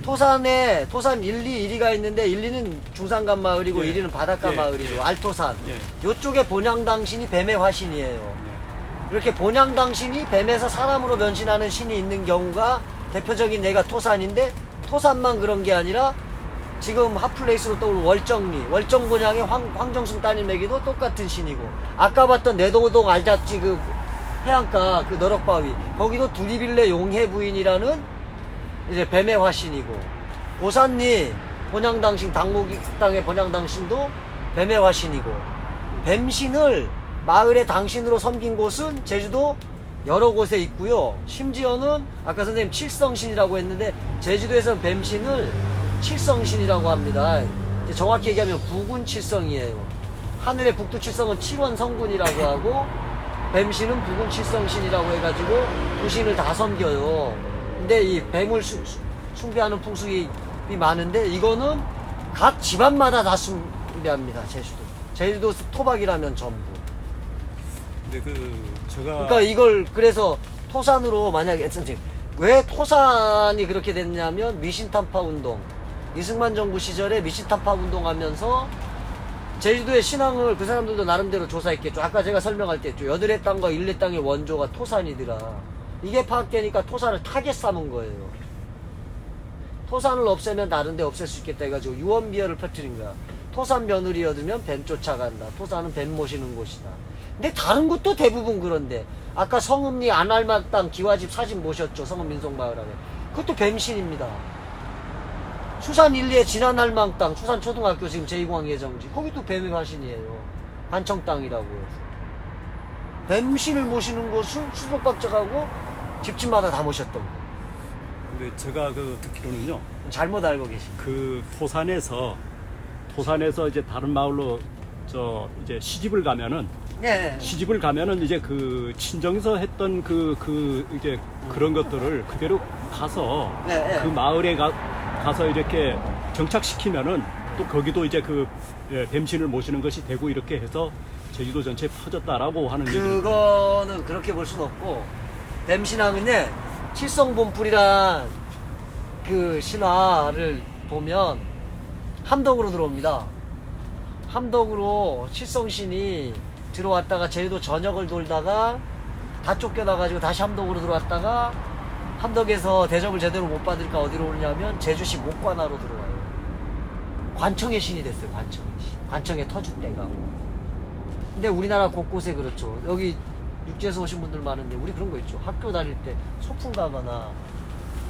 토산 1, 2가 있는데 1, 2는 중산간 마을이고 예. 1위는 바닷가 예. 마을이고 알토산. 예. 요쪽에 본향당신이 뱀의 화신이에요. 이렇게 본향당신이 뱀에서 사람으로 변신하는 신이 있는 경우가 대표적인 예가 토산인데 토산만 그런 게 아니라 지금 핫플레이스로 떠오른 월정본향의 황정순 따님에게도 똑같은 신이고 아까 봤던 내도동 알잡지 그 해안가 그 너럭바위 거기도 두리빌레 용해 부인이라는 이제 뱀의 화신이고 고산리 본향당신 당목익당의 본향당신도 뱀의 화신이고 뱀신을 마을의 당신으로 섬긴 곳은 제주도 여러 곳에 있고요. 심지어는 아까 선생님 칠성신이라고 했는데 제주도에서는 뱀신을 칠성신이라고 합니다. 이제 정확히 얘기하면 북운 칠성이에요. 하늘의 북두 칠성은 칠원 성군이라고 하고 뱀신은 북운 칠성신이라고 해가지고 두 신을 다 섬겨요. 근데 이 뱀을 숭배하는 풍습이 많은데 이거는 각 집안마다 다 숭배합니다. 제주도 토박이라면 전부. 근데 제가 그러니까 이걸 그래서 토산으로 만약에 선생님 왜 토산이 그렇게 됐냐면 미신탄파 운동 이승만 정부 시절에 미신탄파 운동하면서 제주도의 신앙을 그 사람들도 나름대로 조사했겠죠. 아까 제가 설명할 때 했죠. 여들의 땅과 일레 땅의 원조가 토산이더라. 이게 파악되니까 토산을 타겟 삼은 거예요. 토산을 없애면 다른 데 없앨 수 있겠다 해가지고 유언비어를 퍼뜨린 거야. 토산 며느리 얻으면 뱀 쫓아간다. 토산은 뱀 모시는 곳이다. 근데 다른 곳도 대부분 그런데 아까 성읍리 안할마 땅 기와집 사진 보셨죠? 성읍 민속마을 안에 그것도 뱀신입니다. 수산 일리의 진안할망 땅 수산 초등학교 지금 제2공항 예정지 거기도 뱀의 화신이에요. 관청 땅이라고요. 뱀신을 모시는 곳은 수족박적하고 집집마다 다 모셨던 거. 근데 제가 듣기로는요. 잘못 알고 계신. 토산에서 이제 다른 마을로 이제 시집을 가면은 네. 시집을 가면은 이제 친정에서 했던 이제 그런 것들을 그대로 가서 네. 그 마을에 가서 이렇게 정착시키면은 또 거기도 이제 뱀신을 모시는 것이 되고 이렇게 해서 제주도 전체에 퍼졌다라고 하는 얘기를. 그거는 그렇게 볼 수는 없고 뱀신앙은요 칠성본풀이란 그 신화를 보면 함덕으로 들어옵니다. 함덕으로 칠성신이 들어왔다가 제주도 전역을 돌다가 다 쫓겨나가지고 다시 함덕으로 들어왔다가 함덕에서 대접을 제대로 못 받으니까 어디로 오냐면 제주시 목관하로 들어와요. 관청의 신이 됐어요. 관청의 신. 관청의 터줏대가. 근데 우리나라 곳곳에 그렇죠. 여기 육지에서 오신 분들 많은데 우리 그런 거 있죠. 학교 다닐 때 소풍 가거나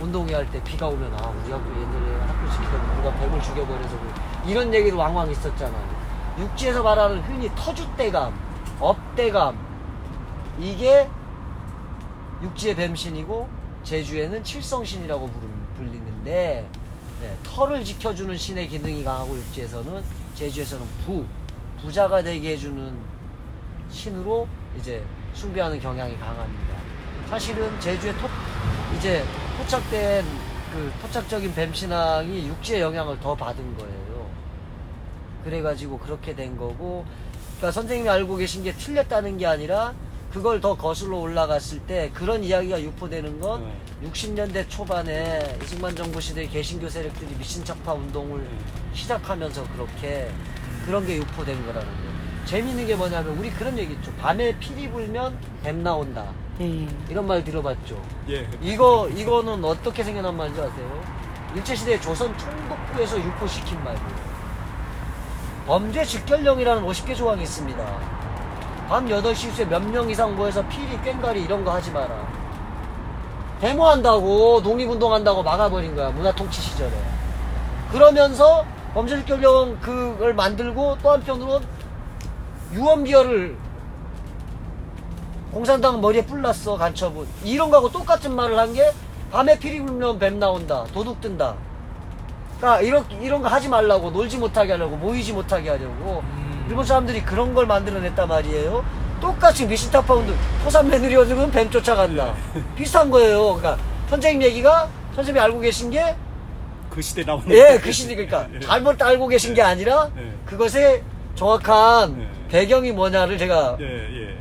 운동회 할 때 비가 오면 우리 학교 옛날에 학교 지키던 누가 뱀을 죽여버려서 이런 얘기도 왕왕 있었잖아요. 육지에서 말하는 흔히 터줏대감, 업대감 이게 육지의 뱀신이고 제주에는 칠성신이라고 불리는데 터를 지켜주는 신의 기능이 강하고 육지에서는 제주에서는 부자가 되게 해주는 신으로 이제 숭배하는 경향이 강합니다. 사실은 제주에 이제 토착된 토착적인 뱀신앙이 육지의 영향을 더 받은 거예요. 그래가지고 그렇게 된 거고, 그러니까 선생님이 알고 계신 게 틀렸다는 게 아니라 그걸 더 거슬러 올라갔을 때 그런 이야기가 유포되는 건 60년대 초반에 이승만 정부 시대의 개신교 세력들이 미신착파 운동을 시작하면서 그런 게 유포된 거라는 거예요. 재미있는 게 뭐냐면 우리 그런 얘기 있죠. 밤에 피리 불면 뱀 나온다. 이런 말 들어봤죠. 예. 이거는 어떻게 생겨난 말인지 아세요? 일제시대 조선 총독부에서 유포시킨 말이에요. 범죄 직결령이라는 50개 조항이 있습니다. 밤 8시 이후에 몇 명 이상 모여서 피리, 꽹가리 이런 거 하지 마라. 데모한다고, 독립운동한다고 막아버린 거야. 문화통치 시절에. 그러면서 범죄 직결령 그걸 만들고 또 한편으로 유언비어를 공산당 머리에 뿔났어. 간첩은. 이런 거하고 똑같은 말을 한 게 밤에 피리 불면 뱀 나온다. 도둑 뜬다. 그러니까 이런 거 하지 말라고. 놀지 못하게 하려고. 모이지 못하게 하려고. 일본 사람들이 그런 걸 만들어냈단 말이에요. 똑같이 미신타파 운동. 토산 며느리 얻으면 뱀 쫓아간다. 비슷한 거예요. 그러니까 선생님 얘기가 선생님이 알고 계신 게 그 시대 나오는. 예, 그 시대 그러니까 잘못 알고 계신 게 아니라 그것의 정확한 배경이 뭐냐를 제가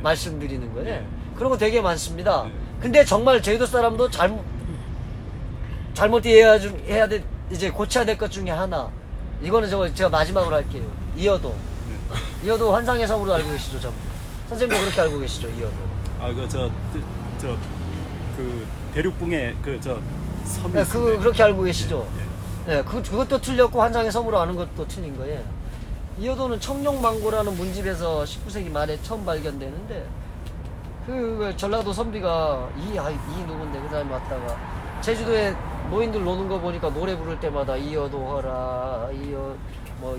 말씀드리는 거예요. 그런 거 되게 많습니다. 근데 정말 제주도 사람도 잘못 이해해야 돼. 이제 고쳐야 될 것 중에 하나. 이거는 제가 마지막으로 할게요. 이어도. 이어도 환상의 섬으로 알고 계시죠, 전부. 선생님도 그렇게 알고 계시죠, 이어도. 대륙붕의 섬이. 네, 그렇게 알고 계시죠. 네, 그것도 틀렸고 환상의 섬으로 아는 것도 틀린 거예요. 이어도는 청룡망고라는 문집에서 19세기 말에 처음 발견되는데, 전라도 선비가 이 누군데 그 사람이 왔다가 제주도에 노인들 노는 거 보니까 노래 부를 때마다 이어도 허라,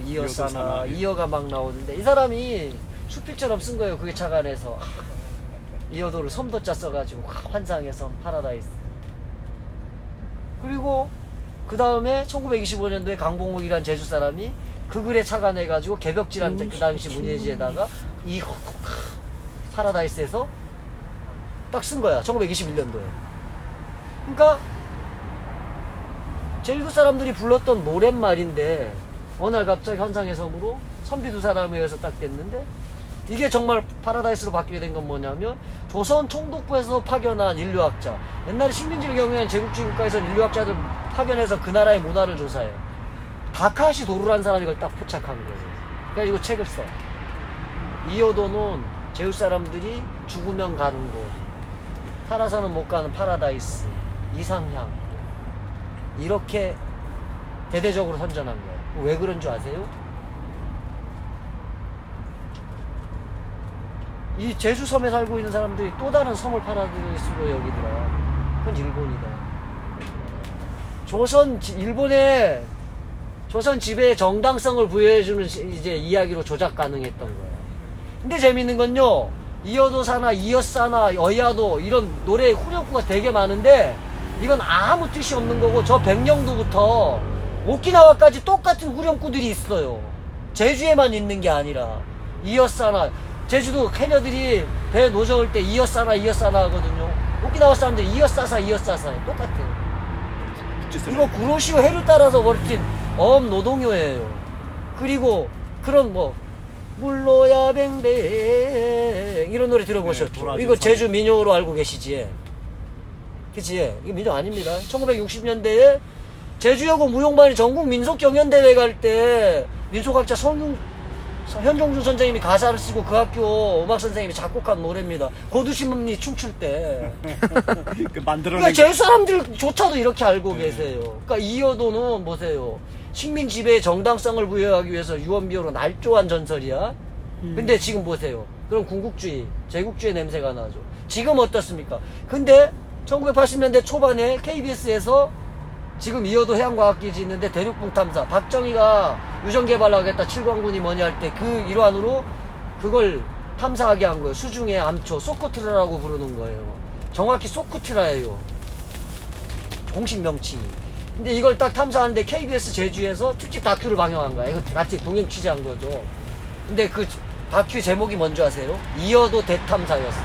이어사나, 이어가 막 나오는데 이 사람이 수필처럼 쓴 거예요. 그게 착안해서. 이어도를 섬도자 써가지고 환상의 섬 파라다이스. 그리고 그 다음에 1925년도에 강봉욱이란 제주 사람이 그 글에 착안해가지고 개벽지란 그 당시 문예지에다가 이 파라다이스에서 딱 쓴 거야. 1921년도에. 그러니까 제주도 사람들이 불렀던 노랫말인데 어느 날 갑자기 환상의 섬으로 선비 두 사람에 의해서 딱 됐는데 이게 정말 파라다이스로 바뀌게 된 건 뭐냐면 조선 총독부에서 파견한 인류학자, 옛날에 식민지를 경유한 제국주의 국가에서 인류학자들 파견해서 그 나라의 문화를 조사해요. 다카시 도루라는 사람이 이걸 딱 포착한 거예요. 그래가지고 책을 써. 이어도는 제주 사람들이 죽으면 가는 곳, 살아서는 못 가는 파라다이스, 이상향, 이렇게 대대적으로 선전한 거예요. 왜 그런 줄 아세요? 이 제주섬에 살고 있는 사람들이 또 다른 섬을 파라다이스로 여기더라. 그건 일본이다. 일본의 조선 지배의 정당성을 부여해주는 이제 이야기로 조작 가능했던 거예요. 근데 재밌는 건요, 이어도사나 이어사나 어야도 이런 노래의 후렴구가 되게 많은데 이건 아무 뜻이 없는 거고, 저 백령도부터 오키나와까지 똑같은 후렴구들이 있어요. 제주에만 있는 게 아니라. 이어사나, 제주도 해녀들이 배 노저을 때 이어사나 하거든요. 오키나와 사람들이 이어사사 똑같아요. 이거 구로시오 해를 따라서 벌친 노동요예요. 그리고 그런 물로야 뱅뱅 이런 노래 들어보셨죠? 네, 이거 제주 민요로 알고 계시지? 그치? 이게 민요 아닙니다. 1960년대에 제주여고 무용반이 전국 민속경연대회 갈 때 민속학자 현종준 선생님이 가사를 쓰고 그 학교 음악 선생님이 작곡한 노래입니다. 고두심이 춤출 때. 그러니까 제주 사람들조차도 이렇게 알고 계세요. 그러니까 이어도는 보세요. 식민 지배의 정당성을 부여하기 위해서 유언비어로 날조한 전설이야. 근데 지금 보세요. 그럼 군국주의, 제국주의 냄새가 나죠. 지금 어떻습니까? 근데 1980년대 초반에 KBS에서 지금 이어도 해양과학기지 있는데 대륙붕 탐사, 박정희가 유전개발하겠다 7광군이 뭐냐 할 때 그 일환으로 그걸 탐사하게 한 거예요. 수중의 암초, 소코트라라고 부르는 거예요. 정확히 소코트라예요. 공식 명칭이. 근데 이걸 딱 탐사하는데 KBS 제주에서 특집 다큐를 방영한 거야. 이거 같이 동행 취재한 거죠. 근데 그 다큐 제목이 뭔지 아세요? 이어도 대탐사였어.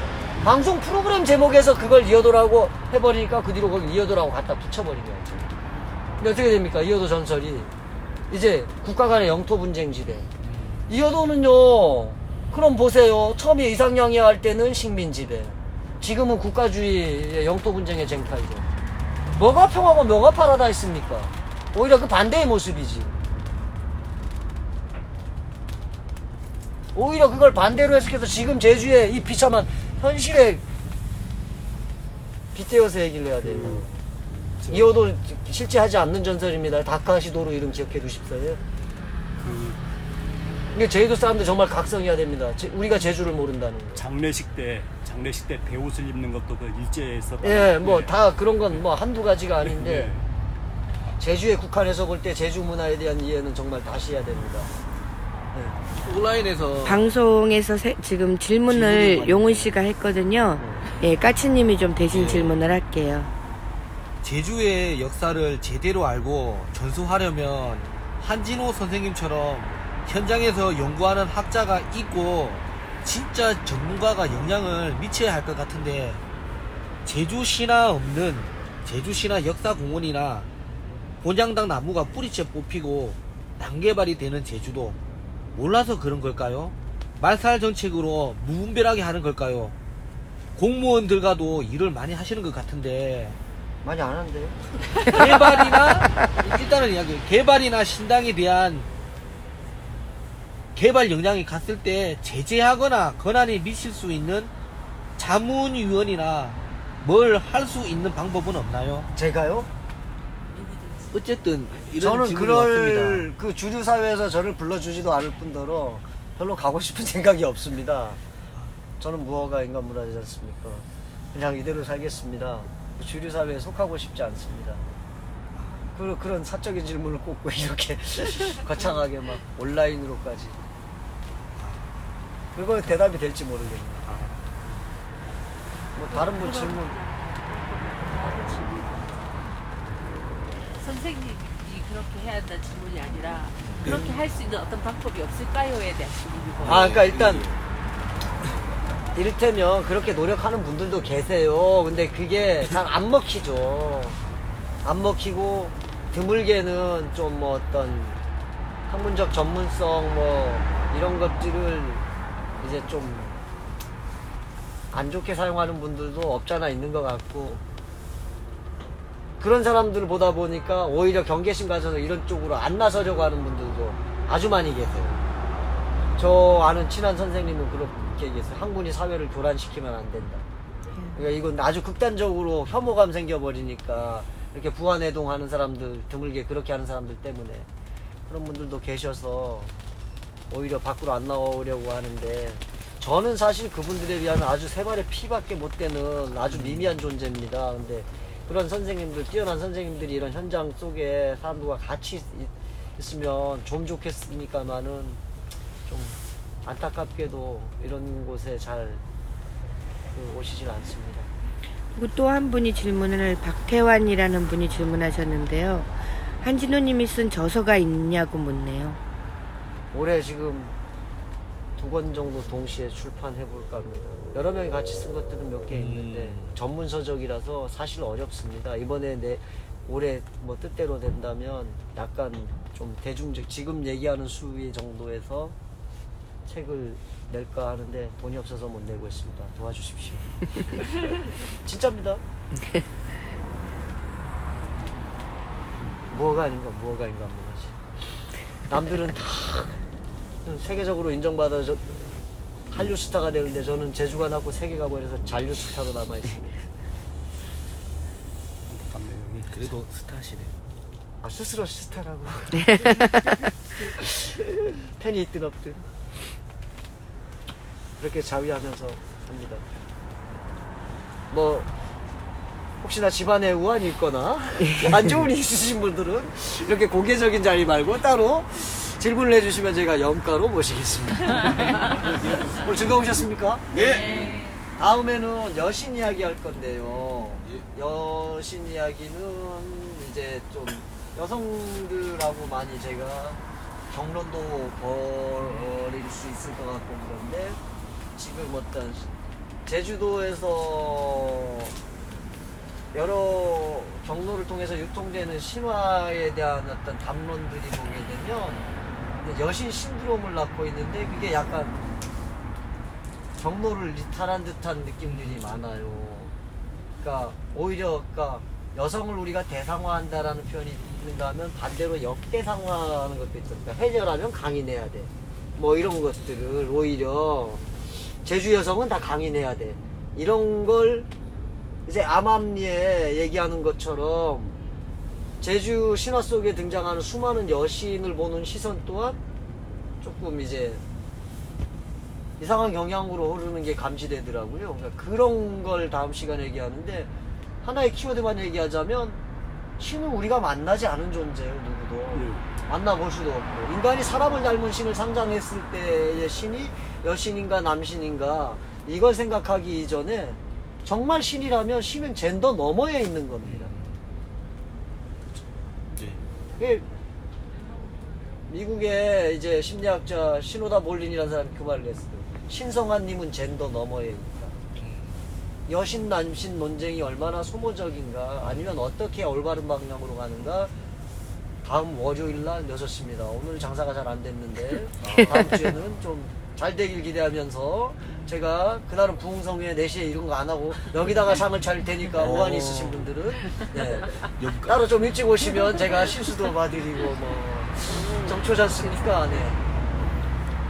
방송 프로그램 제목에서 그걸 이어도라고 해버리니까 그 뒤로 거기 이어도라고 갖다 붙여버린 거예요. 근데 어떻게 됩니까? 이어도 전설이 이제 국가 간의 영토 분쟁지대. 이어도는요, 그럼 보세요. 처음에 이상향이 할 때는 식민지배, 지금은 국가주의의 영토 분쟁의 쟁탈이죠. 뭐가 평화고 뭐가 파라다이스입니까? 오히려 그 반대의 모습이지. 오히려 그걸 반대로 해석해서 지금 제주의 이 비참한 현실에 빗대어서 얘기를 해야 돼요. 이어도 실제 하지 않는 전설입니다. 다카시도로 이름 기억해 두십시오. 이게 제주도 사람들 정말 각성해야 됩니다. 우리가 제주를 모른다는 거. 장례식 때 배옷을 입는 것도 그 일제에서. 예, 다 그런 건 한두 가지가 아닌데, 제주에 국한해서 볼 때 제주 문화에 대한 이해는 정말 다시 해야 됩니다. 온라인에서 방송에서 지금 질문을 용훈 씨가 했거든요. 예, 까치님이 좀 대신 질문을 할게요. 제주의 역사를 제대로 알고 전수하려면 한진호 선생님처럼 현장에서 연구하는 학자가 있고 진짜 전문가가 영향을 미쳐야 할 것 같은데, 제주시나 없는 제주시나 역사공원이나 본향당 나무가 뿌리째 뽑히고 난개발이 되는 제주도 몰라서 그런 걸까요? 말살 정책으로 무분별하게 하는 걸까요? 공무원들과도 일을 많이 하시는 것 같은데 많이 안 한대요. 일단은 개발이나 신당에 대한 개발 역량이 갔을 때 제재하거나 권한이 미칠 수 있는 자문위원이나 뭘 할 수 있는 방법은 없나요? 제가요? 어쨌든 이런 저는 질문이 왔습니다. 그 주류 사회에서 저를 불러주지도 않을 뿐더러 별로 가고 싶은 생각이 없습니다. 저는 무허가 인간문화지 않습니까? 그냥 이대로 살겠습니다. 주류 사회에 속하고 싶지 않습니다. 그런 사적인 질문을 꼭 왜 이렇게 거창하게 막 온라인으로까지. 그거 대답이 될지 모르겠네요. 뭐 다른 분 질문. 선생님이 그렇게 해야 한다는 질문이 아니라 그렇게 할 수 있는 어떤 방법이 없을까요에 대한 질문이고. 그러니까 일단 이를테면 그렇게 노력하는 분들도 계세요. 근데 그게 잘 안 먹히죠. 안 먹히고 드물게는 좀 뭐 어떤 학문적 전문성 뭐 이런 것들을 이제 좀 안 좋게 사용하는 분들도 없잖아 있는 것 같고, 그런 사람들 보다 보니까 오히려 경계심 가져서 이런 쪽으로 안 나서려고 하는 분들도 아주 많이 계세요. 저 아는 친한 선생님은 그렇게 얘기했어요. 학문이 사회를 교란시키면 안 된다. 그러니까 이건 아주 극단적으로 혐오감 생겨버리니까 이렇게 부안해동하는 사람들, 드물게 그렇게 하는 사람들 때문에 그런 분들도 계셔서 오히려 밖으로 안 나오려고 하는데, 저는 사실 그분들에 비하면 아주 세 발의 피밖에 못 되는 아주 미미한 존재입니다. 근데 그런 선생님들, 뛰어난 선생님들이 이런 현장 속에 사람들과 같이 있으면 좀 좋겠으니까만은 좀 안타깝게도 이런 곳에 잘 오시질 않습니다. 그리고 또 한 분이 질문을, 박태환이라는 분이 질문하셨는데요. 한진호님이 쓴 저서가 있냐고 묻네요. 올해 지금 2권 정도 동시에 출판해 볼까 합니다. 여러 명이 같이 쓴 것들은 몇 개 있는데 전문 서적이라서 사실 어렵습니다. 이번에 올해 뭐 뜻대로 된다면 약간 좀 대중적, 지금 얘기하는 수위 정도에서 책을 낼까 하는데 돈이 없어서 못 내고 있습니다. 도와주십시오. 진짜입니다. 뭐가 아닌가 한번 하지. 남들은 다 세계적으로 인정받아서 한류 스타가 되는데 저는 재주가 낮고 세계가 버려서 잔류 스타로 남아있습니다. 그래도 스타시네. 아, 스스로 스타라고. 팬이 있든 없든 그렇게 자위하면서 삽니다. 뭐 혹시나 집안에 우환이 있거나 안 좋은 일이 있으신 분들은 이렇게 공개적인 자리 말고 따로 질문을 해주시면 제가 염가로 모시겠습니다. 오늘 즐거우셨습니까? 네. 다음에는 여신 이야기 할 건데요. 여신 이야기는 이제 좀 여성들하고 많이 제가 경론도 벌일 수 있을 것 같고 그런데, 지금 어떤 제주도에서 여러 경로를 통해서 유통되는 신화에 대한 어떤 담론들이 보게 되면 여신 신드롬을 낳고 있는데, 그게 약간 경로를 이탈한 듯한 느낌들이 많아요. 그러니까 오히려 여성을 우리가 대상화한다라는 표현이 있는가 하면 반대로 역대상화하는 것도 있죠. 그러니까 해결하면 강인해야 돼. 뭐 이런 것들을 오히려 제주 여성은 다 강인해야 돼. 이런 걸 이제 암암리에 얘기하는 것처럼 제주 신화 속에 등장하는 수많은 여신을 보는 시선 또한 조금 이제 이상한 경향으로 흐르는 게 감지되더라고요. 그러니까 그런 걸 다음 시간에 얘기하는데, 하나의 키워드만 얘기하자면 신은 우리가 만나지 않은 존재예요. 누구도 만나볼 수도 없고, 인간이 사람을 닮은 신을 상상했을 때의 신이 여신인가 남신인가 이걸 생각하기 이전에 정말 신이라면 신은 젠더 너머에 있는 겁니다. 그게 미국의 이제 심리학자 시노다 볼린이라는 사람이 그 말을 했어요. 신성한님은 젠더 너머에 있다. 여신 남신 논쟁이 얼마나 소모적인가, 아니면 어떻게 올바른 방향으로 가는가. 다음 월요일날 6시입니다. 오늘 장사가 잘 안 됐는데 다음 주에는 좀 잘 되길 기대하면서, 제가 그날은 부흥성회 4시에 이런 거 안 하고 여기다가 상을 차릴 테니까 우환이 있으신 분들은 따로 좀 일찍 오시면 제가 실수도 봐드리고 뭐 좀 좋지 않습니까? 네.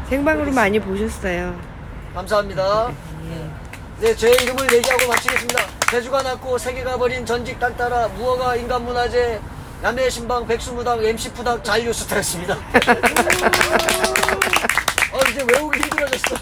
생방으로 많이 보셨어요. 감사합니다. 네, 제 이름을 얘기하고 마치겠습니다. 제주가 낳고 세계가 버린 전직 땅따라 무허가 인간문화재 남해 신방 백수무당 MC 푸닥 잔류 스타였습니다. 이제 외우기 힘들어졌어.